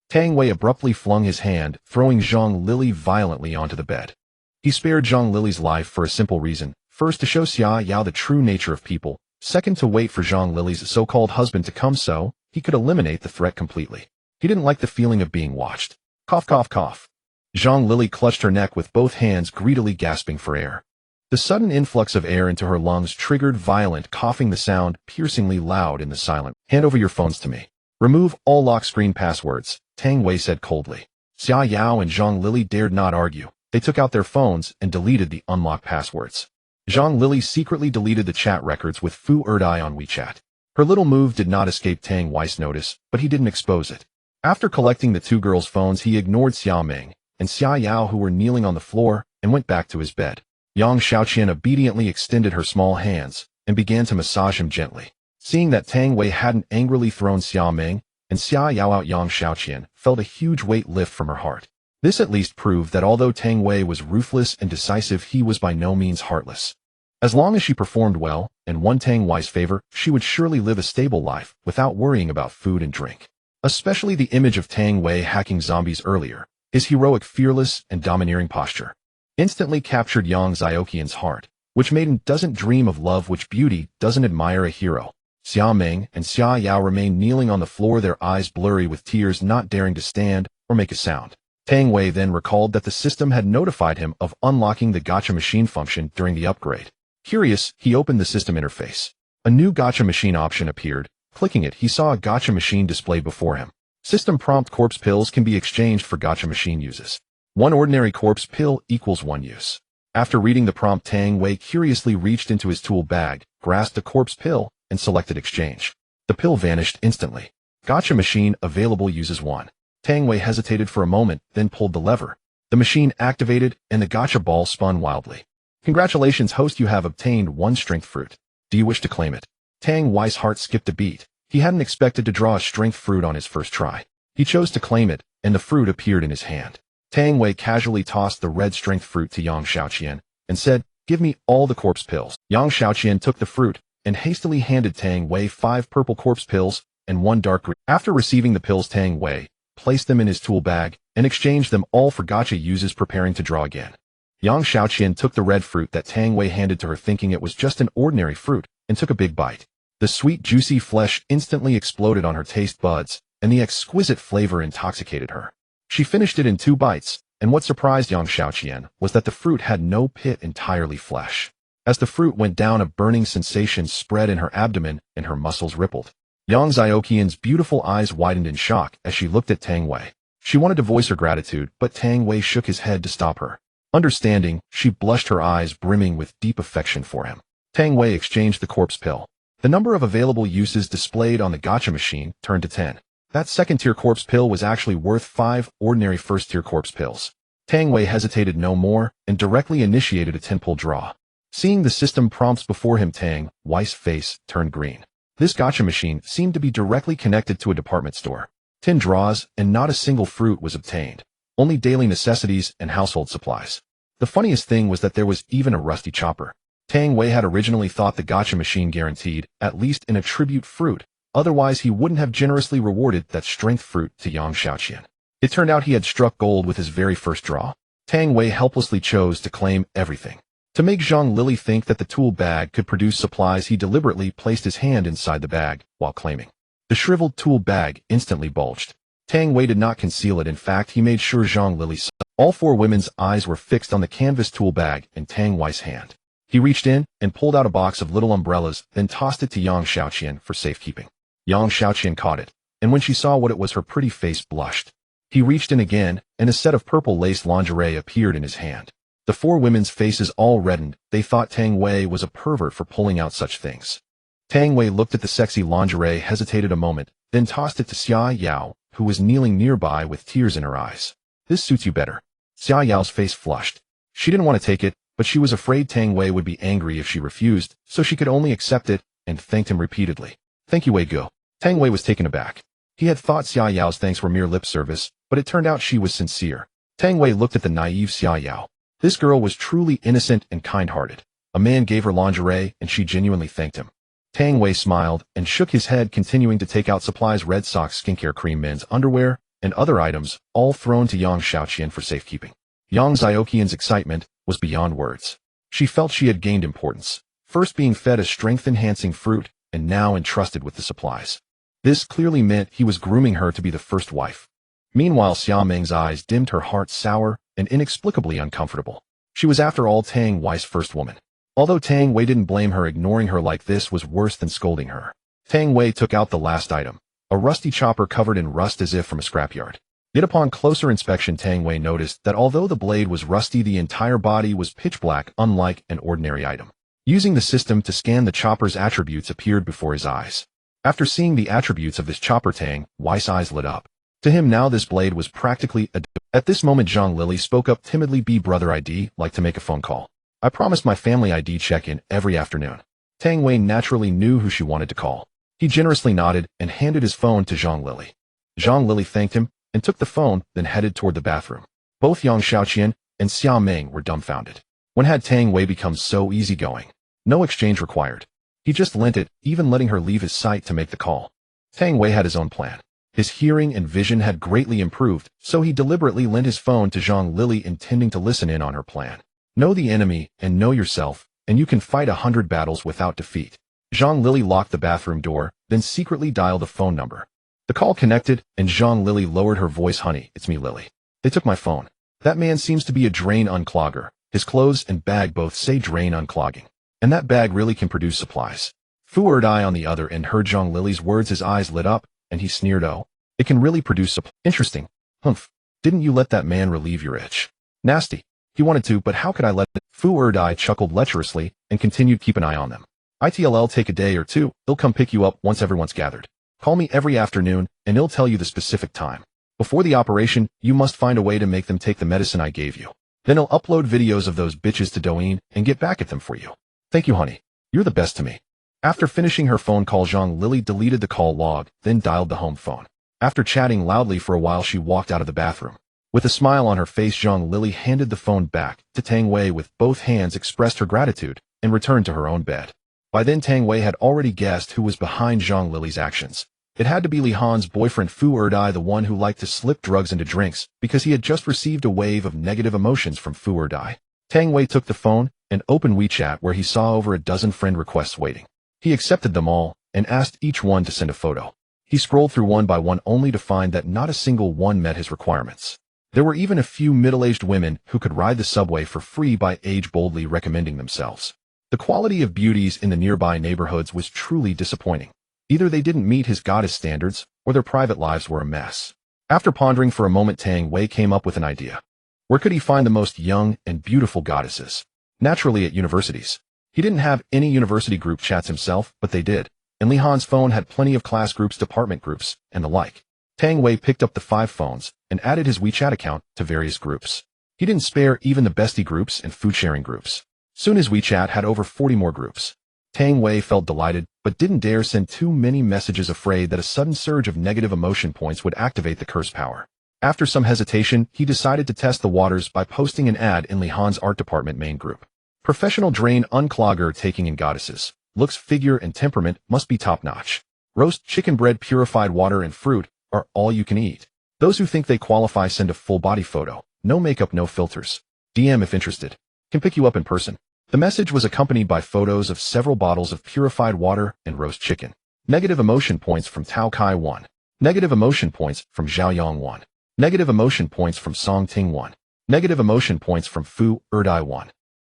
Tang Wei abruptly flung his hand, throwing Zhang Lili violently onto the bed. He spared Zhang Lili's life for a simple reason: first, to show Xia Yao the true nature of people; second, to wait for Zhang Lili's so-called husband to come so he could eliminate the threat completely. He didn't like the feeling of being watched. Cough, cough, cough. Zhang Lili clutched her neck with both hands, greedily gasping for air. The sudden influx of air into her lungs triggered violent coughing, the sound piercingly loud in the silence. "Hand over your phones to me. Remove all lock screen passwords," Tang Wei said coldly. Xia Yao and Zhang Lili dared not argue. They took out their phones and deleted the unlocked passwords. Zhang Lili secretly deleted the chat records with Fu Erdai on WeChat. Her little move did not escape Tang Wei's notice, but he didn't expose it. After collecting the two girls' phones, he ignored Xia Ming and Xia Yao, who were kneeling on the floor, and went back to his bed. Yang Xiaoqian obediently extended her small hands and began to massage him gently. Seeing that Tang Wei hadn't angrily thrown Xia Ming and Xia Yao out, Yang Xiaoqian felt a huge weight lift from her heart. This at least proved that although Tang Wei was ruthless and decisive, he was by no means heartless. As long as she performed well and won Tang Wei's favor, she would surely live a stable life without worrying about food and drink. Especially the image of Tang Wei hacking zombies earlier, his heroic, fearless, and domineering posture, instantly captured Yang Xiaoqian's heart, which made him doesn't dream of love, which beauty doesn't admire a hero. Xia Ming and Xia Yao remained kneeling on the floor, their eyes blurry with tears, not daring to stand or make a sound. Tang Wei then recalled that the system had notified him of unlocking the gacha machine function during the upgrade. Curious, he opened the system interface. A new gacha machine option appeared. Clicking it, he saw a gacha machine displayed before him. System prompt: corpse pills can be exchanged for gacha machine uses. 1 ordinary corpse pill equals 1 use. After reading the prompt, Tang Wei curiously reached into his tool bag, grasped a corpse pill, and selected exchange. The pill vanished instantly. Gacha machine available, uses 1. Tang Wei hesitated for a moment, then pulled the lever. The machine activated, and the gacha ball spun wildly. "Congratulations, host, you have obtained 1 strength fruit. Do you wish to claim it?" Tang Wei's heart skipped a beat. He hadn't expected to draw a strength fruit on his first try. He chose to claim it, and the fruit appeared in his hand. Tang Wei casually tossed the red strength fruit to Yang Xiaoqian and said, "Give me all the corpse pills." Yang Xiaoqian took the fruit and hastily handed Tang Wei 5 purple corpse pills and 1 dark green. After receiving the pills, Tang Wei placed them in his tool bag and exchanged them all for gacha uses, preparing to draw again. Yang Xiaoqian took the red fruit that Tang Wei handed to her, thinking it was just an ordinary fruit, and took a big bite. The sweet, juicy flesh instantly exploded on her taste buds, and the exquisite flavor intoxicated her. She finished it in 2 bites, and what surprised Yang Xiaoqian was that the fruit had no pit, entirely flesh. As the fruit went down, a burning sensation spread in her abdomen and her muscles rippled. Yang Xiaoqian's beautiful eyes widened in shock as she looked at Tang Wei. She wanted to voice her gratitude, but Tang Wei shook his head to stop her. Understanding, she blushed, her eyes brimming with deep affection for him. Tang Wei exchanged the corpse pill. The number of available uses displayed on the gacha machine turned to 10. That second-tier corpse pill was actually worth 5 ordinary first-tier corpse pills. Tang Wei hesitated no more and directly initiated a 10-pull draw. Seeing the system prompts before him, Tang Wei's face turned green. This gacha machine seemed to be directly connected to a department store. 10 draws, and not a single fruit was obtained. Only daily necessities and household supplies. The funniest thing was that there was even a rusty chopper. Tang Wei had originally thought the gacha machine guaranteed at least an attribute fruit, otherwise he wouldn't have generously rewarded that strength fruit to Yang Xiaoqian. It turned out he had struck gold with his very first draw. Tang Wei helplessly chose to claim everything. To make Zhang Lili think that the tool bag could produce supplies, he deliberately placed his hand inside the bag while claiming. The shriveled tool bag instantly bulged. Tang Wei did not conceal it. In fact, he made sure Zhang Lili saw. All 4 women's eyes were fixed on the canvas tool bag in Tang Wei's hand. He reached in and pulled out a box of little umbrellas, then tossed it to Yang Xiaoqian for safekeeping. Yang Xiaoqian caught it, and when she saw what it was, her pretty face blushed. He reached in again, and a set of purple lace lingerie appeared in his hand. The 4 women's faces all reddened. They thought Tang Wei was a pervert for pulling out such things. Tang Wei looked at the sexy lingerie, hesitated a moment, then tossed it to Xia Yao, who was kneeling nearby with tears in her eyes. This suits you better. Xia Yao's face flushed. She didn't want to take it, but she was afraid Tang Wei would be angry if she refused, so she could only accept it and thanked him repeatedly. Thank you, Wei Gu. Tang Wei was taken aback. He had thought Xia Yao's thanks were mere lip service, but it turned out she was sincere. Tang Wei looked at the naive Xia Yao. This girl was truly innocent and kind-hearted. A man gave her lingerie, and she genuinely thanked him. Tang Wei smiled and shook his head, continuing to take out supplies: red socks, skincare cream, men's underwear, and other items, all thrown to Yang Xiaoqian for safekeeping. Yang Xiaoqian's excitement was beyond words. She felt she had gained importance, first being fed a strength-enhancing fruit, and now entrusted with the supplies. This clearly meant he was grooming her to be the first wife. Meanwhile, Xia Meng's eyes dimmed, her heart sour and inexplicably uncomfortable. She was, after all, Tang Wei's first woman. Although Tang Wei didn't blame her, ignoring her like this was worse than scolding her. Tang Wei took out the last item, a rusty chopper covered in rust as if from a scrapyard. Yet upon closer inspection, Tang Wei noticed that although the blade was rusty, the entire body was pitch black, unlike an ordinary item. Using the system to scan the chopper's attributes appeared before his eyes. After seeing the attributes of this chopper, Tang Wei's eyes lit up. To him now this blade was practically a... At this moment, Zhang Lili spoke up timidly. Brother, I'd like to make a phone call. I promised my family I'd check-in every afternoon. Tang Wei naturally knew who she wanted to call. He generously nodded and handed his phone to Zhang Lili. Zhang Lili thanked him and took the phone, then headed toward the bathroom. Both Yang Xiaoqian and Xia Meng were dumbfounded. When had Tang Wei become so easygoing? No exchange required. He just lent it, even letting her leave his sight to make the call. Tang Wei had his own plan. His hearing and vision had greatly improved, so he deliberately lent his phone to Zhang Lili, intending to listen in on her plan. Know the enemy and know yourself, and you can fight 100 battles without defeat. Zhang Lili locked the bathroom door, then secretly dialed a phone number. The call connected, and Zhang Lili lowered her voice. Honey, it's me, Lily. They took my phone. That man seems to be a drain unclogger. His clothes and bag both say drain unclogging. And that bag really can produce supplies. Fu Erdai on the other end heard Zhang Lili's words. His eyes lit up, and he sneered, oh, it can really produce supplies. Interesting. Humph. Didn't you let that man relieve your itch? Nasty. He wanted to, but how could I let it? Fu Erdai chuckled lecherously and continued, keep an eye on them. It'll take a day or two. They'll come pick you up once everyone's gathered. Call me every afternoon, and he'll tell you the specific time. Before the operation, you must find a way to make them take the medicine I gave you. Then he'll upload videos of those bitches to Douyin and get back at them for you. Thank you, honey. You're the best to me. After finishing her phone call, Zhang Lili deleted the call log, then dialed the home phone. After chatting loudly for a while, she walked out of the bathroom. With a smile on her face, Zhang Lili handed the phone back to Tang Wei, with both hands expressed her gratitude, and returned to her own bed. By then, Tang Wei had already guessed who was behind Zhang Lili's actions. It had to be Li Han's boyfriend Fu Erdai, the one who liked to slip drugs into drinks, because he had just received a wave of negative emotions from Fu Erdai. Tang Wei took the phone and opened WeChat, where he saw over a dozen friend requests waiting. He accepted them all and asked each one to send a photo. He scrolled through one by one only to find that not a single one met his requirements. There were even a few middle-aged women who could ride the subway for free by age boldly recommending themselves. The quality of beauties in the nearby neighborhoods was truly disappointing. Either they didn't meet his goddess standards, or their private lives were a mess. After pondering for a moment, Tang Wei came up with an idea. Where could he find the most young and beautiful goddesses? Naturally at universities. He didn't have any university group chats himself, but they did, and Li Han's phone had plenty of class groups, department groups, and the like. Tang Wei picked up the 5 phones and added his WeChat account to various groups. He didn't spare even the bestie groups and food-sharing groups. Soon his WeChat had over 40 more groups. Tang Wei felt delighted, but didn't dare send too many messages, afraid that a sudden surge of negative emotion points would activate the curse power. After some hesitation, he decided to test the waters by posting an ad in Li Han's art department main group. Professional drain unclogger taking in goddesses. Looks, figure, and temperament must be top-notch. Roast chicken bread, purified water, and fruit are all you can eat. Those who think they qualify send a full-body photo. No makeup, no filters. DM if interested. Can pick you up in person. The message was accompanied by photos of several bottles of purified water and roast chicken. Negative emotion points from Tao Kai 1. Negative emotion points from Zhao Yang 1. Negative emotion points from Song Ting 1. Negative emotion points from Fu Erdai 1.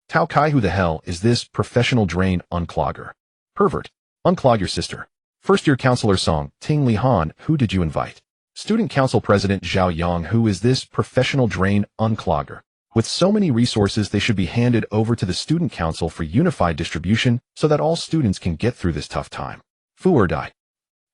Tao Kai, who the hell is this professional drain unclogger? Pervert. Unclog your sister. First-year counselor Song Ting Li Han, who did you invite? Student council president Zhao Yang, who is this professional drain unclogger? With so many resources, they should be handed over to the student council for unified distribution so that all students can get through this tough time. Fu Erdai.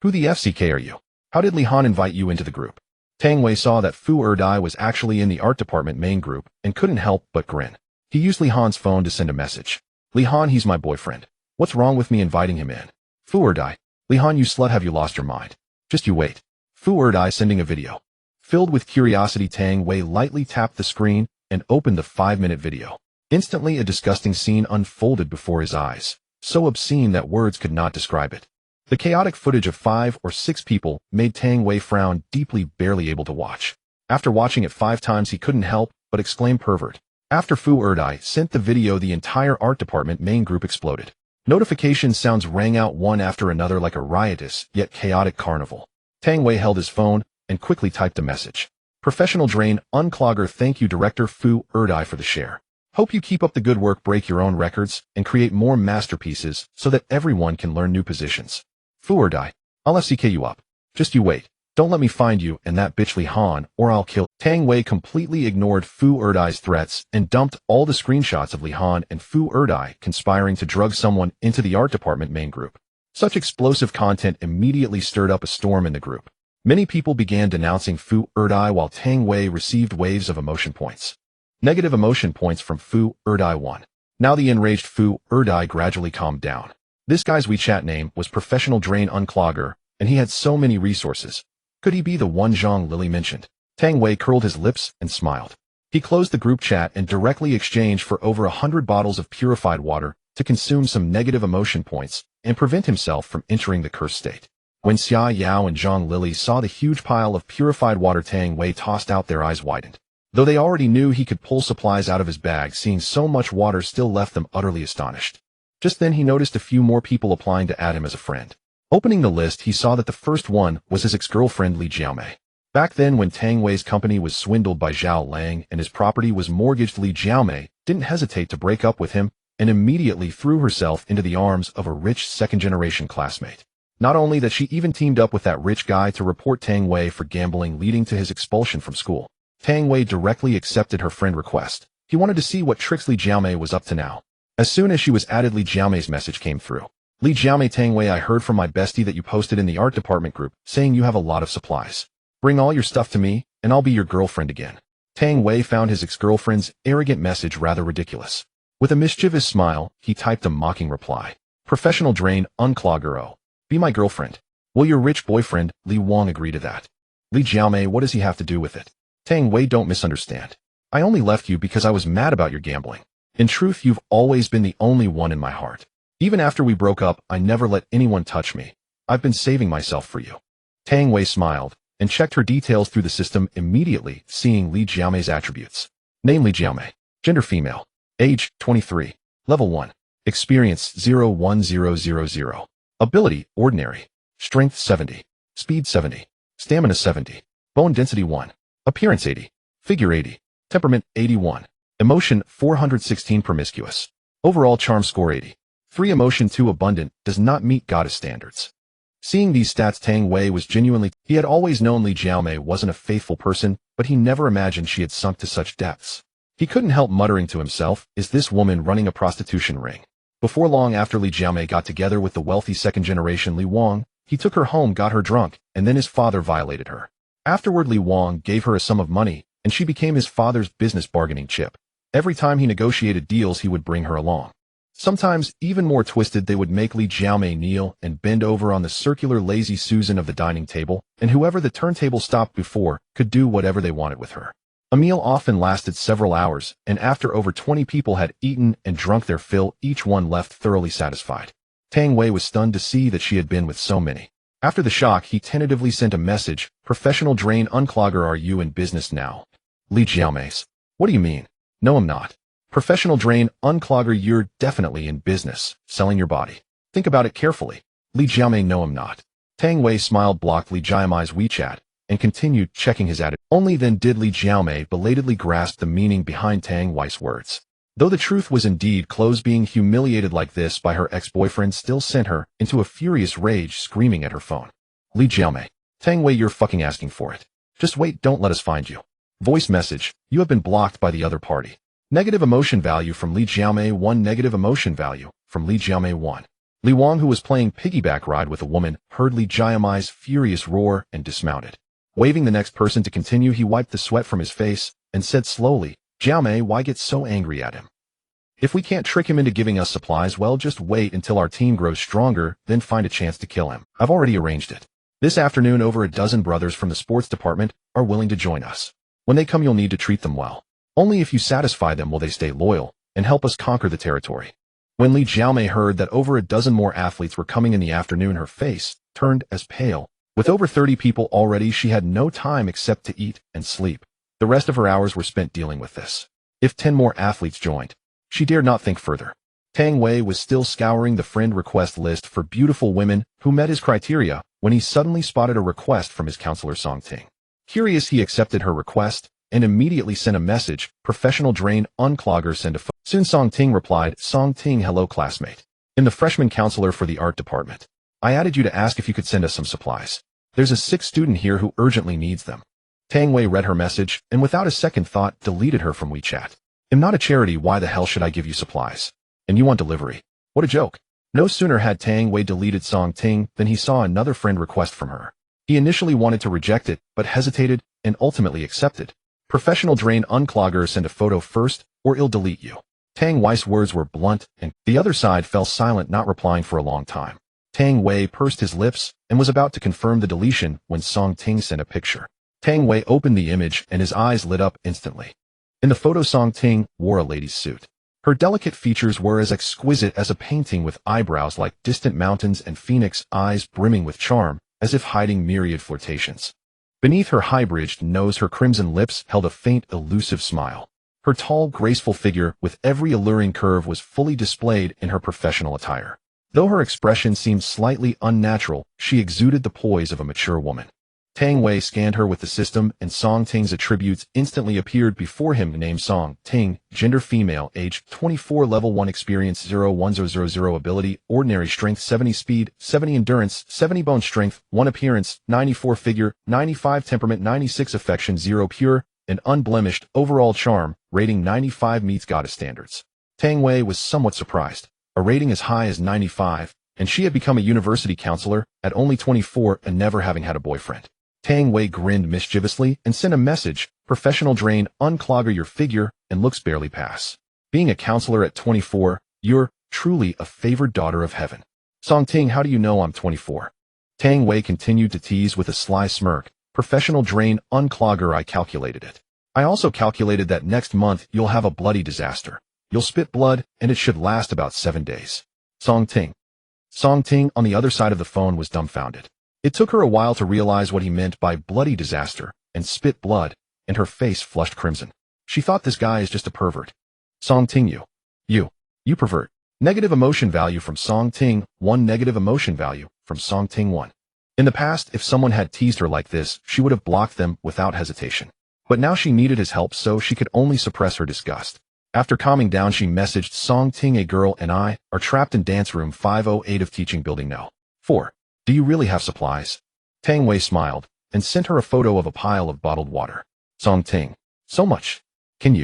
Who the FCK are you? How did Li Han invite you into the group? Tang Wei saw that Fu Erdai was actually in the art department main group and couldn't help but grin. He used Li Han's phone to send a message. Li Han, he's my boyfriend. What's wrong with me inviting him in? Fu Erdai. Li Han, you slut, have you lost your mind? Just you wait. Fu Erdai sending a video. Filled with curiosity, Tang Wei lightly tapped the screen and opened the 5-minute video. Instantly, a disgusting scene unfolded before his eyes, so obscene that words could not describe it. The chaotic footage of 5 or 6 people made Tang Wei frown deeply, barely able to watch. After watching it 5 times, he couldn't help but exclaim, pervert. After Fu Erdai sent the video, the entire art department main group exploded. Notification sounds rang out one after another like a riotous yet chaotic carnival. Tang Wei held his phone and quickly typed a message. Professional drain unclogger, thank you Director Fu Erdai for the share. Hope you keep up the good work, break your own records, and create more masterpieces so that everyone can learn new positions. Fu Erdai, I'll FCK you up. Just you wait. Don't let me find you and that bitch Li Han, or I'll kill. Tang Wei completely ignored Fu Erdai's threats and dumped all the screenshots of Li Han and Fu Erdai conspiring to drug someone into the art department main group. Such explosive content immediately stirred up a storm in the group. Many people began denouncing Fu Erdai while Tang Wei received waves of emotion points. Negative emotion points from Fu Erdai 1. Now the enraged Fu Erdai gradually calmed down. This guy's WeChat name was Professional Drain Unclogger, and he had so many resources. Could he be the one Zhang Lily mentioned? Tang Wei curled his lips and smiled. He closed the group chat and directly exchanged for over 100 bottles of purified water to consume some negative emotion points and prevent himself from entering the cursed state. When Xia Yao and Zhang Lily saw the huge pile of purified water, Tang Wei tossed out, their eyes widened. Though they already knew he could pull supplies out of his bag, seeing so much water still left them utterly astonished. Just then he noticed a few more people applying to add him as a friend. Opening the list, he saw that the first one was his ex-girlfriend Li Jiaomei. Back then, when Tang Wei's company was swindled by Zhao Lang and his property was mortgaged, Li Jiaomei didn't hesitate to break up with him and immediately threw herself into the arms of a rich second-generation classmate. Not only that, she even teamed up with that rich guy to report Tang Wei for gambling, leading to his expulsion from school. Tang Wei directly accepted her friend request. He wanted to see what tricks Li Jiaomei was up to now. As soon as she was added, Li Jiaomei's message came through. Li Jiaomei, Tang Wei, I heard from my bestie that you posted in the art department group saying you have a lot of supplies. Bring all your stuff to me, and I'll be your girlfriend again. Tang Wei found his ex-girlfriend's arrogant message rather ridiculous. With a mischievous smile, he typed a mocking reply. Professional Drain Unclogger, oh. Be my girlfriend. Will your rich boyfriend, Li Wang, agree to that? Li Jiaomei, what does he have to do with it? Tang Wei, don't misunderstand. I only left you because I was mad about your gambling. In truth, you've always been the only one in my heart. Even after we broke up, I never let anyone touch me. I've been saving myself for you. Tang Wei smiled and checked her details through the system, immediately seeing Li Jiaomei's attributes. Name Li Jiaomei. Gender female. Age 23. Level 1. Experience 01000. Ability ordinary. Strength 70. Speed 70. Stamina 70. Bone density 1. Appearance 80. Figure 80. Temperament 81. Emotion 416 promiscuous. Overall charm score 80. 3 emotion 2 abundant, does not meet goddess standards. Seeing these stats, Tang Wei was genuinely. He had always known Li Jiaomei wasn't a faithful person, but he never imagined she had sunk to such depths. He couldn't help muttering to himself, is this woman running a prostitution ring? Before long after Li Jiaomei got together with the wealthy second-generation Li Wang, he took her home, got her drunk, and then his father violated her. Afterward, Li Wang gave her a sum of money, and she became his father's business bargaining chip. Every time he negotiated deals, he would bring her along. Sometimes, even more twisted, they would make Li Jiaomei kneel and bend over on the circular lazy Susan of the dining table, and whoever the turntable stopped before could do whatever they wanted with her. A meal often lasted several hours, and after over 20 people had eaten and drunk their fill, each one left thoroughly satisfied. Tang Wei was stunned to see that she had been with so many. After the shock, he tentatively sent a message, "Professional drain unclogger, are you in business now?" Li Jiaomei's. What do you mean? No, I'm not. Professional drain unclogger, you're definitely in business, selling your body. Think about it carefully. Li Jiaomei, no, I'm not. Tang Wei smiled, blocked Li Jiaomei's WeChat, and continued checking his attitude. Only then did Li Jiaomei belatedly grasp the meaning behind Tang Wei's words. Though the truth was indeed clothes, being humiliated like this by her ex-boyfriend still sent her into a furious rage, screaming at her phone. Li Jiaomei. Tang Wei, you're fucking asking for it. Just wait, don't let us find you. Voice message, you have been blocked by the other party. Negative emotion value from Li Jiaomei 1. Negative emotion value from Li Jiaomei 1. Li Wang, who was playing piggyback ride with a woman, heard Li Jiaomei's furious roar and dismounted. Waving the next person to continue, he wiped the sweat from his face and said slowly, Jiaomei, why get so angry at him? If we can't trick him into giving us supplies, well, just wait until our team grows stronger, then find a chance to kill him. I've already arranged it. This afternoon, over a dozen brothers from the sports department are willing to join us. When they come, you'll need to treat them well. Only if you satisfy them will they stay loyal and help us conquer the territory. When Li Jiaomei heard that over a dozen more athletes were coming in the afternoon, her face turned as pale. With over 30 people already, she had no time except to eat and sleep. The rest of her hours were spent dealing with this. If 10 more athletes joined, she dared not think further. Tang Wei was still scouring the friend request list for beautiful women who met his criteria when he suddenly spotted a request from his counselor Song Ting. Curious, he accepted her request and immediately sent a message, professional drain unclogger, send a photo. Soon Song Ting replied, Song Ting, hello classmate. I'm the freshman counselor for the art department. I added you to ask if you could send us some supplies. There's a sick student here who urgently needs them. Tang Wei read her message and without a second thought deleted her from WeChat. I'm not a charity, why the hell should I give you supplies? And you want delivery? What a joke. No sooner had Tang Wei deleted Song Ting than he saw another friend request from her. He initially wanted to reject it, but hesitated and ultimately accepted. Professional drain unclogger, send a photo first or I'll delete you. Tang Wei's words were blunt and the other side fell silent, not replying for a long time. Tang Wei pursed his lips and was about to confirm the deletion when Song Ting sent a picture. Tang Wei opened the image and his eyes lit up instantly. In the photo, Song Ting wore a lady's suit. Her delicate features were as exquisite as a painting, with eyebrows like distant mountains and phoenix eyes brimming with charm, as if hiding myriad flirtations. Beneath her high-bridged nose, her crimson lips held a faint, elusive smile. Her tall, graceful figure, with every alluring curve, was fully displayed in her professional attire. Though her expression seemed slightly unnatural, she exuded the poise of a mature woman. Tang Wei scanned her with the system, and Song Ting's attributes instantly appeared before him. Name Song Ting, gender female, age 24, level 1, experience 01000, ability ordinary, strength 70, speed 70, endurance 70, bone strength 1, appearance 94, figure 95, temperament 96, affection 0, pure and unblemished, overall charm rating 95, meets goddess standards. Tang Wei was somewhat surprised. A rating as high as 95, and she had become a university counselor at only 24 and never having had a boyfriend. Tang Wei grinned mischievously and sent a message, professional drain unclogger, your figure and looks barely pass. Being a counselor at 24, you're truly a favored daughter of heaven. Song Ting, how do you know I'm 24? Tang Wei continued to tease with a sly smirk, professional drain unclogger, I calculated it. I also calculated that next month you'll have a bloody disaster. You'll spit blood, and it should last about 7 days. Song Ting. Song Ting on the other side of the phone was dumbfounded. It took her a while to realize what he meant by bloody disaster and spit blood, and her face flushed crimson. She thought, this guy is just a pervert. Song Ting, you pervert. Negative emotion value from Song Ting 1, negative emotion value from Song Ting 1. In the past, if someone had teased her like this, she would have blocked them without hesitation. But now she needed his help, so she could only suppress her disgust. After calming down, she messaged Song Ting, a girl and I are trapped in dance room 508 of teaching building no. 4. Do you really have supplies? Tang Wei smiled and sent her a photo of a pile of bottled water. Song Ting. So much. Can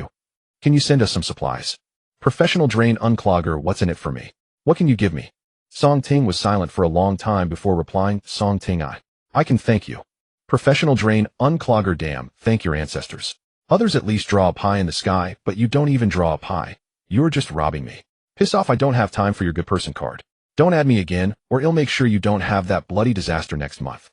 you send us some supplies? Professional drain unclogger, what's in it for me? What can you give me? Song Ting was silent for a long time before replying, Song Ting, I can thank you. Professional drain unclogger, damn, thank your ancestors. Others at least draw a pie in the sky, but you don't even draw a pie. You're just robbing me. Piss off, I don't have time for your good person card. Don't add me again, or I'll make sure you don't have that bloody disaster next month.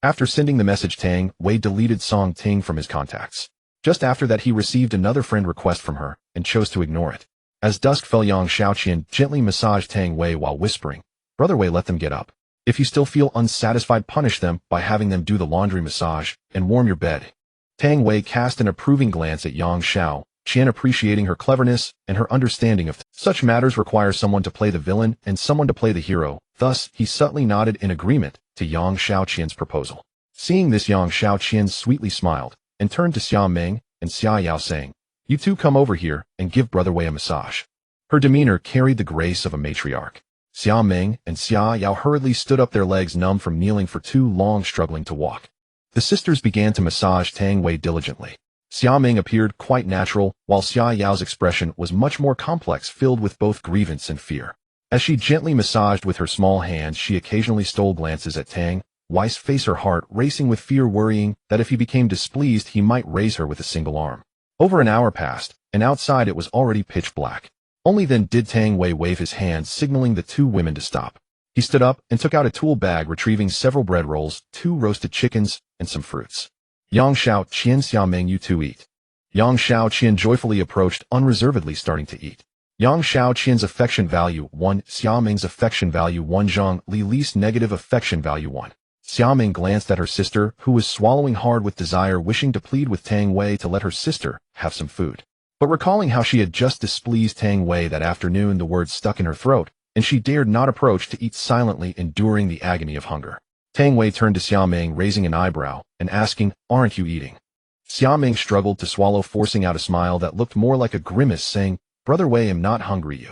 After sending the message, Tang Wei deleted Song Ting from his contacts. Just after that, he received another friend request from her and chose to ignore it. As dusk fell, Yang Shaoqian gently massaged Tang Wei while whispering, Brother Wei, let them get up. If you still feel unsatisfied, punish them by having them do the laundry, massage, and warm your bed. Tang Wei cast an approving glance at Yang Shaoqian, appreciating her cleverness and her understanding of such matters require someone to play the villain and someone to play the hero. Thus, he subtly nodded in agreement to Yang Shaoqian's proposal. Seeing this, Yang Shaoqian sweetly smiled and turned to Xia Ming and Xia Yao, saying, You two come over here and give Brother Wei a massage. Her demeanor carried the grace of a matriarch. Xia Ming and Xia Yao hurriedly stood up, their legs numb from kneeling for too long, struggling to walk. The sisters began to massage Tang Wei diligently. Xia Ming appeared quite natural, while Xia Yao's expression was much more complex, filled with both grievance and fear. As she gently massaged with her small hands, she occasionally stole glances at Tang Wei's face, her heart racing with fear, worrying that if he became displeased, he might raise her with a single arm. Over an hour passed, and outside it was already pitch black. Only then did Tang Wei wave his hand, signaling the two women to stop. He stood up and took out a tool bag, retrieving several bread rolls, 2 roasted chickens, and some fruits. Yang Shaoqian, Xia Ming, you two eat. Yang Shaoqian joyfully approached, unreservedly starting to eat. Yang Shaoqian's affection value 1, Xia Ming's affection value 1, Zhang Li's negative affection value 1. Xia Ming glanced at her sister, who was swallowing hard with desire, wishing to plead with Tang Wei to let her sister have some food. But recalling how she had just displeased Tang Wei that afternoon, the words stuck in her throat, and she dared not approach to eat, silently enduring the agony of hunger. Tang Wei turned to Xia Ming, raising an eyebrow and asking, Aren't you eating? Xia Ming struggled to swallow, forcing out a smile that looked more like a grimace, saying, Brother Wei, I'm not hungry,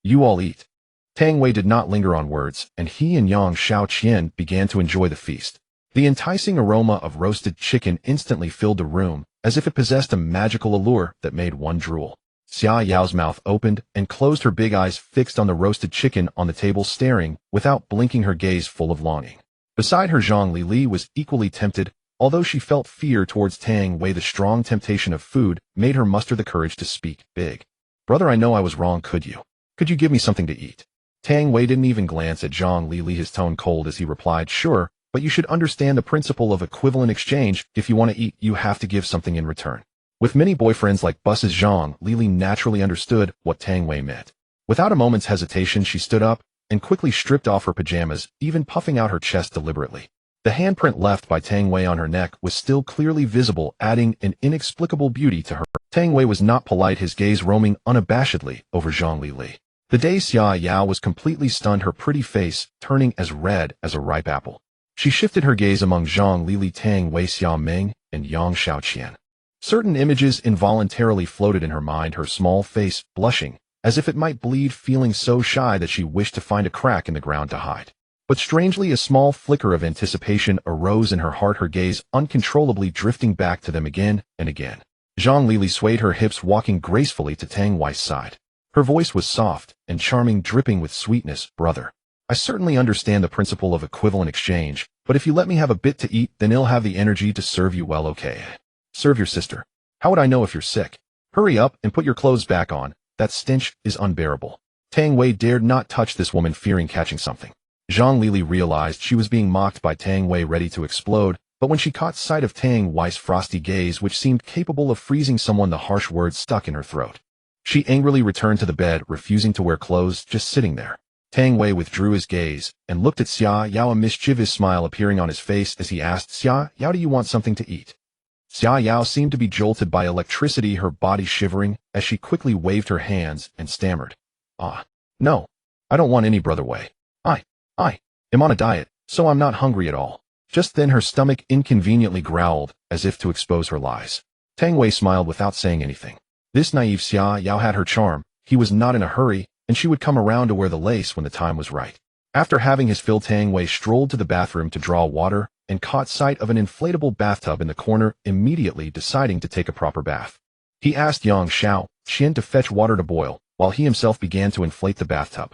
you all eat. Tang Wei did not linger on words, and he and Yang Shaoqian began to enjoy the feast. The enticing aroma of roasted chicken instantly filled the room, as if it possessed a magical allure that made one drool. Xia Yao's mouth opened and closed, her big eyes fixed on the roasted chicken on the table, staring without blinking, her gaze full of longing. Beside her, Zhang Li was equally tempted. Although she felt fear towards Tang Wei, the strong temptation of food made her muster the courage to speak big. Brother, I know I was wrong. Could you give me something to eat? Tang Wei didn't even glance at Zhang Li, his tone cold as he replied, Sure, but you should understand the principle of equivalent exchange. If you want to eat, you have to give something in return. With many boyfriends like buses, Zhang Li naturally understood what Tang Wei meant. Without a moment's hesitation, she stood up and quickly stripped off her pajamas, even puffing out her chest deliberately. The handprint left by Tang Wei on her neck was still clearly visible, adding an inexplicable beauty to her. Tang Wei was not polite, his gaze roaming unabashedly over Zhang Li. The day Xia Yao was completely stunned, her pretty face turning as red as a ripe apple. She shifted her gaze among Zhang Li, Tang Wei, Xia Ming, and Yang Shaoqian. Certain images involuntarily floated in her mind, her small face blushing, as if it might bleed, feeling so shy that she wished to find a crack in the ground to hide. But strangely, a small flicker of anticipation arose in her heart, her gaze uncontrollably drifting back to them again and again. Zhang Li swayed her hips, walking gracefully to Tang Wei's side. Her voice was soft and charming, dripping with sweetness. Brother, I certainly understand the principle of equivalent exchange, but if you let me have a bit to eat, then I'll have the energy to serve you well, okay? Serve your sister. How would I know if you're sick? Hurry up and put your clothes back on. That stench is unbearable. Tang Wei dared not touch this woman, fearing catching something. Zhang Li realized she was being mocked by Tang Wei, ready to explode, but when she caught sight of Tang Wei's frosty gaze, which seemed capable of freezing someone, the harsh words stuck in her throat. She angrily returned to the bed, refusing to wear clothes, just sitting there. Tang Wei withdrew his gaze and looked at Xia Yao, a mischievous smile appearing on his face as he asked, Xia Yao, do you want something to eat? Xia Yao seemed to be jolted by electricity, her body shivering as she quickly waved her hands and stammered. No, I don't want any, Brother Wei. I am on a diet, so I'm not hungry at all. Just then her stomach inconveniently growled, as if to expose her lies. Tang Wei smiled without saying anything. This naive Xia Yao had her charm. He was not in a hurry, and she would come around to wear the lace when the time was right. After having his fill, Tang Wei strolled to the bathroom to draw water and caught sight of an inflatable bathtub in the corner, immediately deciding to take a proper bath. He asked Yang Xian to fetch water to boil, while he himself began to inflate the bathtub.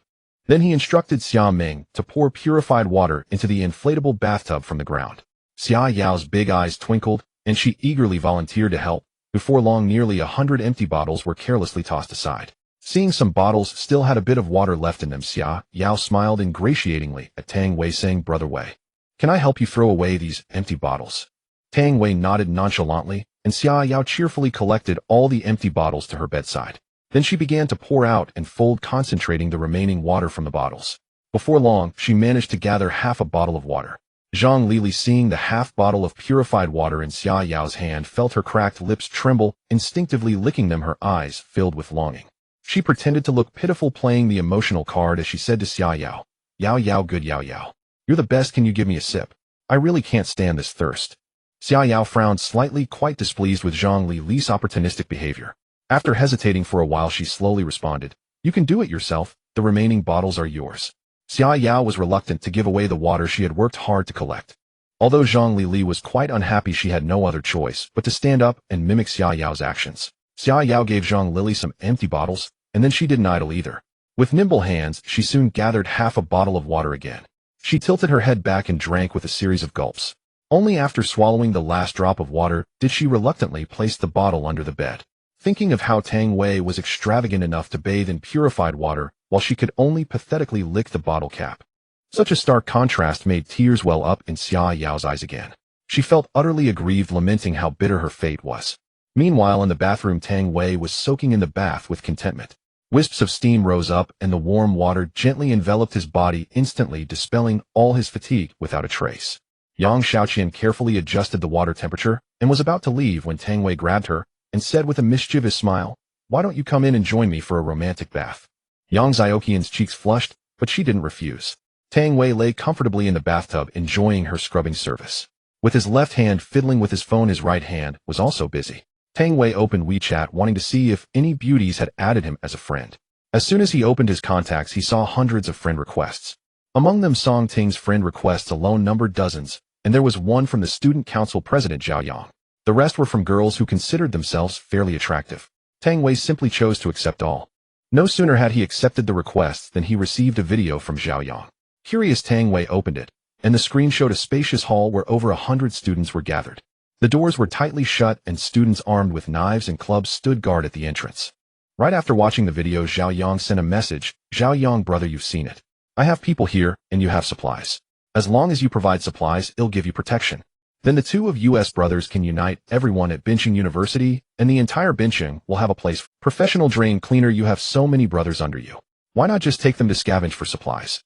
Then he instructed Xia Ming to pour purified water into the inflatable bathtub from the ground. Xia Yao's big eyes twinkled, and she eagerly volunteered to help. Before long, nearly 100 empty bottles were carelessly tossed aside. Seeing some bottles still had a bit of water left in them, Xia Yao smiled ingratiatingly at Tang Wei, saying, "Brother Wei, can I help you throw away these empty bottles?" Tang Wei nodded nonchalantly, and Xia Yao cheerfully collected all the empty bottles to her bedside. Then she began to pour out and fold, concentrating the remaining water from the bottles. Before long, she managed to gather half a bottle of water. Zhang Lili, seeing the half bottle of purified water in Xia Yao's hand, felt her cracked lips tremble, instinctively licking them, her eyes filled with longing. She pretended to look pitiful, playing the emotional card as she said to Xia Yao, "Yao Yao, good Yao Yao. You're the best, can you give me a sip? I really can't stand this thirst." Xia Yao frowned slightly, quite displeased with Zhang Lili's opportunistic behavior. After hesitating for a while, she slowly responded, "You can do it yourself, the remaining bottles are yours." Xia Yao was reluctant to give away the water she had worked hard to collect. Although Zhang Lili was quite unhappy, she had no other choice but to stand up and mimic Xia Yao's actions. Xia Yao gave Zhang Lili some empty bottles, and then she didn't idle either. With nimble hands, she soon gathered half a bottle of water again. She tilted her head back and drank with a series of gulps. Only after swallowing the last drop of water did she reluctantly place the bottle under the bed. Thinking of how Tang Wei was extravagant enough to bathe in purified water while she could only pathetically lick the bottle cap. Such a stark contrast made tears well up in Xia Yao's eyes again. She felt utterly aggrieved, lamenting how bitter her fate was. Meanwhile, in the bathroom, Tang Wei was soaking in the bath with contentment. Wisps of steam rose up, and the warm water gently enveloped his body, instantly dispelling all his fatigue without a trace. Yang Xiaoqian carefully adjusted the water temperature and was about to leave when Tang Wei grabbed her and said with a mischievous smile, "Why don't you come in and join me for a romantic bath?" Yang Xiaoqian's cheeks flushed, but she didn't refuse. Tang Wei lay comfortably in the bathtub, enjoying her scrubbing service. With his left hand fiddling with his phone, his right hand was also busy. Tang Wei opened WeChat, wanting to see if any beauties had added him as a friend. As soon as he opened his contacts, he saw hundreds of friend requests. Among them, Song Ting's friend requests alone numbered dozens, and there was one from the student council president Zhao Yang. The rest were from girls who considered themselves fairly attractive. Tang Wei simply chose to accept all. No sooner had he accepted the requests than he received a video from Zhao Yang. Curious, Tang Wei opened it, and the screen showed a spacious hall where over 100 students were gathered. The doors were tightly shut, and students armed with knives and clubs stood guard at the entrance. Right after watching the video, Zhao Yang sent a message, "Zhao Yang, brother, you've seen it. I have people here, and you have supplies. As long as you provide supplies, I'll give you protection. Then the two of US brothers can unite everyone at Bincheng University, and the entire Bincheng will have a place. Professional drain cleaner, you have so many brothers under you. Why not just take them to scavenge for supplies?"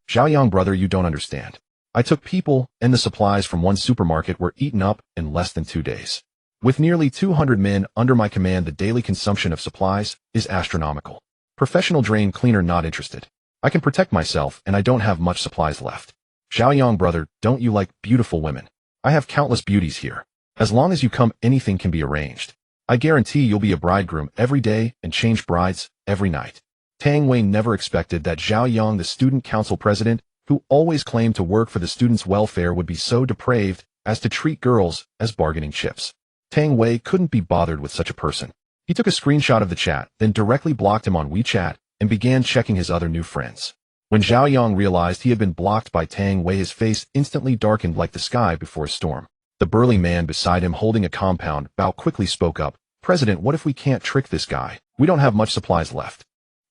"Zhao Yang, brother, you don't understand. I took people, and the supplies from one supermarket were eaten up in less than 2 days. With nearly 200 men under my command, the daily consumption of supplies is astronomical. Professional drain cleaner, not interested. I can protect myself, and I don't have much supplies left. Zhao Yang, brother, don't you like beautiful women? I have countless beauties here. As long as you come, anything can be arranged. I guarantee you'll be a bridegroom every day and change brides every night." Tang Wei never expected that Zhao Yang, the student council president, who always claimed to work for the students' welfare, would be so depraved as to treat girls as bargaining chips. Tang Wei couldn't be bothered with such a person. He took a screenshot of the chat, then directly blocked him on WeChat and began checking his other new friends. When Zhao Yang realized he had been blocked by Tang Wei, his face instantly darkened like the sky before a storm. The burly man beside him, holding a compound bow, quickly spoke up, "President, what if we can't trick this guy? We don't have much supplies left."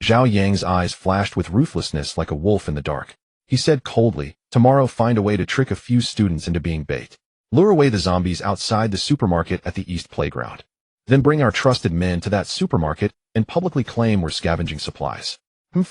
Zhao Yang's eyes flashed with ruthlessness like a wolf in the dark. He said coldly, "Tomorrow find a way to trick a few students into being bait. Lure away the zombies outside the supermarket at the East Playground. Then bring our trusted men to that supermarket and publicly claim we're scavenging supplies.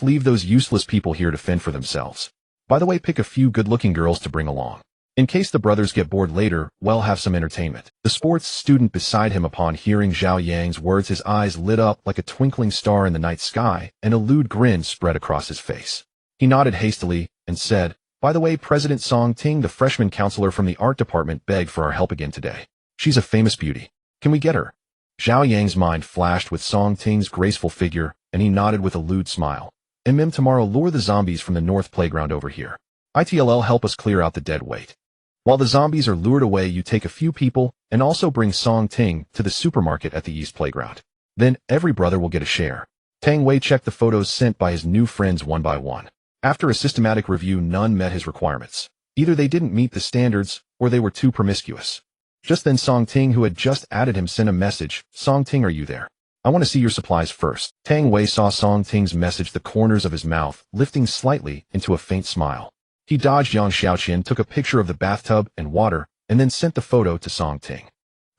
Leave those useless people here to fend for themselves. By the way, pick a few good-looking girls to bring along. In case the brothers get bored later, we'll have some entertainment." The sports student beside him, upon hearing Zhao Yang's words, his eyes lit up like a twinkling star in the night sky, and a lewd grin spread across his face. He nodded hastily and said, By the way, President Song Ting, the freshman counselor from the art department, begged for our help again today. She's a famous beauty. Can we get her? Zhao Yang's mind flashed with Song Ting's graceful figure, and he nodded with a lewd smile. Tomorrow lure the zombies from the north playground over here. ITLL help us clear out the dead weight. While the zombies are lured away, you take a few people and also bring Song Ting to the supermarket at the east playground. Then every brother will get a share. Tang Wei checked the photos sent by his new friends one by one. After a systematic review, none met his requirements. Either they didn't meet the standards, or they were too promiscuous. Just then Song Ting, who had just added him, sent a message. Song Ting, are you there? I want to see your supplies first. Tang Wei saw Song Ting's message, the corners of his mouth lifting slightly into a faint smile. He dodged Yang Xiaoqian, took a picture of the bathtub and water, and then sent the photo to Song Ting.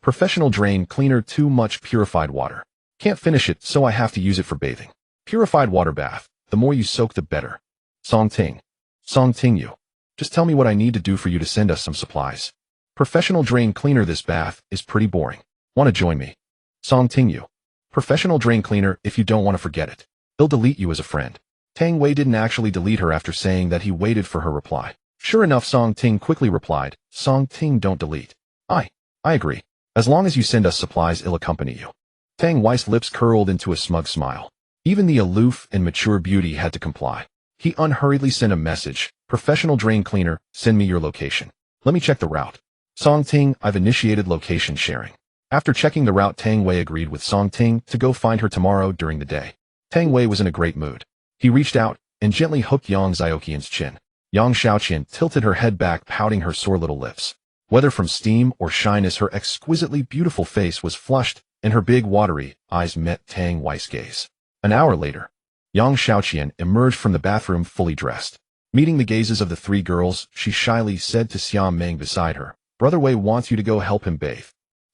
Professional drain cleaner, too much purified water. Can't finish it, so I have to use it for bathing. Purified water bath. The more you soak, the better. Song Ting. Song Ting, you. Just tell me what I need to do for you to send us some supplies. Professional drain cleaner, this bath is pretty boring. Want to join me? Song Ting, you. Professional drain cleaner, if you don't want to forget it. He'll delete you as a friend. Tang Wei didn't actually delete her after saying that he waited for her reply. Sure enough, Song Ting quickly replied, Song Ting, don't delete. I agree. As long as you send us supplies, I'll accompany you. Tang Wei's lips curled into a smug smile. Even the aloof and mature beauty had to comply. He unhurriedly sent a message. Professional drain cleaner, send me your location. Let me check the route. Song Ting, I've initiated location sharing. After checking the route, Tang Wei agreed with Song Ting to go find her tomorrow during the day. Tang Wei was in a great mood. He reached out and gently hooked Yang Xiaoqian's chin. Yang Xiaoqian tilted her head back, pouting her sore little lips. Whether from steam or shyness, her exquisitely beautiful face was flushed, and her big watery eyes met Tang Wei's gaze. An hour later, Yang Xiaoqian emerged from the bathroom fully dressed. Meeting the gazes of the three girls, she shyly said to Xia Meng beside her, Brother Wei wants you to go help him bathe.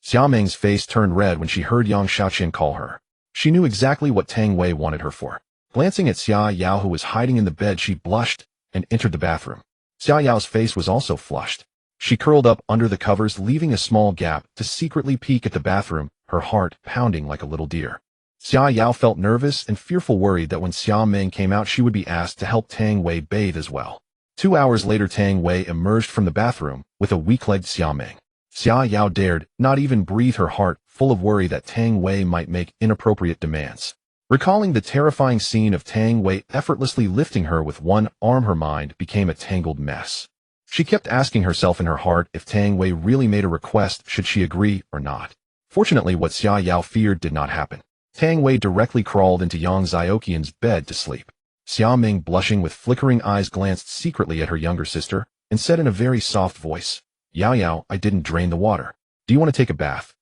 Xia Meng's face turned red when she heard Yang Xiaoqian call her. She knew exactly what Tang Wei wanted her for. Glancing at Xia Yao, who was hiding in the bed, she blushed and entered the bathroom. Xia Yao's face was also flushed. She curled up under the covers, leaving a small gap to secretly peek at the bathroom, her heart pounding like a little deer. Xia Yao felt nervous and fearful, worried that when Xia Meng came out, she would be asked to help Tang Wei bathe as well. 2 hours later, Tang Wei emerged from the bathroom with a weak-legged Xia Meng. Xia Yao dared not even breathe, her heart full of worry that Tang Wei might make inappropriate demands. Recalling the terrifying scene of Tang Wei effortlessly lifting her with one arm, her mind became a tangled mess. She kept asking herself in her heart if Tang Wei really made a request, should she agree or not. Fortunately, what Xia Yao feared did not happen. Tang Wei directly crawled into Yang Xiaoqian's bed to sleep. Xia Meng, blushing with flickering eyes, glanced secretly at her younger sister and said in a very soft voice, Yao Yao, I didn't drain the water. Do you want to take a bath?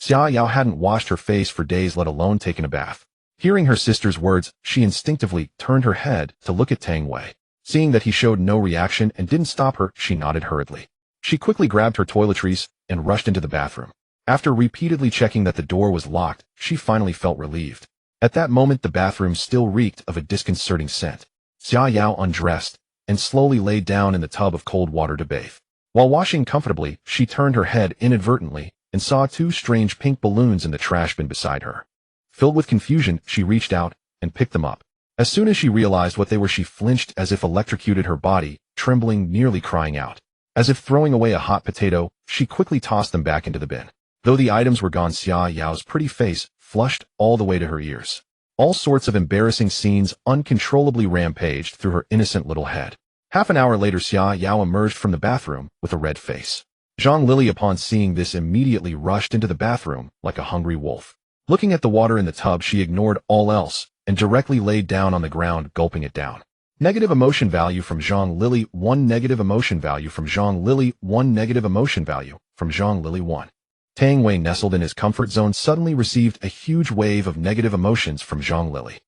Xia Yao hadn't washed her face for days, let alone taken a bath. Hearing her sister's words, she instinctively turned her head to look at Tang Wei. Seeing that he showed no reaction and didn't stop her, she nodded hurriedly. She quickly grabbed her toiletries and rushed into the bathroom. After repeatedly checking that the door was locked, she finally felt relieved. At that moment, the bathroom still reeked of a disconcerting scent. Xia Yao undressed and slowly laid down in the tub of cold water to bathe. While washing comfortably, she turned her head inadvertently and saw 2 strange pink balloons in the trash bin beside her. Filled with confusion, she reached out and picked them up. As soon as she realized what they were, she flinched as if electrocuted, her body trembling, nearly crying out. As if throwing away a hot potato, she quickly tossed them back into the bin. Though the items were gone, Xia Yao's pretty face flushed all the way to her ears. All sorts of embarrassing scenes uncontrollably rampaged through her innocent little head. Half an hour later, Xia Yao emerged from the bathroom with a red face. Zhang Lili, upon seeing this, immediately rushed into the bathroom like a hungry wolf. Looking at the water in the tub, she ignored all else and directly laid down on the ground, gulping it down. Negative emotion value from Zhang Lili, 1 negative emotion value from Zhang Lili, 1 negative emotion value from Zhang Lili, 1. Tang Wei, nestled in his comfort zone, suddenly received a huge wave of negative emotions from Zhang Lili.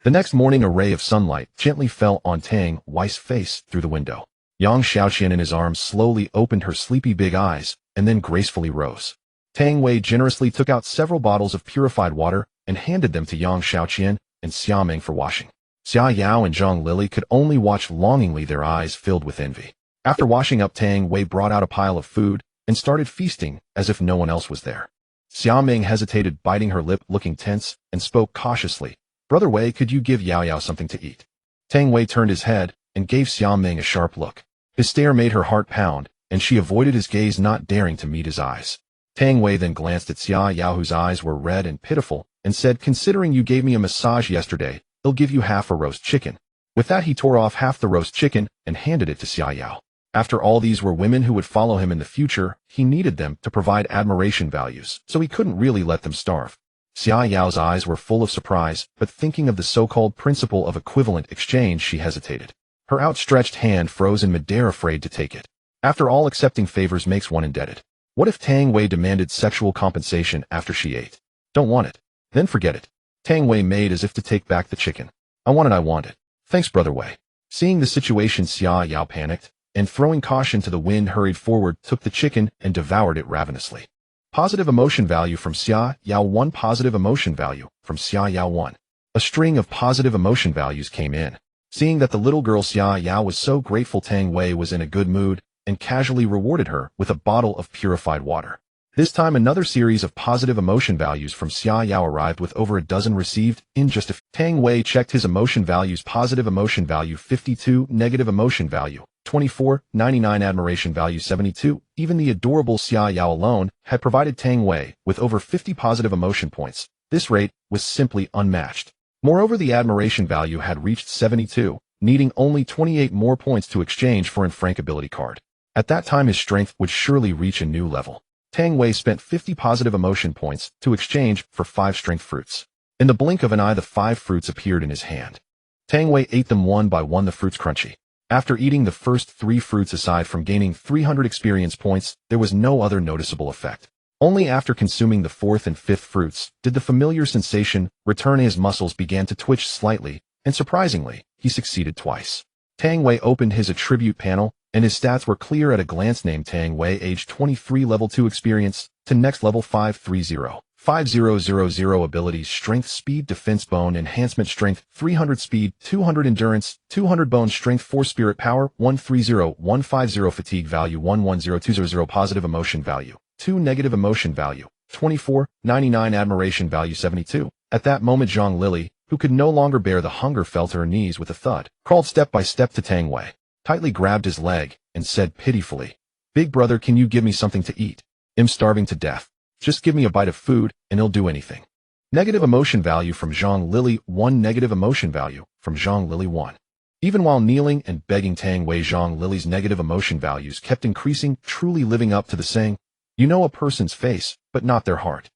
The next morning, a ray of sunlight gently fell on Tang Wei's face through the window. Yang Xiaoqian in his arms slowly opened her sleepy big eyes and then gracefully rose. Tang Wei generously took out several bottles of purified water and handed them to Yang Xiaoqian and Xia Meng for washing. Xia Yao and Zhang Lili could only watch longingly, their eyes filled with envy. After washing up, Tang Wei brought out a pile of food and started feasting as if no one else was there. Xia Meng hesitated, biting her lip, looking tense, and spoke cautiously. Brother Wei, could you give Yao Yao something to eat? Tang Wei turned his head and gave Xia Ming a sharp look. His stare made her heart pound, and she avoided his gaze, not daring to meet his eyes. Tang Wei then glanced at Xia Yao, whose eyes were red and pitiful, and said, "Considering you gave me a massage yesterday, I'll give you half a roast chicken." With that, he tore off half the roast chicken and handed it to Xia Yao. After all, these were women who would follow him in the future. He needed them to provide admiration values, so he couldn't really let them starve. Xia Yao's eyes were full of surprise, but thinking of the so-called principle of equivalent exchange, she hesitated. Her outstretched hand froze in midair, afraid to take it. After all, accepting favors makes one indebted. What if Tang Wei demanded sexual compensation after she ate? Don't want it. Then forget it. Tang Wei made as if to take back the chicken. I want it. Thanks, Brother Wei. Seeing the situation, Xia Yao panicked, and throwing caution to the wind, hurried forward, took the chicken, and devoured it ravenously. Positive emotion value from Xia Yao 1. Positive emotion value from Xia Yao 1. A string of positive emotion values came in. Seeing that the little girl Xia Yao was so grateful, Tang Wei was in a good mood and casually rewarded her with a bottle of purified water. This time, another series of positive emotion values from Xia Yao arrived, with over a dozen received in just a few. Tang Wei checked his emotion values. Positive emotion value 52, negative emotion value 24, 99, admiration value 72. Even the adorable Xia Yao alone had provided Tang Wei with over 50 positive emotion points. This rate was simply unmatched. Moreover, the admiration value had reached 72, needing only 28 more points to exchange for an Frank ability card. At that time, his strength would surely reach a new level. Tang Wei spent 50 positive emotion points to exchange for 5 strength fruits. In the blink of an eye, the 5 fruits appeared in his hand. Tang Wei ate them one by one, the fruits crunchy. After eating the first 3 fruits, aside from gaining 300 experience points, there was no other noticeable effect. Only after consuming the 4th and 5th fruits did the familiar sensation return. His muscles began to twitch slightly, and surprisingly, he succeeded twice. Tang Wei opened his attribute panel, and his stats were clear at a glance. Name: Tang Wei, age 23, level 2, experience to next level 530. 5000 abilities: strength, speed, defense, bone enhancement, strength 300, speed 200, endurance 200, bone strength 4, spirit power 130, 150, fatigue value 110200, positive emotion value 2, negative emotion value 24, 99, admiration value 72. At that moment, Zhang Lily, who could no longer bear the hunger, fell to her knees with a thud, crawled step by step to Tang Wei, tightly grabbed his leg, and said pitifully, "Big brother, can you give me something to eat? I'm starving to death. Just give me a bite of food, and I'll do anything." Negative emotion value from Zhang Lily 1, negative emotion value from Zhang Lily 1. Even while kneeling and begging Tang Wei, Zhang Lily's negative emotion values kept increasing, truly living up to the saying, "You know a person's face, but not their heart."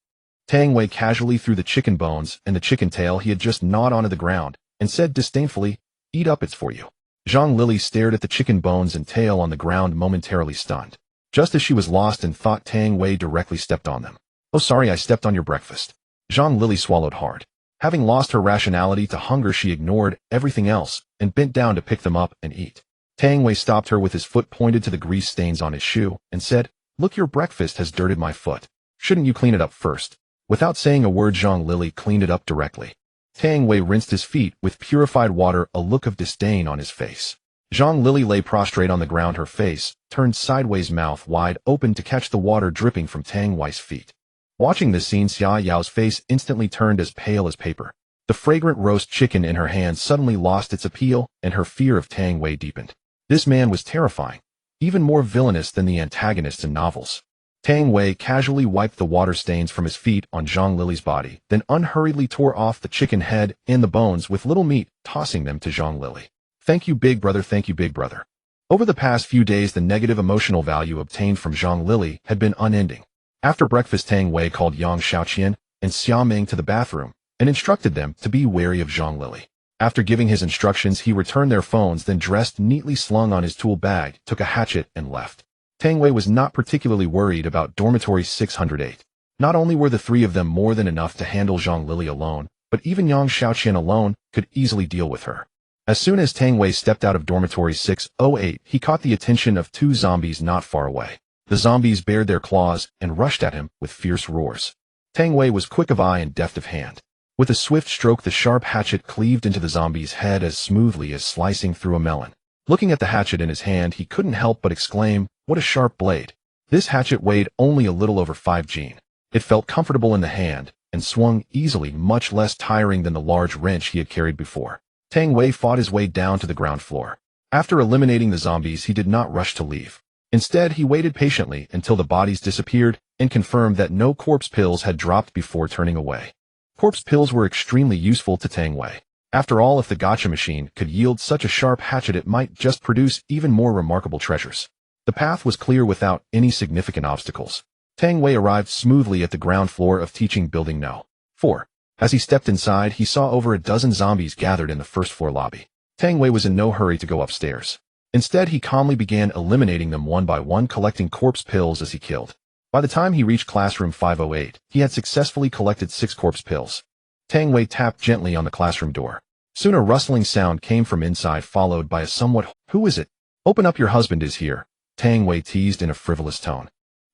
Tang Wei casually threw the chicken bones and the chicken tail he had just gnawed onto the ground, and said disdainfully, "Eat up, it's for you." Zhang Lily stared at the chicken bones and tail on the ground, momentarily stunned. Just as she was lost in thought, Tang Wei directly stepped on them. "Oh, sorry, I stepped on your breakfast." Zhang Lily swallowed hard. Having lost her rationality to hunger, she ignored everything else and bent down to pick them up and eat. Tang Wei stopped her with his foot pointed to the grease stains on his shoe and said, "Look, your breakfast has dirted my foot. Shouldn't you clean it up first?" Without saying a word, Zhang Lily cleaned it up directly. Tang Wei rinsed his feet with purified water, a look of disdain on his face. Zhang Lily lay prostrate on the ground, her face turned sideways, mouth wide open to catch the water dripping from Tang Wei's feet. Watching this scene, Xia Yao's face instantly turned as pale as paper. The fragrant roast chicken in her hand suddenly lost its appeal, and her fear of Tang Wei deepened. This man was terrifying, even more villainous than the antagonists in novels. Tang Wei casually wiped the water stains from his feet on Zhang Lily's body, then unhurriedly tore off the chicken head and the bones with little meat, tossing them to Zhang Lily. "Thank you, big brother, thank you, big brother." Over the past few days, the negative emotional value obtained from Zhang Lily had been unending. After breakfast, Tang Wei called Yang Xiaoqian and Xia Ming to the bathroom and instructed them to be wary of Zhang Lily. After giving his instructions, he returned their phones, then dressed neatly slung on his tool bag, took a hatchet, and left. Tang Wei was not particularly worried about dormitory 608. Not only were the 3 of them more than enough to handle Zhang Lily alone, but even Yang Xiaoqian alone could easily deal with her. As soon as Tang Wei stepped out of dormitory 608, he caught the attention of 2 zombies not far away. The zombies bared their claws and rushed at him with fierce roars. Tang Wei was quick of eye and deft of hand. With a swift stroke, the sharp hatchet cleaved into the zombie's head as smoothly as slicing through a melon. Looking at the hatchet in his hand, he couldn't help but exclaim, "What a sharp blade." This hatchet weighed only a little over 5 Gene. It felt comfortable in the hand and swung easily, much less tiring than the large wrench he had carried before. Tang Wei fought his way down to the ground floor. After eliminating the zombies, he did not rush to leave. Instead, he waited patiently until the bodies disappeared and confirmed that no corpse pills had dropped before turning away. Corpse pills were extremely useful to Tang Wei. After all, if the gotcha machine could yield such a sharp hatchet, it might just produce even more remarkable treasures. The path was clear without any significant obstacles. Tang Wei arrived smoothly at the ground floor of Teaching Building No. 4. As he stepped inside, he saw over a dozen zombies gathered in the first floor lobby. Tang Wei was in no hurry to go upstairs. Instead, he calmly began eliminating them one by one, collecting corpse pills as he killed. By the time he reached classroom 508, he had successfully collected 6 corpse pills. Tang Wei tapped gently on the classroom door. Soon a rustling sound came from inside, followed by a somewhat, "Who is it? Open up, your husband is here," Tang Wei teased in a frivolous tone.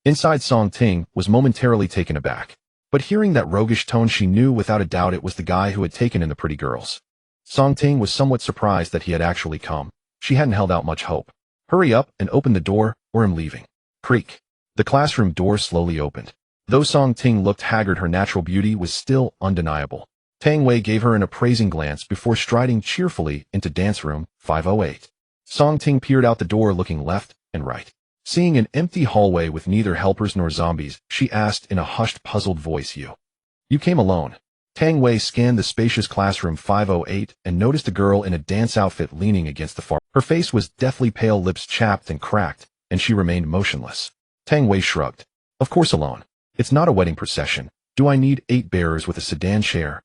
Inside, Song Ting was momentarily taken aback. But hearing that roguish tone, she knew without a doubt it was the guy who had taken in the pretty girls. Song Ting was somewhat surprised that he had actually come. She hadn't held out much hope. "Hurry up and open the door, or I'm leaving." Creak. The classroom door slowly opened. Though Song Ting looked haggard, her natural beauty was still undeniable. Tang Wei gave her an appraising glance before striding cheerfully into dance room 508. Song Ting peered out the door, looking left and right. Seeing an empty hallway with neither helpers nor zombies, she asked in a hushed, puzzled voice, You came alone?" Tang Wei scanned the spacious classroom 508 and noticed a girl in a dance outfit leaning against the far. Her face was deathly pale, lips chapped and cracked, and she remained motionless. Tang Wei shrugged. "Of course alone. It's not a wedding procession. Do I need 8 bearers with a sedan chair?"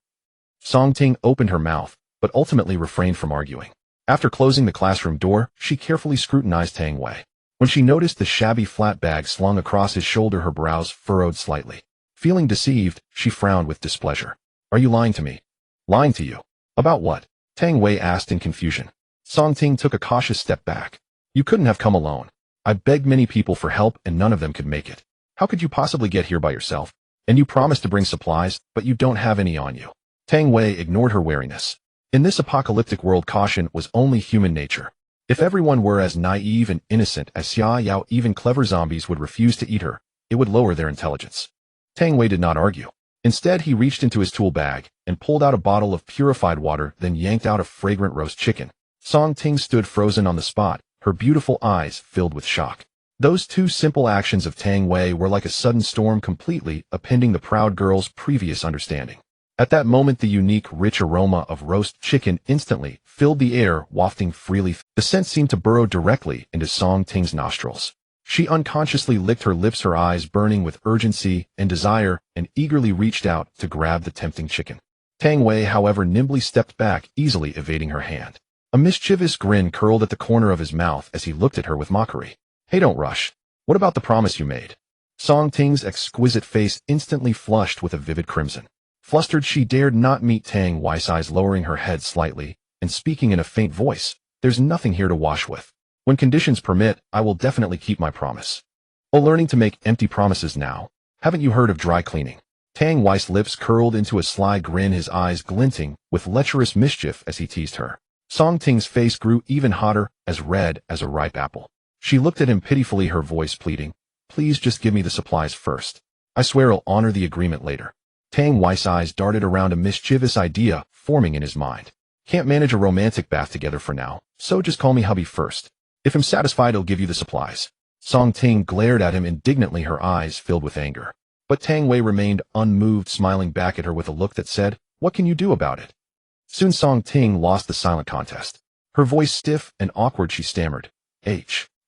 Song Ting opened her mouth, but ultimately refrained from arguing. After closing the classroom door, she carefully scrutinized Tang Wei. When she noticed the shabby flat bag slung across his shoulder, her brows furrowed slightly. Feeling deceived, she frowned with displeasure. "Are you lying to me?" "Lying to you? About what?" Tang Wei asked in confusion. Song Ting took a cautious step back. "You couldn't have come alone. I begged many people for help and none of them could make it. How could you possibly get here by yourself? And you promised to bring supplies, but you don't have any on you." Tang Wei ignored her wariness. In this apocalyptic world, caution was only human nature. If everyone were as naive and innocent as Xia Yao, even clever zombies would refuse to eat her. It would lower their intelligence. Tang Wei did not argue. Instead, he reached into his tool bag and pulled out a bottle of purified water, then yanked out a fragrant roast chicken. Song Ting stood frozen on the spot, her beautiful eyes filled with shock. Those 2 simple actions of Tang Wei were like a sudden storm, completely upending the proud girl's previous understanding. At that moment, the unique, rich aroma of roast chicken instantly filled the air, wafting freely. The scent seemed to burrow directly into Song Ting's nostrils. She unconsciously licked her lips, her eyes burning with urgency and desire, and eagerly reached out to grab the tempting chicken. Tang Wei, however, nimbly stepped back, easily evading her hand. A mischievous grin curled at the corner of his mouth as he looked at her with mockery. "Hey, don't rush. What about the promise you made?" Song Ting's exquisite face instantly flushed with a vivid crimson. Flustered, she dared not meet Tang Wei's eyes, lowering her head slightly and speaking in a faint voice. "There's nothing here to wash with. When conditions permit, I will definitely keep my promise." "Oh, learning to make empty promises now? Haven't you heard of dry cleaning?" Tang Wei's lips curled into a sly grin, his eyes glinting with lecherous mischief as he teased her. Song Ting's face grew even hotter, as red as a ripe apple. She looked at him pitifully, her voice pleading, "Please just give me the supplies first. I swear I'll honor the agreement later." Tang Wei's eyes darted around, a mischievous idea forming in his mind. "Can't manage a romantic bath together for now, so just call me hubby first. If I'm satisfied, I'll give you the supplies." Song Ting glared at him indignantly, her eyes filled with anger. But Tang Wei remained unmoved, smiling back at her with a look that said, "What can you do about it?" Soon Song Ting lost the silent contest. Her voice stiff and awkward, she stammered,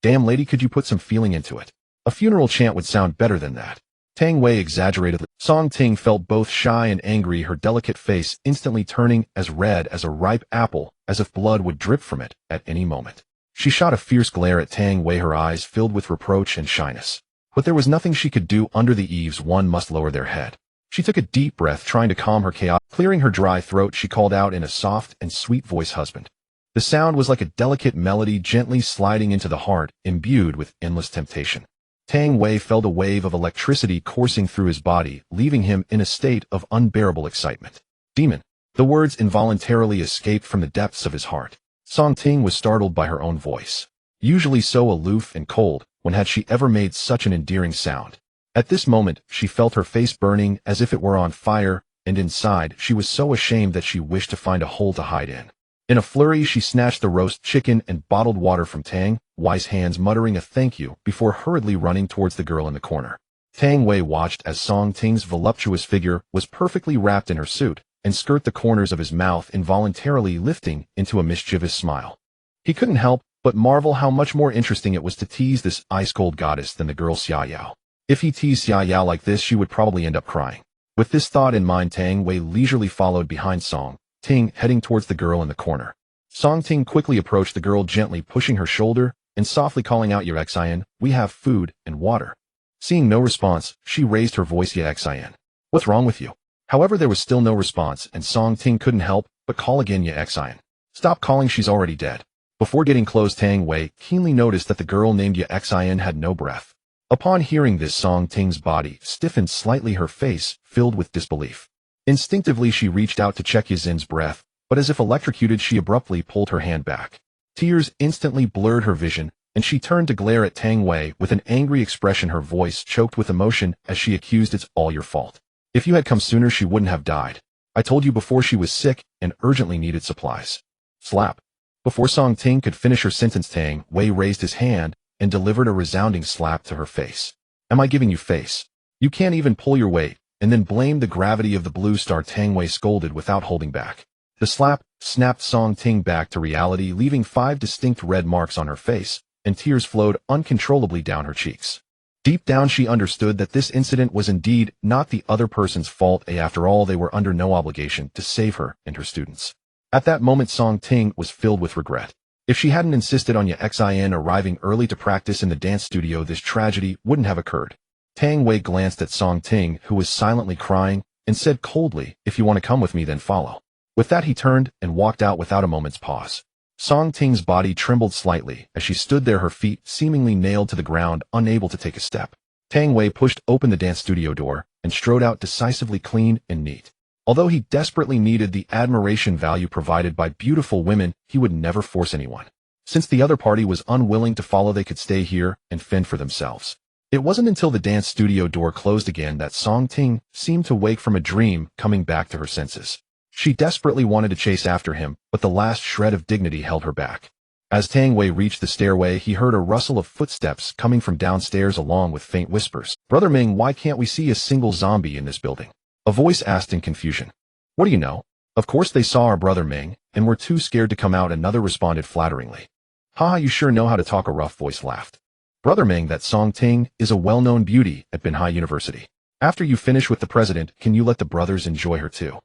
Damn lady, could you put some feeling into it? A funeral chant would sound better than that." Tang Wei exaggeratedly. Song Ting felt both shy and angry, her delicate face instantly turning as red as a ripe apple, as if blood would drip from it at any moment. She shot a fierce glare at Tang Wei, her eyes filled with reproach and shyness. But there was nothing she could do. Under the eaves, one must lower their head. She took a deep breath, trying to calm her chaos. Clearing her dry throat, she called out in a soft and sweet voice, "Husband." The sound was like a delicate melody gently sliding into the heart, imbued with endless temptation. Tang Wei felt a wave of electricity coursing through his body, leaving him in a state of unbearable excitement. "Demon." The words involuntarily escaped from the depths of his heart. Song Ting was startled by her own voice. Usually so aloof and cold, when had she ever made such an endearing sound? At this moment, she felt her face burning as if it were on fire, and inside, she was so ashamed that she wished to find a hole to hide in. In a flurry, she snatched the roast chicken and bottled water from Tang Wei's hands, muttering a thank you before hurriedly running towards the girl in the corner. Tang Wei watched as Song Ting's voluptuous figure was perfectly wrapped in her suit and skirt the corners of his mouth involuntarily lifting into a mischievous smile. He couldn't help but marvel how much more interesting it was to tease this ice-cold goddess than the girl Xia Yao. If he teased Xia Yao like this, she would probably end up crying. With this thought in mind, Tang Wei leisurely followed behind Song Ting, heading towards the girl in the corner. Song Ting quickly approached the girl, gently pushing her shoulder and softly calling out, "Your Xian, we have food and water." Seeing no response, she raised her voice, "Your Xian, what's wrong with you?" However, there was still no response, and Song Ting couldn't help but call again, "Your Xian. Stop calling, she's already dead." Before getting close, Tang Wei keenly noticed that the girl named Ye Xian had no breath. Upon hearing this, Song Ting's body stiffened slightly, her face filled with disbelief. Instinctively, she reached out to check Ye Xin's breath, but as if electrocuted, she abruptly pulled her hand back. Tears instantly blurred her vision, and she turned to glare at Tang Wei with an angry expression, her voice choked with emotion as she accused, "It's all your fault. If you had come sooner, she wouldn't have died. I told you before, she was sick and urgently needed supplies." Slap. Before Song Ting could finish her sentence, Tang Wei raised his hand and delivered a resounding slap to her face. "Am I giving you face? You can't even pull your weight, and then blame the gravity of the blue star," Tang Wei scolded without holding back. The slap snapped Song Ting back to reality, leaving 5 distinct red marks on her face, and tears flowed uncontrollably down her cheeks. Deep down, she understood that this incident was indeed not the other person's fault. After all, they were under no obligation to save her and her students. At that moment, Song Ting was filled with regret. If she hadn't insisted on Ye Xian arriving early to practice in the dance studio, this tragedy wouldn't have occurred. Tang Wei glanced at Song Ting, who was silently crying, and said coldly, "If you want to come with me, then follow." With that, he turned and walked out without a moment's pause. Song Ting's body trembled slightly as she stood there, her feet seemingly nailed to the ground, unable to take a step. Tang Wei pushed open the dance studio door and strode out, decisively clean and neat. Although he desperately needed the admiration value provided by beautiful women, he would never force anyone. Since the other party was unwilling to follow, they could stay here and fend for themselves. It wasn't until the dance studio door closed again that Song Ting seemed to wake from a dream, coming back to her senses. She desperately wanted to chase after him, but the last shred of dignity held her back. As Tang Wei reached the stairway, he heard a rustle of footsteps coming from downstairs, along with faint whispers. "Brother Ming, why can't we see a single zombie in this building?" a voice asked in confusion. "What do you know? Of course they saw our brother Ming, and were too scared to come out," another responded flatteringly. "Haha, you sure know how to talk," a rough voice laughed. "Brother Ming, that Song Ting is a well-known beauty at Banhai University. After you finish with the president, can you let the brothers enjoy her too?"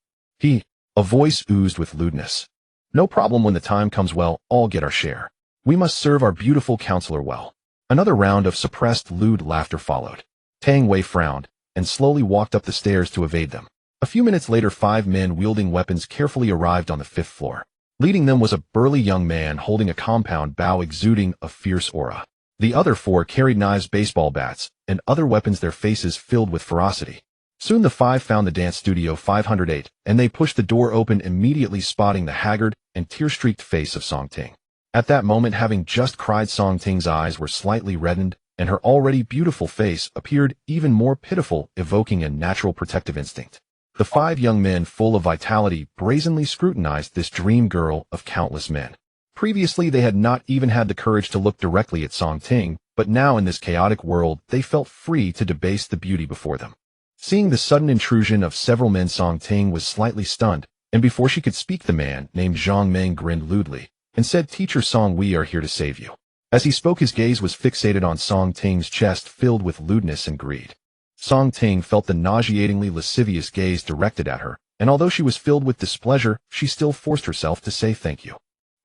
A voice oozed with lewdness. "No problem, when the time comes, well, all get our share. We must serve our beautiful counselor well." Another round of suppressed lewd laughter followed. Tang Wei frowned and slowly walked up the stairs to evade them. A few minutes later, 5 men wielding weapons carefully arrived on the 5th floor. Leading them was a burly young man holding a compound bow exuding a fierce aura. The other 4 carried knives, baseball bats, and other weapons, their faces filled with ferocity. Soon the 5 found the dance studio 508, and they pushed the door open, immediately spotting the haggard and tear-streaked face of Song Ting. At that moment, having just cried, Song Ting's eyes were slightly reddened, and her already beautiful face appeared even more pitiful, evoking a natural protective instinct. The 5 young men, full of vitality, brazenly scrutinized this dream girl of countless men. Previously, they had not even had the courage to look directly at Song Ting, but now in this chaotic world, they felt free to debase the beauty before them. Seeing the sudden intrusion of several men, Song Ting was slightly stunned, and before she could speak, the man named Zhang Meng grinned lewdly and said, "Teacher Song, we are here to save you." As he spoke, his gaze was fixated on Song Ting's chest, filled with lewdness and greed. Song Ting felt the nauseatingly lascivious gaze directed at her, and although she was filled with displeasure, she still forced herself to say thank you.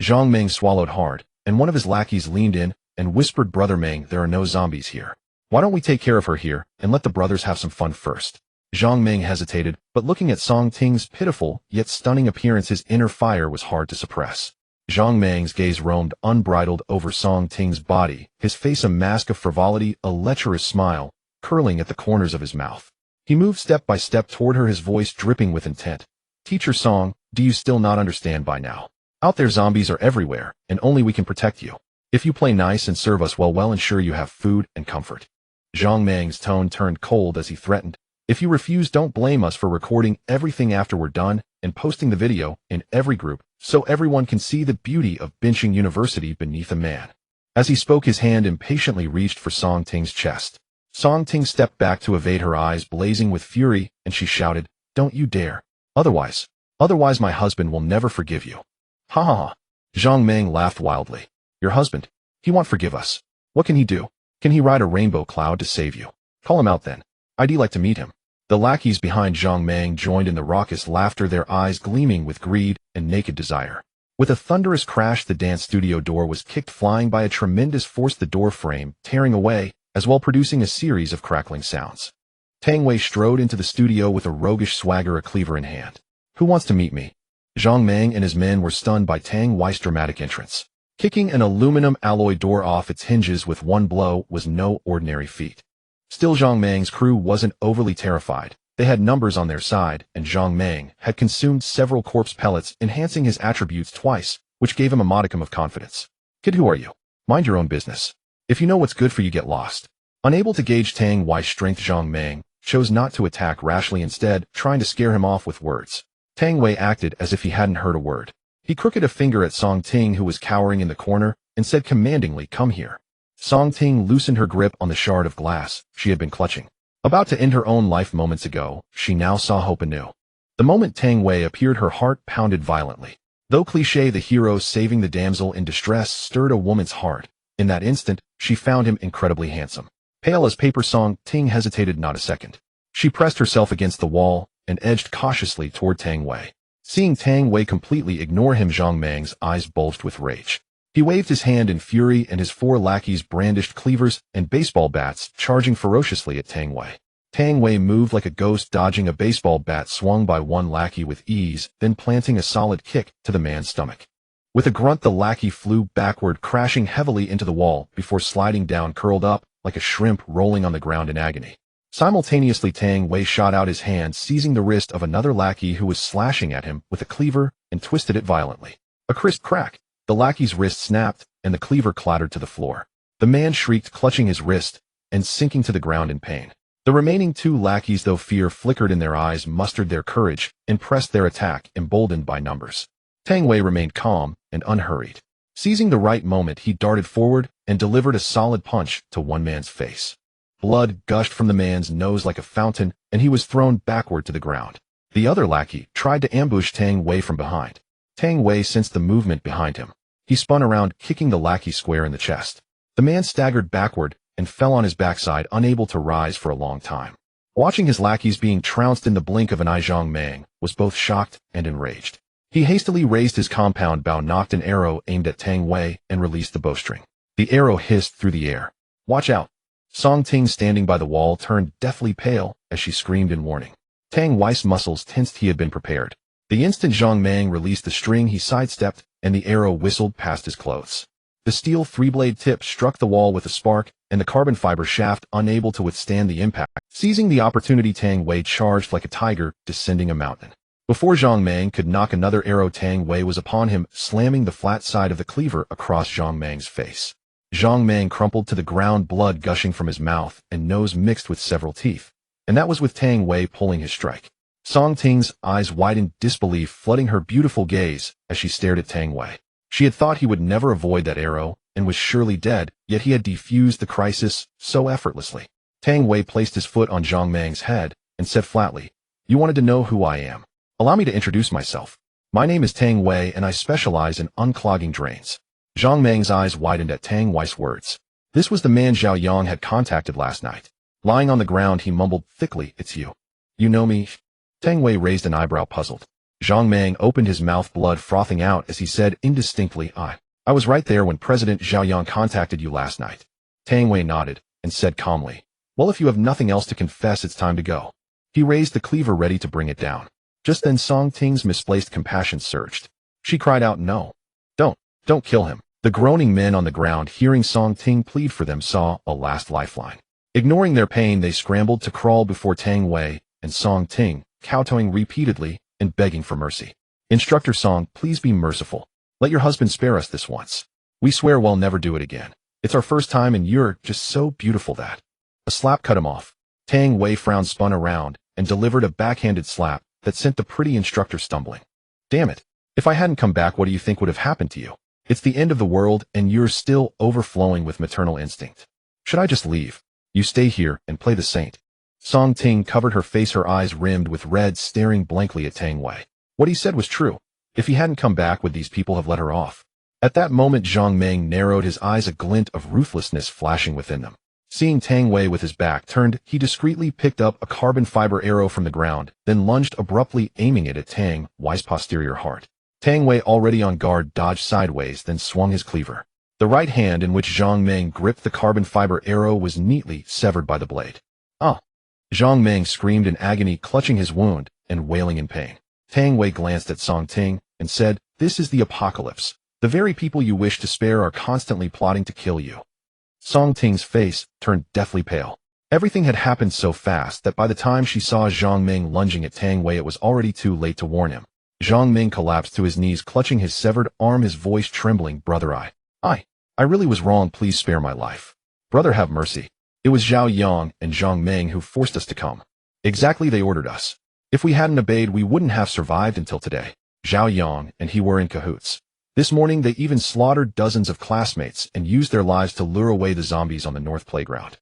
Zhang Meng swallowed hard, and one of his lackeys leaned in and whispered, "Brother Meng, there are no zombies here. Why don't we take care of her here and let the brothers have some fun first?" Zhang Meng hesitated, but looking at Song Ting's pitiful yet stunning appearance, his inner fire was hard to suppress. Zhang Meng's gaze roamed unbridled over Song Ting's body, his face a mask of frivolity, a lecherous smile curling at the corners of his mouth. He moved step by step toward her, his voice dripping with intent. "Teacher Song, do you still not understand by now? Out there zombies are everywhere, and only we can protect you. If you play nice and serve us well, we'll ensure you have food and comfort." Zhang Meng's tone turned cold as he threatened, "If you refuse, don't blame us for recording everything after we're done, and posting the video in every group so everyone can see the beauty of benching university beneath a man. As he spoke, his hand impatiently reached for Song Ting's chest. Song Ting stepped back to evade, her eyes blazing with fury, and she shouted, "Don't you dare. Otherwise my husband will never forgive you." Ha ha ha. Zhang Meng laughed wildly. Your husband? He won't forgive us. What can he do? Can he ride a rainbow cloud to save you? Call him out then. I'd like to meet him. The lackeys behind Zhang Meng joined in the raucous laughter, their eyes gleaming with greed and naked desire. With a thunderous crash, the dance studio door was kicked flying by a tremendous force, the door frame tearing away, as well producing a series of crackling sounds. Tang Wei strode into the studio with a roguish swagger, a cleaver in hand. Who wants to meet me? Zhang Meng and his men were stunned by Tang Wei's dramatic entrance. Kicking an aluminum alloy door off its hinges with one blow was no ordinary feat. Still, Zhang Meng's crew wasn't overly terrified. They had numbers on their side, and Zhang Meng had consumed several corpse pellets, enhancing his attributes twice, which gave him a modicum of confidence. Kid, who are you? Mind your own business. If you know what's good for you, get lost. Unable to gauge Tang Wei's strength, Zhang Meng chose not to attack rashly, instead trying to scare him off with words. Tang Wei acted as if he hadn't heard a word. He crooked a finger at Song Ting, who was cowering in the corner, and said commandingly, "Come here." Song Ting loosened her grip on the shard of glass she had been clutching. About to end her own life moments ago, she now saw hope anew. The moment Tang Wei appeared, her heart pounded violently. Though cliché, the hero saving the damsel in distress stirred a woman's heart. In that instant, she found him incredibly handsome. Pale as paper, Song Ting hesitated not a second. She pressed herself against the wall and edged cautiously toward Tang Wei. Seeing Tang Wei completely ignore him, Zhang Meng's eyes bulged with rage. He waved his hand in fury, and his four lackeys brandished cleavers and baseball bats, charging ferociously at Tang Wei. Tang Wei moved like a ghost, dodging a baseball bat swung by one lackey with ease, then planting a solid kick to the man's stomach. With a grunt, the lackey flew backward, crashing heavily into the wall before sliding down, curled up like a shrimp rolling on the ground in agony. Simultaneously, Tang Wei shot out his hand, seizing the wrist of another lackey who was slashing at him with a cleaver, and twisted it violently. A crisp crack. The lackey's wrist snapped, and the cleaver clattered to the floor. The man shrieked, clutching his wrist and sinking to the ground in pain. The remaining two lackeys, though fear flickered in their eyes, mustered their courage and pressed their attack, emboldened by numbers. Tang Wei remained calm and unhurried. Seizing the right moment, he darted forward and delivered a solid punch to one man's face. Blood gushed from the man's nose like a fountain, and he was thrown backward to the ground. The other lackey tried to ambush Tang Wei from behind. Tang Wei sensed the movement behind him. He spun around, kicking the lackey square in the chest. The man staggered backward and fell on his backside, unable to rise for a long time. Watching his lackeys being trounced in the blink of an eye, Zhang Meng was both shocked and enraged. He hastily raised his compound bow, nocked an arrow aimed at Tang Wei, and released the bowstring. The arrow hissed through the air. "Watch out!" Song Ting, standing by the wall, turned deathly pale as she screamed in warning. Tang Wei's muscles tensed. He had been prepared. The instant Zhang Meng released the string, he sidestepped, and the arrow whistled past his clothes. The steel three-blade tip struck the wall with a spark, and the carbon fiber shaft unable to withstand the impact. Seizing the opportunity, Tang Wei charged like a tiger, descending a mountain. Before Zhang Meng could knock another arrow, Tang Wei was upon him, slamming the flat side of the cleaver across Zhang Meng's face. Zhang Meng crumpled to the ground, blood gushing from his mouth and nose mixed with several teeth. And that was with Tang Wei pulling his strike. Song Ting's eyes widened, disbelief flooding her beautiful gaze as she stared at Tang Wei. She had thought he would never avoid that arrow and was surely dead, yet he had defused the crisis so effortlessly. Tang Wei placed his foot on Zhang Meng's head and said flatly, "You wanted to know who I am. Allow me to introduce myself. My name is Tang Wei, and I specialize in unclogging drains." Zhang Meng's eyes widened at Tang Wei's words. This was the man Zhao Yang had contacted last night. Lying on the ground, he mumbled thickly, "It's you. You know me?" Tang Wei raised an eyebrow, puzzled. Zhang Meng opened his mouth, blood frothing out as he said indistinctly, I was right there when President Zhao Yang contacted you last night." Tang Wei nodded and said calmly, "Well, if you have nothing else to confess, it's time to go." He raised the cleaver, ready to bring it down. Just then Song Ting's misplaced compassion surged. She cried out, "No. Don't kill him." The groaning men on the ground, hearing Song Ting plead for them, saw a last lifeline. Ignoring their pain, they scrambled to crawl before Tang Wei and Song Ting, kowtowing repeatedly and begging for mercy. "Instructor Song, please be merciful. Let your husband spare us this once. We swear we'll never do it again. It's our first time, and you're just so beautiful that..." A slap cut him off. Tang Wei frowned, spun around, and delivered a backhanded slap that sent the pretty instructor stumbling. Damn it. If I hadn't come back, what do you think would have happened to you? It's the end of the world, and you're still overflowing with maternal instinct. Should I just leave? You stay here and play the saint. Song Ting covered her face, her eyes rimmed with red, staring blankly at Tang Wei. What he said was true. If he hadn't come back, would these people have let her off? At that moment, Zhang Meng narrowed his eyes, a glint of ruthlessness flashing within them. Seeing Tang Wei with his back turned, he discreetly picked up a carbon fiber arrow from the ground, then lunged abruptly, aiming it at Tang Wei's posterior heart. Tang Wei, already on guard, dodged sideways, then swung his cleaver. The right hand in which Zhang Meng gripped the carbon fiber arrow was neatly severed by the blade. Ah! Zhang Meng screamed in agony, clutching his wound and wailing in pain. Tang Wei glanced at Song Ting and said, "This is the apocalypse. The very people you wish to spare are constantly plotting to kill you." Song Ting's face turned deathly pale. Everything had happened so fast that by the time she saw Zhang Meng lunging at Tang Wei, it was already too late to warn him. Zhang Meng collapsed to his knees, clutching his severed arm, his voice trembling. "Brother, I really was wrong. Please spare my life. Brother, have mercy. It was Zhao Yang and Zhang Meng who forced us to come. Exactly, they ordered us. If we hadn't obeyed, we wouldn't have survived until today." Zhao Yang and he were in cahoots. This morning, they even slaughtered dozens of classmates and used their lives to lure away the zombies on the north playground.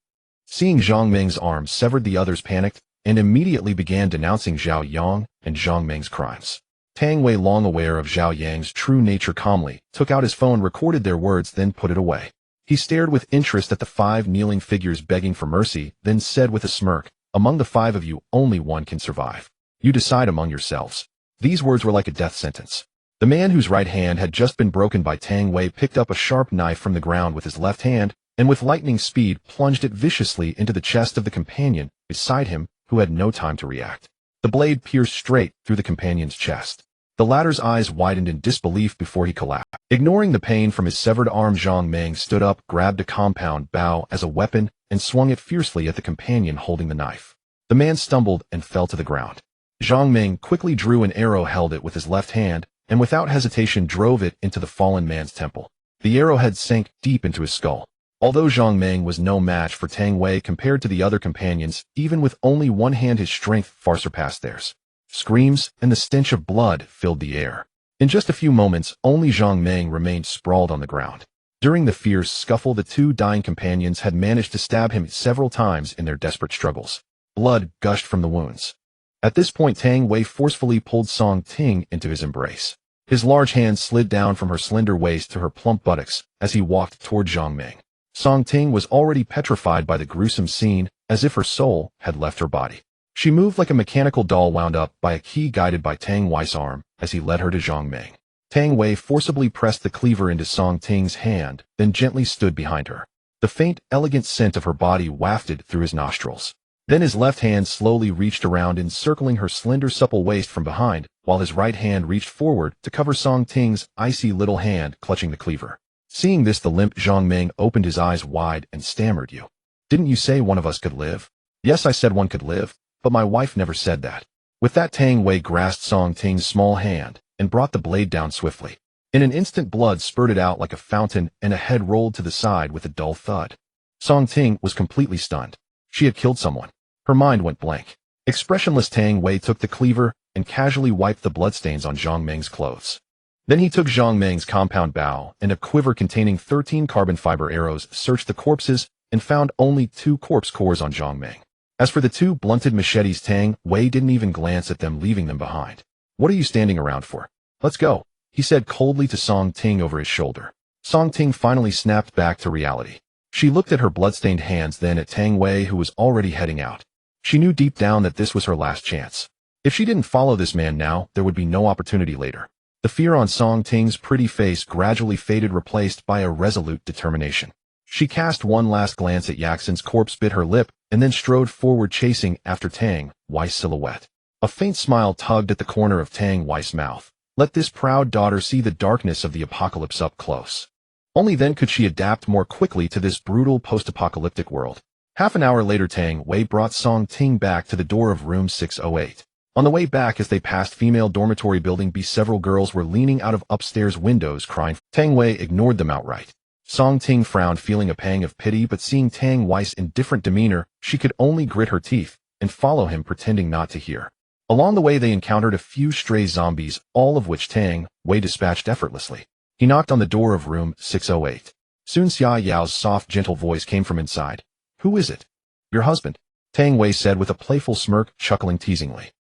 Seeing Zhang Meng's arm severed, the others panicked and immediately began denouncing Zhao Yang and Zhang Meng's crimes. Tang Wei, long aware of Zhao Yang's true nature, calmly took out his phone, recorded their words, then put it away. He stared with interest at the 5 kneeling figures begging for mercy, then said with a smirk, "Among the 5 of you, only one can survive. You decide among yourselves." These words were like a death sentence. The man whose right hand had just been broken by Tang Wei picked up a sharp knife from the ground with his left hand and with lightning speed plunged it viciously into the chest of the companion beside him, who had no time to react. The blade pierced straight through the companion's chest. The latter's eyes widened in disbelief before he collapsed. Ignoring the pain from his severed arm, Zhang Meng stood up, grabbed a compound bow as a weapon, and swung it fiercely at the companion holding the knife. The man stumbled and fell to the ground. Zhang Meng quickly drew an arrow, held it with his left hand, and without hesitation drove it into the fallen man's temple. The arrowhead sank deep into his skull. Although Zhang Meng was no match for Tang Wei compared to the other companions, even with only one hand his strength far surpassed theirs. Screams and the stench of blood filled the air. In just a few moments, only Zhang Meng remained sprawled on the ground. During the fierce scuffle, the 2 dying companions had managed to stab him several times in their desperate struggles. Blood gushed from the wounds. At this point, Tang Wei forcefully pulled Song Ting into his embrace. His large hand slid down from her slender waist to her plump buttocks as he walked toward Zhang Meng. Song Ting was already petrified by the gruesome scene, as if her soul had left her body. She moved like a mechanical doll wound up by a key, guided by Tang Wei's arm as he led her to Zhang Meng. Tang Wei forcibly pressed the cleaver into Song Ting's hand, then gently stood behind her. The faint, elegant scent of her body wafted through his nostrils. Then his left hand slowly reached around, encircling her slender, supple waist from behind, while his right hand reached forward to cover Song Ting's icy little hand clutching the cleaver. Seeing this, the limp Zhang Meng opened his eyes wide and stammered, "You didn't you say one of us could live?" "Yes, I said one could live, but my wife never said that." With that, Tang Wei grasped Song Ting's small hand and brought the blade down swiftly. In an instant, blood spurted out like a fountain and a head rolled to the side with a dull thud. Song Ting was completely stunned. She had killed someone. Her mind went blank. Expressionless, Tang Wei took the cleaver and casually wiped the bloodstains on Zhang Meng's clothes. Then he took Zhang Meng's compound bow and a quiver containing 13 carbon fiber arrows, searched the corpses, and found only 2 corpse cores on Zhang Meng. As for the 2 blunted machetes, Tang Wei didn't even glance at them, leaving them behind. "What are you standing around for? Let's go," he said coldly to Song Ting over his shoulder. Song Ting finally snapped back to reality. She looked at her bloodstained hands, then at Tang Wei, who was already heading out. She knew deep down that this was her last chance. If she didn't follow this man now, there would be no opportunity later. The fear on Song Ting's pretty face gradually faded, replaced by a resolute determination. She cast one last glance at Yaxin's corpse, bit her lip, and then strode forward, chasing after Tang Wei's silhouette. A faint smile tugged at the corner of Tang Wei's mouth. Let this proud daughter see the darkness of the apocalypse up close. Only then could she adapt more quickly to this brutal post-apocalyptic world. Half an hour later, Tang Wei brought Song Ting back to the door of room 608. On the way back, as they passed female dormitory building B, several girls were leaning out of upstairs windows crying. Tang Wei ignored them outright. Song Ting frowned, feeling a pang of pity, but seeing Tang Wei's indifferent demeanor, she could only grit her teeth and follow him, pretending not to hear. Along the way they encountered a few stray zombies, all of which Tang Wei dispatched effortlessly. He knocked on the door of room 608. Soon Xia Yao's soft, gentle voice came from inside. "Who is it?" "Your husband," Tang Wei said with a playful smirk, chuckling teasingly.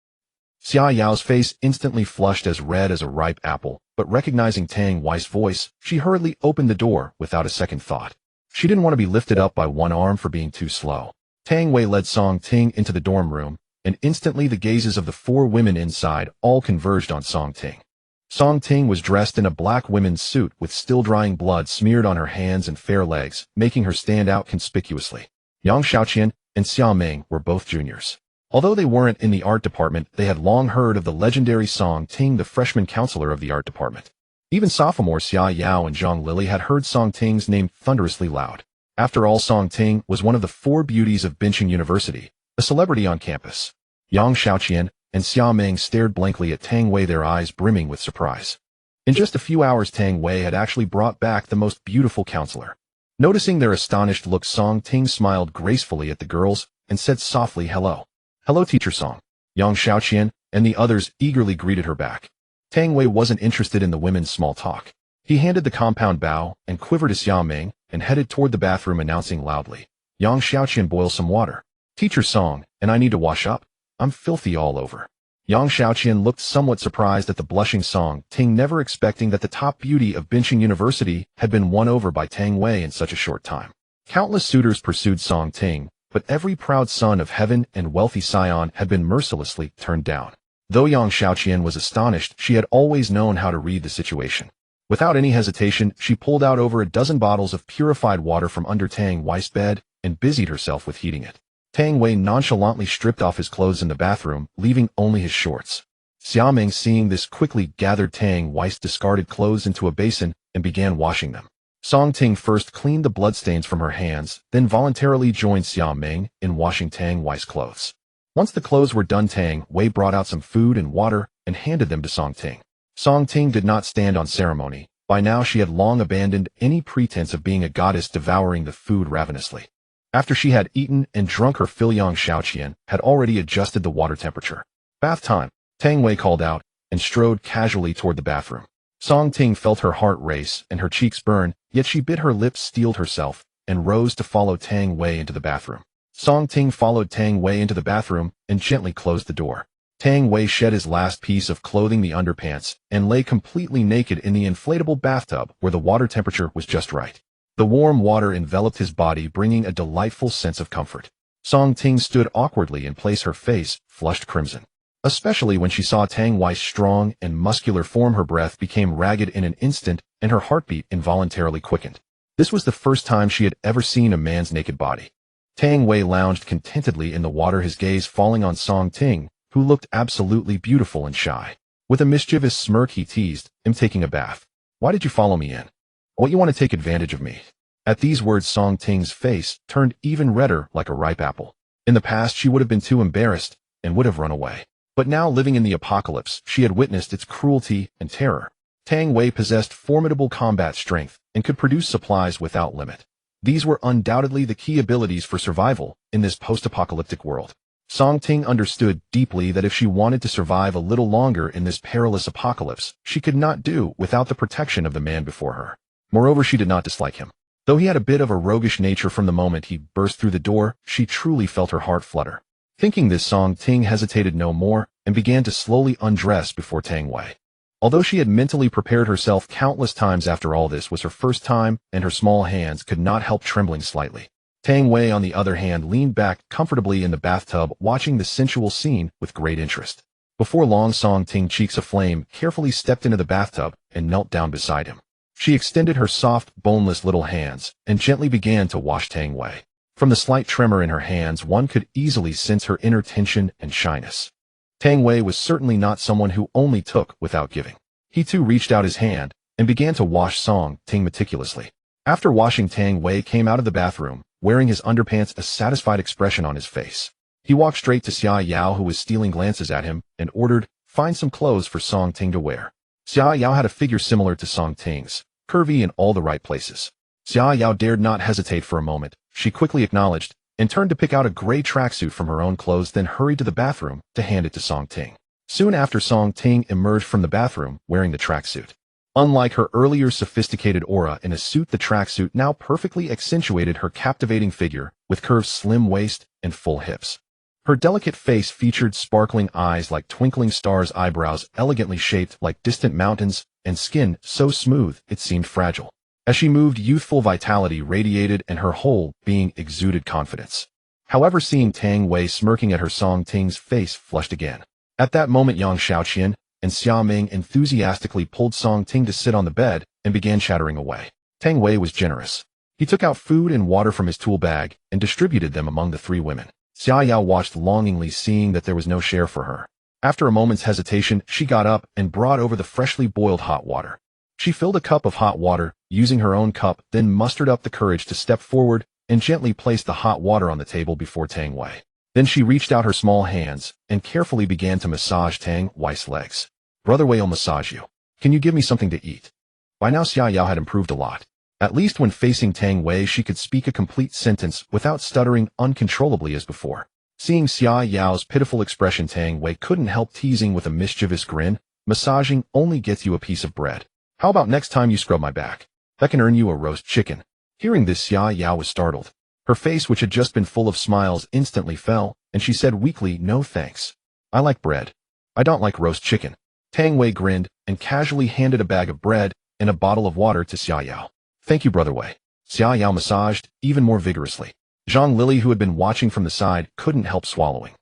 Xia Yao's face instantly flushed as red as a ripe apple, but recognizing Tang Wei's voice, she hurriedly opened the door without a second thought. She didn't want to be lifted up by one arm for being too slow. Tang Wei led Song Ting into the dorm room, and instantly the gazes of the four women inside all converged on Song Ting. Song Ting was dressed in a black women's suit with still-drying blood smeared on her hands and fair legs, making her stand out conspicuously. Yang Xiaoqian and Xia Ming were both juniors. Although they weren't in the art department, they had long heard of the legendary Song Ting, the freshman counselor of the art department. Even sophomores Xia Yao and Zhang Lili had heard Song Ting's name thunderously loud. After all, Song Ting was one of the four beauties of Bincheng University, a celebrity on campus. Yang Xiaoqian and Xia Ming stared blankly at Tang Wei, their eyes brimming with surprise. In just a few hours, Tang Wei had actually brought back the most beautiful counselor. Noticing their astonished look, Song Ting smiled gracefully at the girls and said softly, "Hello." "Hello, Teacher Song." Yang Xiaoqian and the others eagerly greeted her back. Tang Wei wasn't interested in the women's small talk. He handed the compound bow and quiver to Xia Ming and headed toward the bathroom, announcing loudly, "Yang Xiaoqian, boil some water. Teacher Song, and I need to wash up. I'm filthy all over." Yang Xiaoqian looked somewhat surprised at the blushing Song Ting, never expecting that the top beauty of Bincheng University had been won over by Tang Wei in such a short time. Countless suitors pursued Song Ting, but every proud son of heaven and wealthy scion had been mercilessly turned down. Though Yang Xiaoqian was astonished, she had always known how to read the situation. Without any hesitation, she pulled out over a dozen bottles of purified water from under Tang Wei's bed and busied herself with heating it. Tang Wei nonchalantly stripped off his clothes in the bathroom, leaving only his shorts. Xia Ming, seeing this, quickly gathered Tang Wei's discarded clothes into a basin and began washing them. Song Ting first cleaned the bloodstains from her hands, then voluntarily joined Xia Ming in washing Tang Wei's clothes. Once the clothes were done, Tang Wei brought out some food and water and handed them to Song Ting. Song Ting did not stand on ceremony. By now she had long abandoned any pretense of being a goddess, devouring the food ravenously. After she had eaten and drunk her fill, Yang Xiaoqian had already adjusted the water temperature. "Bath time," Tang Wei called out, and strode casually toward the bathroom. Song Ting felt her heart race and her cheeks burn, yet she bit her lips, steeled herself, and rose to follow Tang Wei into the bathroom. Song Ting followed Tang Wei into the bathroom and gently closed the door. Tang Wei shed his last piece of clothing, the underpants, and lay completely naked in the inflatable bathtub where the water temperature was just right. The warm water enveloped his body, bringing a delightful sense of comfort. Song Ting stood awkwardly in place, her face flushed crimson. Especially when she saw Tang Wei's strong and muscular form, her breath became ragged in an instant, and her heartbeat involuntarily quickened. This was the first time she had ever seen a man's naked body. Tang Wei lounged contentedly in the water, his gaze falling on Song Ting, who looked absolutely beautiful and shy. With a mischievous smirk he teased, "I'm taking a bath. Why did you follow me in? What, you want to take advantage of me?" At these words, Song Ting's face turned even redder, like a ripe apple. In the past she would have been too embarrassed and would have run away. But now, living in the apocalypse, she had witnessed its cruelty and terror. Tang Wei possessed formidable combat strength and could produce supplies without limit. These were undoubtedly the key abilities for survival in this post-apocalyptic world. Song Ting understood deeply that if she wanted to survive a little longer in this perilous apocalypse, she could not do without the protection of the man before her. Moreover, she did not dislike him. Though he had a bit of a roguish nature from the moment he burst through the door, she truly felt her heart flutter. Thinking this, Song Ting hesitated no more and began to slowly undress before Tang Wei. Although she had mentally prepared herself countless times, after all, this was her first time, and her small hands could not help trembling slightly. Tang Wei, on the other hand, leaned back comfortably in the bathtub, watching the sensual scene with great interest. Before long, Song Ting, cheeks aflame, carefully stepped into the bathtub and knelt down beside him. She extended her soft, boneless little hands and gently began to wash Tang Wei. From the slight tremor in her hands, one could easily sense her inner tension and shyness. Tang Wei was certainly not someone who only took without giving. He too reached out his hand and began to wash Song Ting meticulously. After washing, Tang Wei came out of the bathroom, wearing his underpants, a satisfied expression on his face. He walked straight to Xia Yao, who was stealing glances at him, and ordered, "Find some clothes for Song Ting to wear." Xia Yao had a figure similar to Song Ting's, curvy in all the right places. Xia Yao dared not hesitate for a moment. She quickly acknowledged and turned to pick out a gray tracksuit from her own clothes, then hurried to the bathroom to hand it to Song Ting. Soon after, Song Ting emerged from the bathroom wearing the tracksuit. Unlike her earlier sophisticated aura in a suit, the tracksuit now perfectly accentuated her captivating figure with curved slim waist and full hips. Her delicate face featured sparkling eyes like twinkling stars, eyebrows elegantly shaped like distant mountains, and skin so smooth it seemed fragile. As she moved, youthful vitality radiated and her whole being exuded confidence. However, seeing Tang Wei smirking at her, Song Ting's face flushed again. At that moment, Yang Xiaoqian and Xia Ming enthusiastically pulled Song Ting to sit on the bed and began chattering away. Tang Wei was generous. He took out food and water from his tool bag and distributed them among the three women. Xia Yao watched longingly, seeing that there was no share for her. After a moment's hesitation, she got up and brought over the freshly boiled hot water. She filled a cup of hot water, using her own cup, then mustered up the courage to step forward and gently placed the hot water on the table before Tang Wei. Then she reached out her small hands and carefully began to massage Tang Wei's legs. "Brother Wei, I'll massage you. Can you give me something to eat?" By now, Xia Yao had improved a lot. At least when facing Tang Wei, she could speak a complete sentence without stuttering uncontrollably as before. Seeing Xia Yao's pitiful expression, Tang Wei couldn't help teasing with a mischievous grin. "Massaging only gets you a piece of bread. How about next time you scrub my back? That can earn you a roast chicken." Hearing this, Xia Yao was startled. Her face, which had just been full of smiles, instantly fell, and she said weakly, "No thanks. I like bread. I don't like roast chicken." Tang Wei grinned and casually handed a bag of bread and a bottle of water to Xia Yao. "Thank you, Brother Wei." Xia Yao massaged even more vigorously. Zhang Lily, who had been watching from the side, couldn't help swallowing.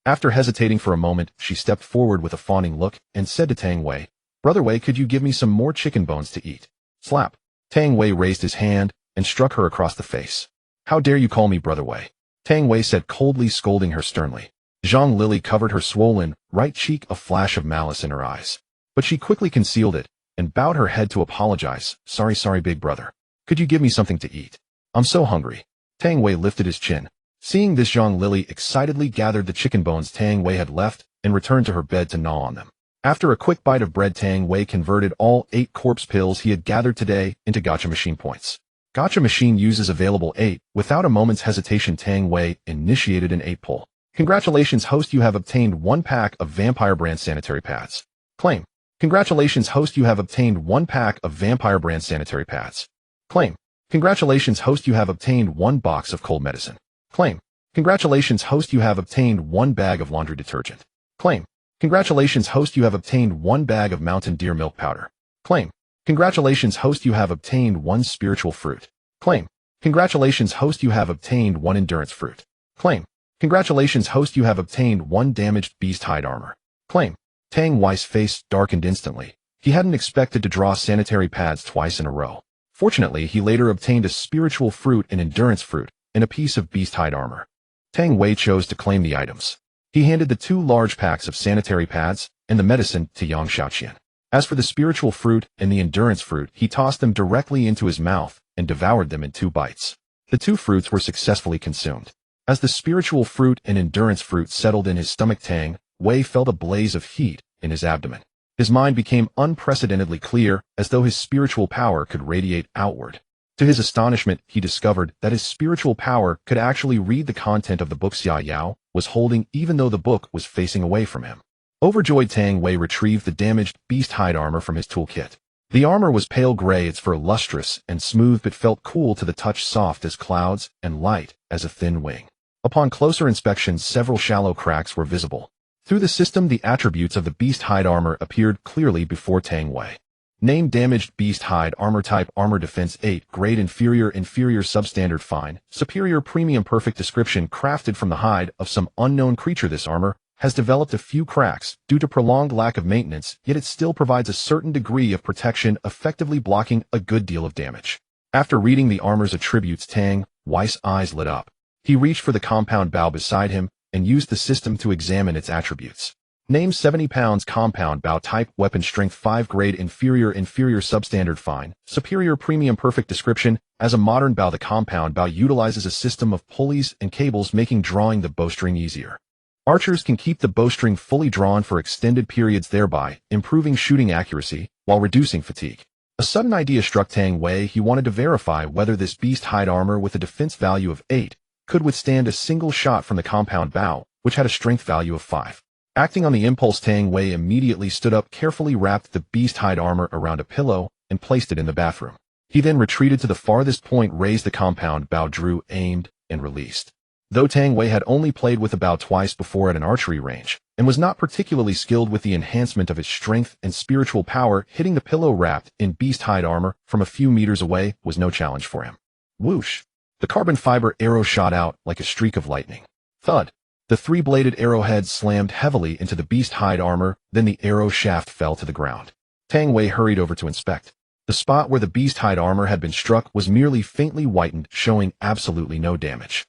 After hesitating for a moment, she stepped forward with a fawning look and said to Tang Wei, "Brother Wei, could you give me some more chicken bones to eat?" Slap. Tang Wei raised his hand and struck her across the face. "How dare you call me Brother Wei?" Tang Wei said coldly, scolding her sternly. Zhang Lily covered her swollen right cheek, a flash of malice in her eyes. But she quickly concealed it and bowed her head to apologize. Sorry, big brother. Could you give me something to eat? I'm so hungry." Tang Wei lifted his chin. Seeing this, Zhang Lily excitedly gathered the chicken bones Tang Wei had left and returned to her bed to gnaw on them. After a quick bite of bread, Tang Wei converted all 8 corpse pills he had gathered today into gacha machine points. Gacha machine uses available 8. Without a moment's hesitation, Tang Wei initiated an 8 pull. "Congratulations, host, you have obtained 1 pack of Vampire brand sanitary pads." Claim. "Congratulations, host, you have obtained 1 pack of Vampire brand sanitary pads." Claim. "Congratulations, host, you have obtained 1 box of cold medicine." Claim. "Congratulations, host, you have obtained 1 bag of laundry detergent." Claim. "Congratulations, host, you have obtained 1 bag of Mountain Deer milk powder." Claim. "Congratulations, host, you have obtained 1 spiritual fruit." Claim. "Congratulations, host, you have obtained 1 endurance fruit." Claim. "Congratulations, host, you have obtained 1 damaged beast hide armor." Claim. Tang Wei's face darkened instantly. He hadn't expected to draw sanitary pads twice in a row. Fortunately, he later obtained a spiritual fruit, an endurance fruit, and a piece of beast hide armor. Tang Wei chose to claim the items. He handed the 2 large packs of sanitary pads and the medicine to Yang Xiaoqian. As for the spiritual fruit and the endurance fruit, he tossed them directly into his mouth and devoured them in 2 bites. The 2 fruits were successfully consumed. As the spiritual fruit and endurance fruit settled in his stomach, Tang Wei felt a blaze of heat in his abdomen. His mind became unprecedentedly clear, as though his spiritual power could radiate outward. To his astonishment, he discovered that his spiritual power could actually read the content of the book Xia Yao was holding, even though the book was facing away from him. Overjoyed, Tang Wei retrieved the damaged beast hide armor from his toolkit. The armor was pale gray, its fur lustrous and smooth, but felt cool to the touch, soft as clouds and light as a thin wing. Upon closer inspection, several shallow cracks were visible. Through the system, the attributes of the beast hide armor appeared clearly before Tang Wei. Name: damaged beast hide armor. Type: armor. Defense 8. Grade: inferior substandard fine. Superior premium. Perfect. Description: crafted from the hide of some unknown creature. This armor has developed a few cracks due to prolonged lack of maintenance, yet it still provides a certain degree of protection, effectively blocking a good deal of damage. After reading the armor's attributes, Tang Wei's eyes lit up. He reached for the compound bow beside him and used the system to examine its attributes. Name: 70 pounds. Compound bow. Type: weapon. Strength 5. Grade: inferior substandard fine. Superior premium. Perfect. Description: as a modern bow, the compound bow utilizes a system of pulleys and cables, making drawing the bowstring easier. Archers can keep the bowstring fully drawn for extended periods, thereby improving shooting accuracy while reducing fatigue. A sudden idea struck Tang Wei. He wanted to verify whether this beast hide armor with a defense value of 8 could withstand a single shot from the compound bow, which had a strength value of 5. Acting on the impulse, Tang Wei immediately stood up, carefully wrapped the beast hide armor around a pillow, and placed it in the bathroom. He then retreated to the farthest point, raised the compound bow, drew, aimed, and released. Though Tang Wei had only played with a bow twice before at an archery range, and was not particularly skilled with the enhancement of its strength and spiritual power, hitting the pillow wrapped in beast hide armor from a few meters away was no challenge for him. Whoosh! The carbon fiber arrow shot out like a streak of lightning. Thud! The three-bladed arrowhead slammed heavily into the beast hide armor, then the arrow shaft fell to the ground. Tang Wei hurried over to inspect. The spot where the beast hide armor had been struck was merely faintly whitened, showing absolutely no damage.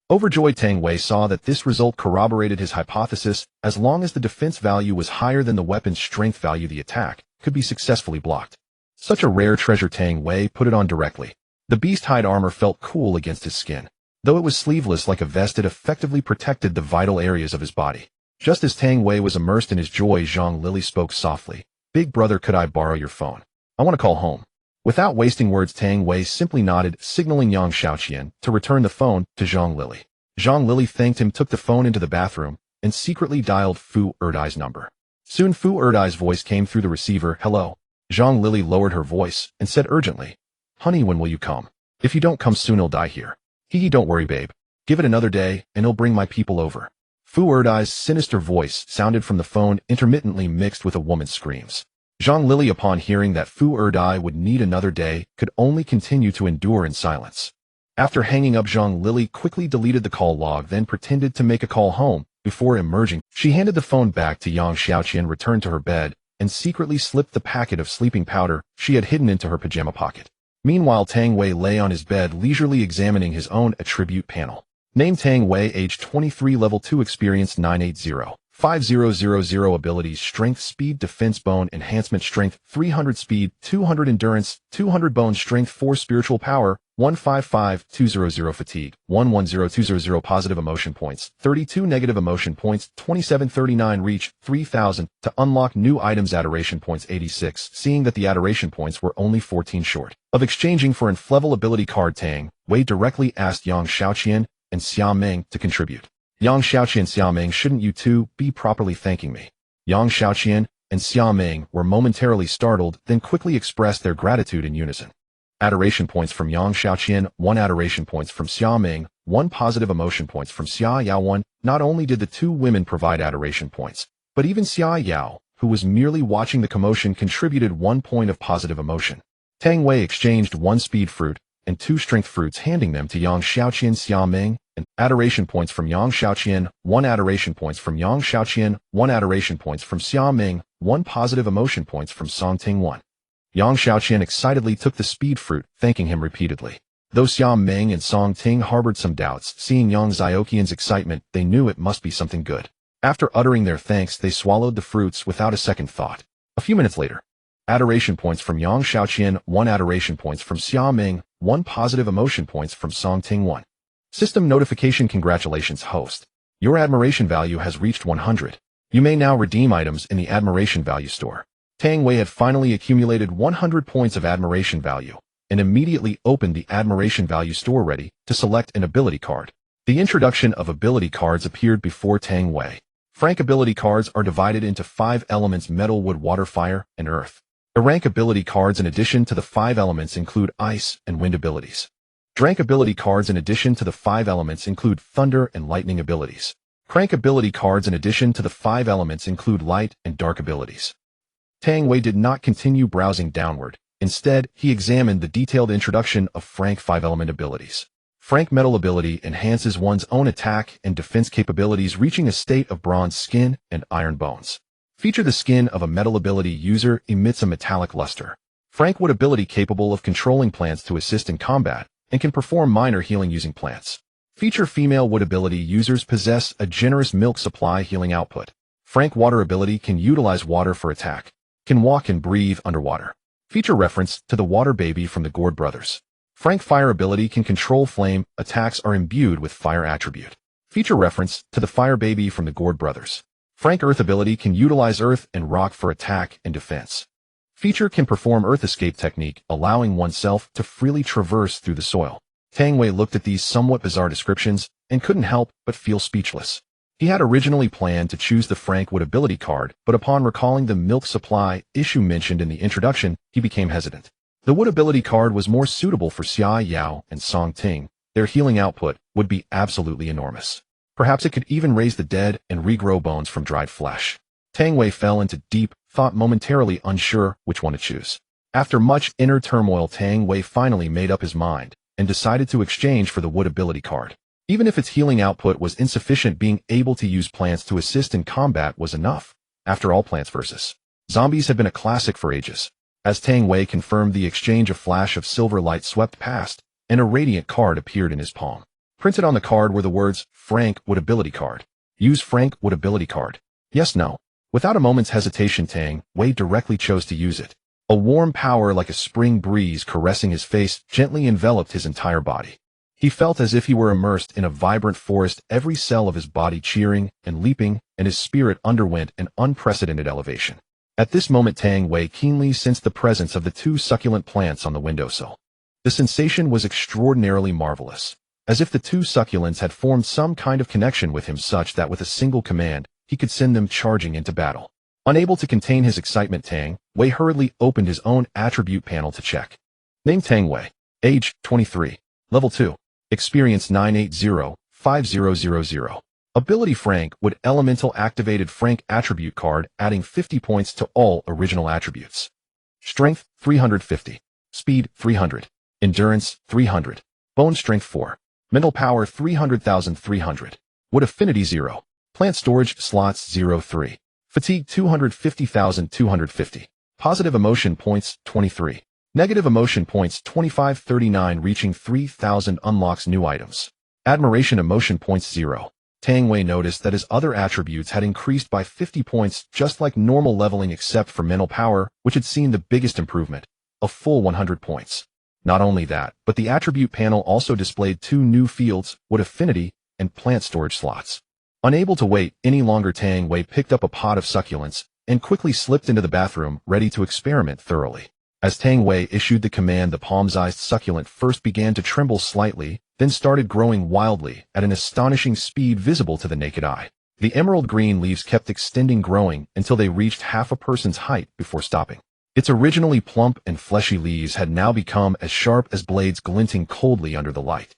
Overjoyed, Tang Wei saw that this result corroborated his hypothesis. As long as the defense value was higher than the weapon's strength value, the attack could be successfully blocked. Such a rare treasure, Tang Wei put it on directly. The beast hide armor felt cool against his skin. Though it was sleeveless like a vest, it effectively protected the vital areas of his body. Just as Tang Wei was immersed in his joy, Zhang Lili spoke softly. "Big brother, could I borrow your phone? I want to call home." Without wasting words, Tang Wei simply nodded, signaling Yang Xiaoqian to return the phone to Zhang Lili. Zhang Lili thanked him, took the phone into the bathroom, and secretly dialed Fu Erdai's number. Soon Fu Erdai's voice came through the receiver. "Hello." Zhang Lili lowered her voice and said urgently, "Honey, when will you come? If you don't come soon, he'll die here." "Hee, don't worry, babe. Give it another day, and he'll bring my people over." Fu Erdai's sinister voice sounded from the phone, intermittently mixed with a woman's screams. Zhang Lili, upon hearing that Fu Erdai would need another day, could only continue to endure in silence. After hanging up, Zhang Lili quickly deleted the call log, then pretended to make a call home. Before emerging, she handed the phone back to Yang Xiaoqian, returned to her bed, and secretly slipped the packet of sleeping powder she had hidden into her pajama pocket. Meanwhile, Tang Wei lay on his bed, leisurely examining his own attribute panel. Name: Tang Wei, age 23, level 2, experience 980. 5000 abilities: strength, speed, defense, bone enhancement, strength 300, speed 200, endurance 200, bone strength 4, spiritual power 155200, fatigue 110200, positive emotion points 32, negative emotion points 2739, reach 3000. To unlock new items, adoration points 86. Seeing that the adoration points were only 14 short of exchanging for an F-level ability card, Tang Wei directly asked Yang Xiaoqian and Xia Meng to contribute. Yang Xiaoqian, Xia Meng, shouldn't you two be properly thanking me? Yang Xiaoqian and Xia Meng were momentarily startled, then quickly expressed their gratitude in unison. Adoration points from Yang Xiaoqian, 1 adoration points from Xia Meng, 1 positive emotion points from Xia Yao. 1. Not only did the two women provide adoration points, but even Xia Yao, who was merely watching the commotion, contributed 1 point of positive emotion. Tang Wei exchanged 1 speed fruit and 2 strength fruits, handing them to Yang Xiaoqian, Xia Meng, and adoration points from Yang Xiaoqian, 1 adoration points from Yang Xiaoqian, 1 adoration points from Xia Meng, 1 positive emotion points from Song Ting. 1. Yang Xiaoqian excitedly took the speed fruit, thanking him repeatedly. Though Xia Meng and Song Ting harbored some doubts, seeing Yang Xiaoqian's excitement, they knew it must be something good. After uttering their thanks, they swallowed the fruits without a second thought. A few minutes later, adoration points from Yang Xiaoqian, 1 adoration points from Xia Meng, 1 positive emotion points from Song Ting. 1. System notification: congratulations, host. Your admiration value has reached 100. You may now redeem items in the admiration value store. Tang Wei had finally accumulated 100 points of admiration value, and immediately opened the admiration value store, ready to select an ability card. The introduction of ability cards appeared before Tang Wei. Frank ability cards are divided into 5 elements: metal, wood, water, fire, and earth. The rank ability cards, in addition to the 5 elements, include ice and wind abilities. Drank ability cards, in addition to the 5 elements, include thunder and lightning abilities. Crank ability cards, in addition to the 5 elements, include light and dark abilities. Tang Wei did not continue browsing downward. Instead, he examined the detailed introduction of Frank 5-element abilities. Frank metal ability enhances one's own attack and defense capabilities, reaching a state of bronze skin and iron bones. Feature: the skin of a metal ability user emits a metallic luster. Frank wood ability capable of controlling plants to assist in combat, and can perform minor healing using plants. Feature: female wood ability users possess a generous milk supply healing output. Frank water ability can utilize water for attack. Can walk and breathe underwater. Feature: reference to the water baby from the Gourd brothers. Frank fire ability can control flame. Attacks are imbued with fire attribute. Feature: reference to the fire baby from the Gourd brothers. Frank earth ability can utilize earth and rock for attack and defense. Feature: can perform earth escape technique, allowing oneself to freely traverse through the soil. Tang Wei looked at these somewhat bizarre descriptions and couldn't help but feel speechless. He had originally planned to choose the Frank Wood ability card, but upon recalling the milk supply issue mentioned in the introduction, he became hesitant. The Wood ability card was more suitable for Xia Yao and Song Ting. Their healing output would be absolutely enormous. Perhaps it could even raise the dead and regrow bones from dried flesh. Tang Wei fell into deep thought, momentarily unsure which one to choose. After much inner turmoil, Tang Wei finally made up his mind and decided to exchange for the Wood ability card. Even if its healing output was insufficient, being able to use plants to assist in combat was enough. After all, Plants vs. Zombies had been a classic for ages. As Tang Wei confirmed the exchange, a flash of silver light swept past, and a radiant card appeared in his palm. Printed on the card were the words, Frank Wood ability card. Use Frank Wood ability card. Yes, no. Without a moment's hesitation, Tang Wei directly chose to use it. A warm power like a spring breeze caressing his face gently enveloped his entire body. He felt as if he were immersed in a vibrant forest, every cell of his body cheering and leaping, and his spirit underwent an unprecedented elevation. At this moment, Tang Wei keenly sensed the presence of the two succulent plants on the windowsill. The sensation was extraordinarily marvelous, as if the two succulents had formed some kind of connection with him, such that with a single command, he could send them charging into battle. Unable to contain his excitement, Tang Wei hurriedly opened his own attribute panel to check. Name Tang Wei. Age 23. Level 2. Experience 980-5000. Ability Frank Wood Elemental activated Frank attribute card, adding 50 points to all original attributes. Strength 350. Speed 300. Endurance 300. Bone strength 4. Mental power 300,300. Wood affinity 0. Plant storage slots 03. Fatigue 250,250. Positive emotion points 23. Negative emotion points 2539, reaching 3000 unlocks new items. Admiration emotion points 0. Tang Wei noticed that his other attributes had increased by 50 points, just like normal leveling, except for mental power, which had seen the biggest improvement, a full 100 points. Not only that, but the attribute panel also displayed two new fields, Wood affinity and plant storage slots. Unable to wait any longer, Tang Wei picked up a pot of succulents and quickly slipped into the bathroom, ready to experiment thoroughly. As Tang Wei issued the command, the palm-sized succulent first began to tremble slightly, then started growing wildly at an astonishing speed visible to the naked eye. The emerald green leaves kept extending, growing until they reached half a person's height before stopping. Its originally plump and fleshy leaves had now become as sharp as blades, glinting coldly under the light.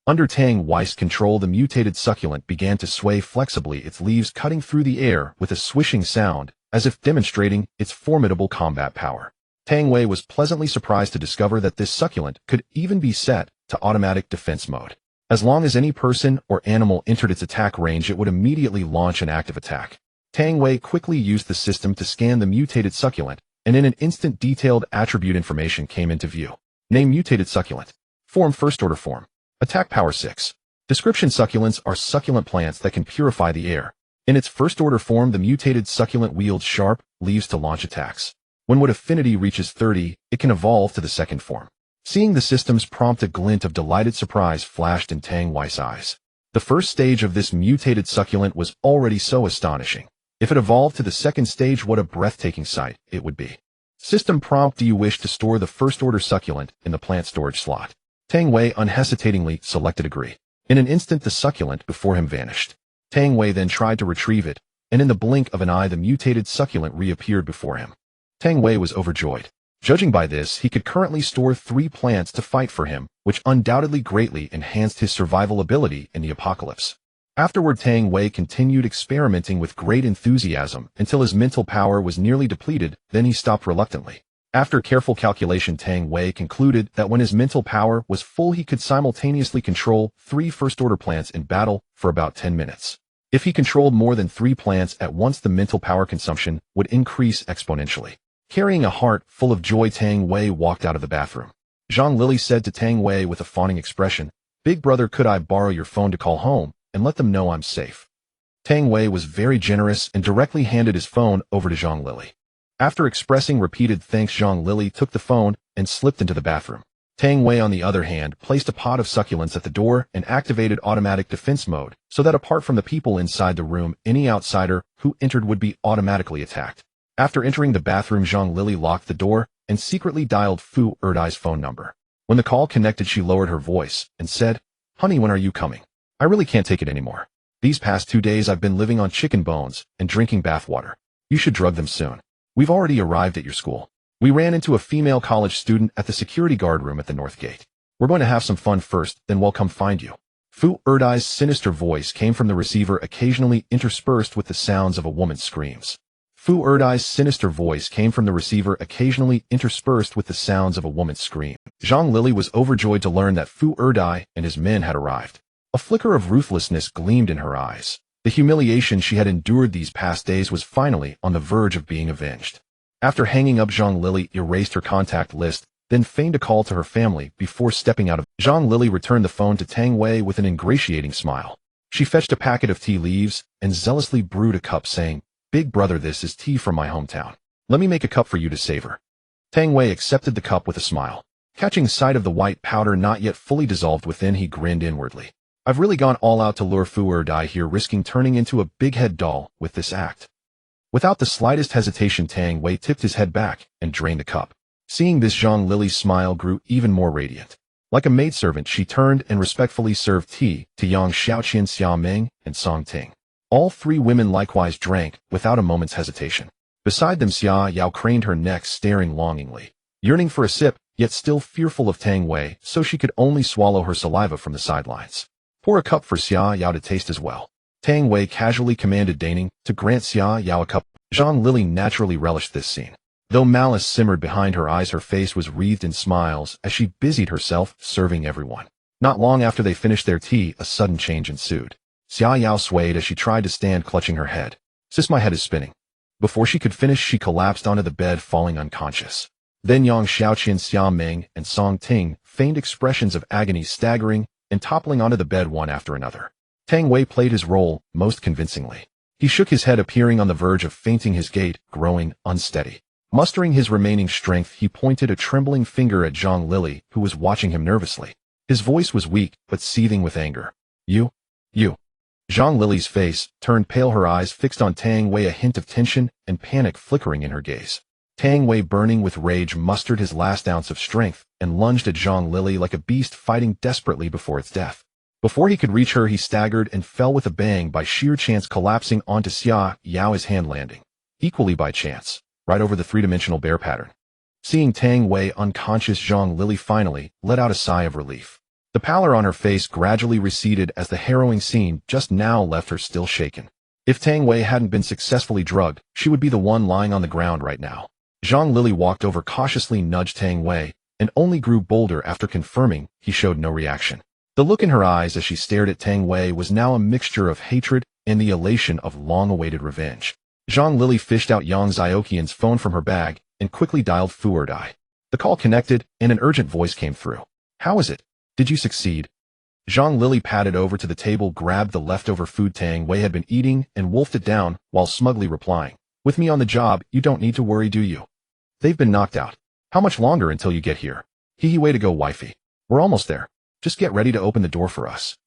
Under Tang Wei's control, the mutated succulent began to sway flexibly, its leaves cutting through the air with a swishing sound, as if demonstrating its formidable combat power. Tang Wei was pleasantly surprised to discover that this succulent could even be set to automatic defense mode. As long as any person or animal entered its attack range, it would immediately launch an active attack. Tang Wei quickly used the system to scan the mutated succulent, and in an instant, detailed attribute information came into view. Name mutated succulent. Form first order form. Attack power 6. Description: succulents are succulent plants that can purify the air. In its first order form, the mutated succulent wields sharp leaves to launch attacks. When Wood affinity reaches 30, it can evolve to the second form. Seeing the system's prompt, a glint of delighted surprise flashed in Tang Wei's eyes. The first stage of this mutated succulent was already so astonishing. If it evolved to the second stage, what a breathtaking sight it would be. System prompt: do you wish to store the first order succulent in the plant storage slot? Tang Wei unhesitatingly selected agree. In an instant, the succulent before him vanished. Tang Wei then tried to retrieve it, and in the blink of an eye, the mutated succulent reappeared before him. Tang Wei was overjoyed. Judging by this, he could currently store 3 plants to fight for him, which undoubtedly greatly enhanced his survival ability in the apocalypse. Afterward, Tang Wei continued experimenting with great enthusiasm until his mental power was nearly depleted, then he stopped reluctantly. After careful calculation, Tang Wei concluded that when his mental power was full, he could simultaneously control 3 first-order plants in battle for about 10 minutes. If he controlled more than 3 plants at once, the mental power consumption would increase exponentially. Carrying a heart full of joy, Tang Wei walked out of the bathroom. Zhang Lili said to Tang Wei with a fawning expression, "Big brother, could I borrow your phone to call home and let them know I'm safe?" Tang Wei was very generous and directly handed his phone over to Zhang Lili. After expressing repeated thanks, Zhang Lili took the phone and slipped into the bathroom. Tang Wei, on the other hand, placed a pot of succulents at the door and activated automatic defense mode, so that apart from the people inside the room, any outsider who entered would be automatically attacked. After entering the bathroom, Zhang Lili locked the door and secretly dialed Fu Erdai's phone number. When the call connected, she lowered her voice and said, "Honey, when are you coming? I really can't take it anymore." These past 2 days I've been living on chicken bones and drinking bath water. You should drug them soon. We've already arrived at your school. We ran into a female college student at the security guard room at the north gate. We're going to have some fun first, then we'll come find you. Fu Erdai's sinister voice came from the receiver, occasionally interspersed with the sounds of a woman's screams. Fu Erdai's sinister voice came from the receiver, occasionally interspersed with the sounds of a woman's scream. Zhang Lili was overjoyed to learn that Fu Erdai and his men had arrived. A flicker of ruthlessness gleamed in her eyes. The humiliation she had endured these past days was finally on the verge of being avenged. After hanging up, Zhang Lili erased her contact list, then feigned a call to her family before stepping out of. Zhang Lili returned the phone to Tang Wei with an ingratiating smile. She fetched a packet of tea leaves and zealously brewed a cup, saying, "Big brother, this is tea from my hometown. Let me make a cup for you to savor." Tang Wei accepted the cup with a smile. Catching sight of the white powder not yet fully dissolved within, he grinned inwardly. I've really gone all out to lure Fu Erdai here, risking turning into a big-head doll with this act. Without the slightest hesitation, Tang Wei tipped his head back and drained the cup. Seeing this, Zhang Lili's smile grew even more radiant. Like a maidservant, she turned and respectfully served tea to Yang Xiaoqian, Xia Meng, and Song Ting. All three women likewise drank without a moment's hesitation. Beside them, Xia Yao craned her neck, staring longingly, yearning for a sip, yet still fearful of Tang Wei, so she could only swallow her saliva from the sidelines. Pour a cup for Xia Yao to taste as well. Tang Wei casually commanded, deigning to grant Xia Yao a cup. Zhang Lili naturally relished this scene. Though malice simmered behind her eyes, her face was wreathed in smiles as she busied herself serving everyone. Not long after they finished their tea, a sudden change ensued. Xia Yao swayed as she tried to stand, clutching her head. "Sis, my head is spinning." Before she could finish, she collapsed onto the bed, falling unconscious. Then Yang Xiaoqian, Xia Meng, and Song Ting feigned expressions of agony, staggering and toppling onto the bed one after another. Tang Wei played his role most convincingly. He shook his head, appearing on the verge of fainting, his gait growing unsteady. Mustering his remaining strength, he pointed a trembling finger at Zhang Lili, who was watching him nervously. His voice was weak, but seething with anger. You. Zhang Lili's face turned pale, her eyes fixed on Tang Wei, a hint of tension and panic flickering in her gaze. Tang Wei, burning with rage, mustered his last ounce of strength and lunged at Zhang Lili like a beast fighting desperately before its death. Before he could reach her, he staggered and fell with a bang, by sheer chance collapsing onto Xia Yao, his hand landing, equally by chance, right over the three-dimensional bear pattern. Seeing Tang Wei unconscious, Zhang Lili finally let out a sigh of relief. The pallor on her face gradually receded as the harrowing scene just now left her still shaken. If Tang Wei hadn't been successfully drugged, she would be the one lying on the ground right now. Zhang Lili walked over, cautiously nudged Tang Wei, and only grew bolder after confirming he showed no reaction. The look in her eyes as she stared at Tang Wei was now a mixture of hatred and the elation of long-awaited revenge. Zhang Lili fished out Yang Xiaoqian's phone from her bag and quickly dialed Fu Erdai. The call connected, and an urgent voice came through. "How is it? Did you succeed?" Zhang Lili padded over to the table, grabbed the leftover food Tang Wei had been eating, and wolfed it down, while smugly replying, "With me on the job, you don't need to worry, do you? They've been knocked out. How much longer until you get here? Hee way to go, wifey. We're almost there. Just get ready to open the door for us."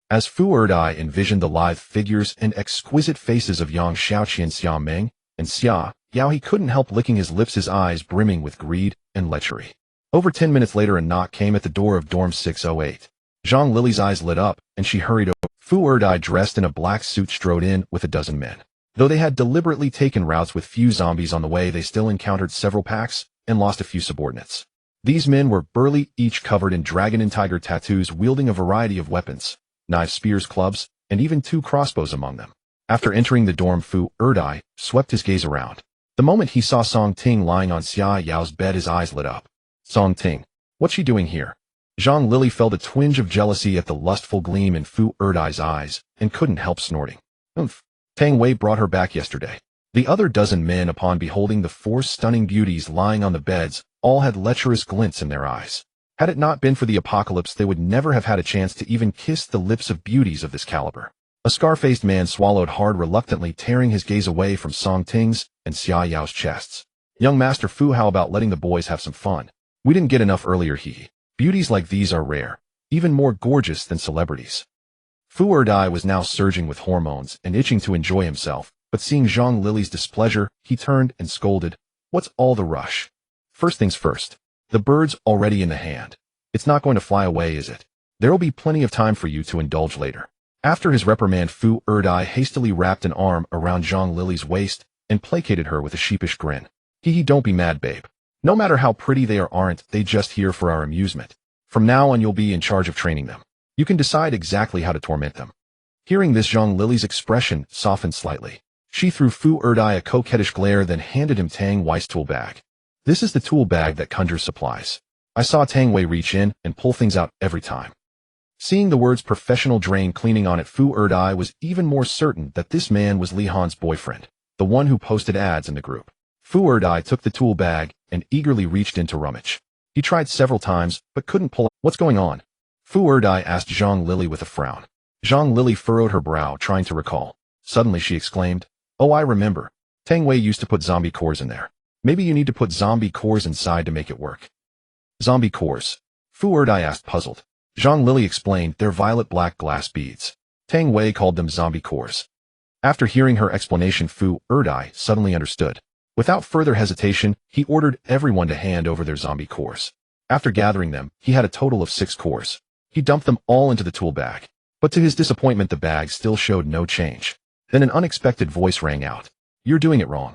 As Fu Erdai envisioned the lithe figures and exquisite faces of Yang Xiaoqian, Xia Meng, and Xia Yao, he couldn't help licking his lips, his eyes brimming with greed and lechery. Over 10 minutes later, a knock came at the door of dorm 608. Zhang Lili's eyes lit up, and she hurried over. Fu Erdai, dressed in a black suit, strode in with a dozen men. Though they had deliberately taken routes with few zombies on the way, they still encountered several packs and lost a few subordinates. These men were burly, each covered in dragon and tiger tattoos, wielding a variety of weapons, knives, spears, clubs, and even 2 crossbows among them. After entering the dorm, Fu Erdai swept his gaze around. The moment he saw Song Ting lying on Xia Yao's bed, his eyes lit up. "Song Ting, what's she doing here?" Zhang Lili felt a twinge of jealousy at the lustful gleam in Fu Erdai's eyes and couldn't help snorting. "Oomph. Tang Wei brought her back yesterday." The other dozen men, upon beholding the 4 stunning beauties lying on the beds, all had lecherous glints in their eyes. Had it not been for the apocalypse, they would never have had a chance to even kiss the lips of beauties of this caliber. A scar-faced man swallowed hard, reluctantly tearing his gaze away from Song Ting's and Xia Yao's chests. "Young Master Fu, how about letting the boys have some fun? We didn't get enough earlier, hee. Beauties like these are rare, even more gorgeous than celebrities." Fu Erdai was now surging with hormones and itching to enjoy himself, but seeing Zhang Lili's displeasure, he turned and scolded, "What's all the rush? First things first. The bird's already in the hand. It's not going to fly away, is it? There'll be plenty of time for you to indulge later." After his reprimand, Fu Erdai hastily wrapped an arm around Zhang Lily's waist and placated her with a sheepish grin. Hee, don't be mad, babe. No matter how pretty they aren't they just here for our amusement. From now on you'll be in charge of training them. You can decide exactly how to torment them. Hearing this, Zhang Lily's expression softened slightly. She threw Fu Erdai a coquettish glare, then handed him Tang Wei's tool bag. This is the tool bag that conjures supplies. I saw Tang Wei reach in and pull things out every time. Seeing the words professional drain cleaning on it, Fu Erdai was even more certain that this man was Li Han's boyfriend, the one who posted ads in the group. Fu Erdai took the tool bag and eagerly reached in to rummage. He tried several times, but couldn't pull it. What's going on? Fu Erdai asked Zhang Lily with a frown. Zhang Lily furrowed her brow, trying to recall. Suddenly she exclaimed, "Oh, I remember. Tang Wei used to put zombie cores in there. Maybe you need to put zombie cores inside to make it work." Zombie cores? Fu Erdai asked, puzzled. Zhang Lily explained, they're violet-black glass beads. Tang Wei called them zombie cores. After hearing her explanation, Fu Erdai suddenly understood. Without further hesitation, he ordered everyone to hand over their zombie cores. After gathering them, he had a total of 6 cores. He dumped them all into the tool bag. But to his disappointment, the bag still showed no change. Then an unexpected voice rang out. "You're doing it wrong.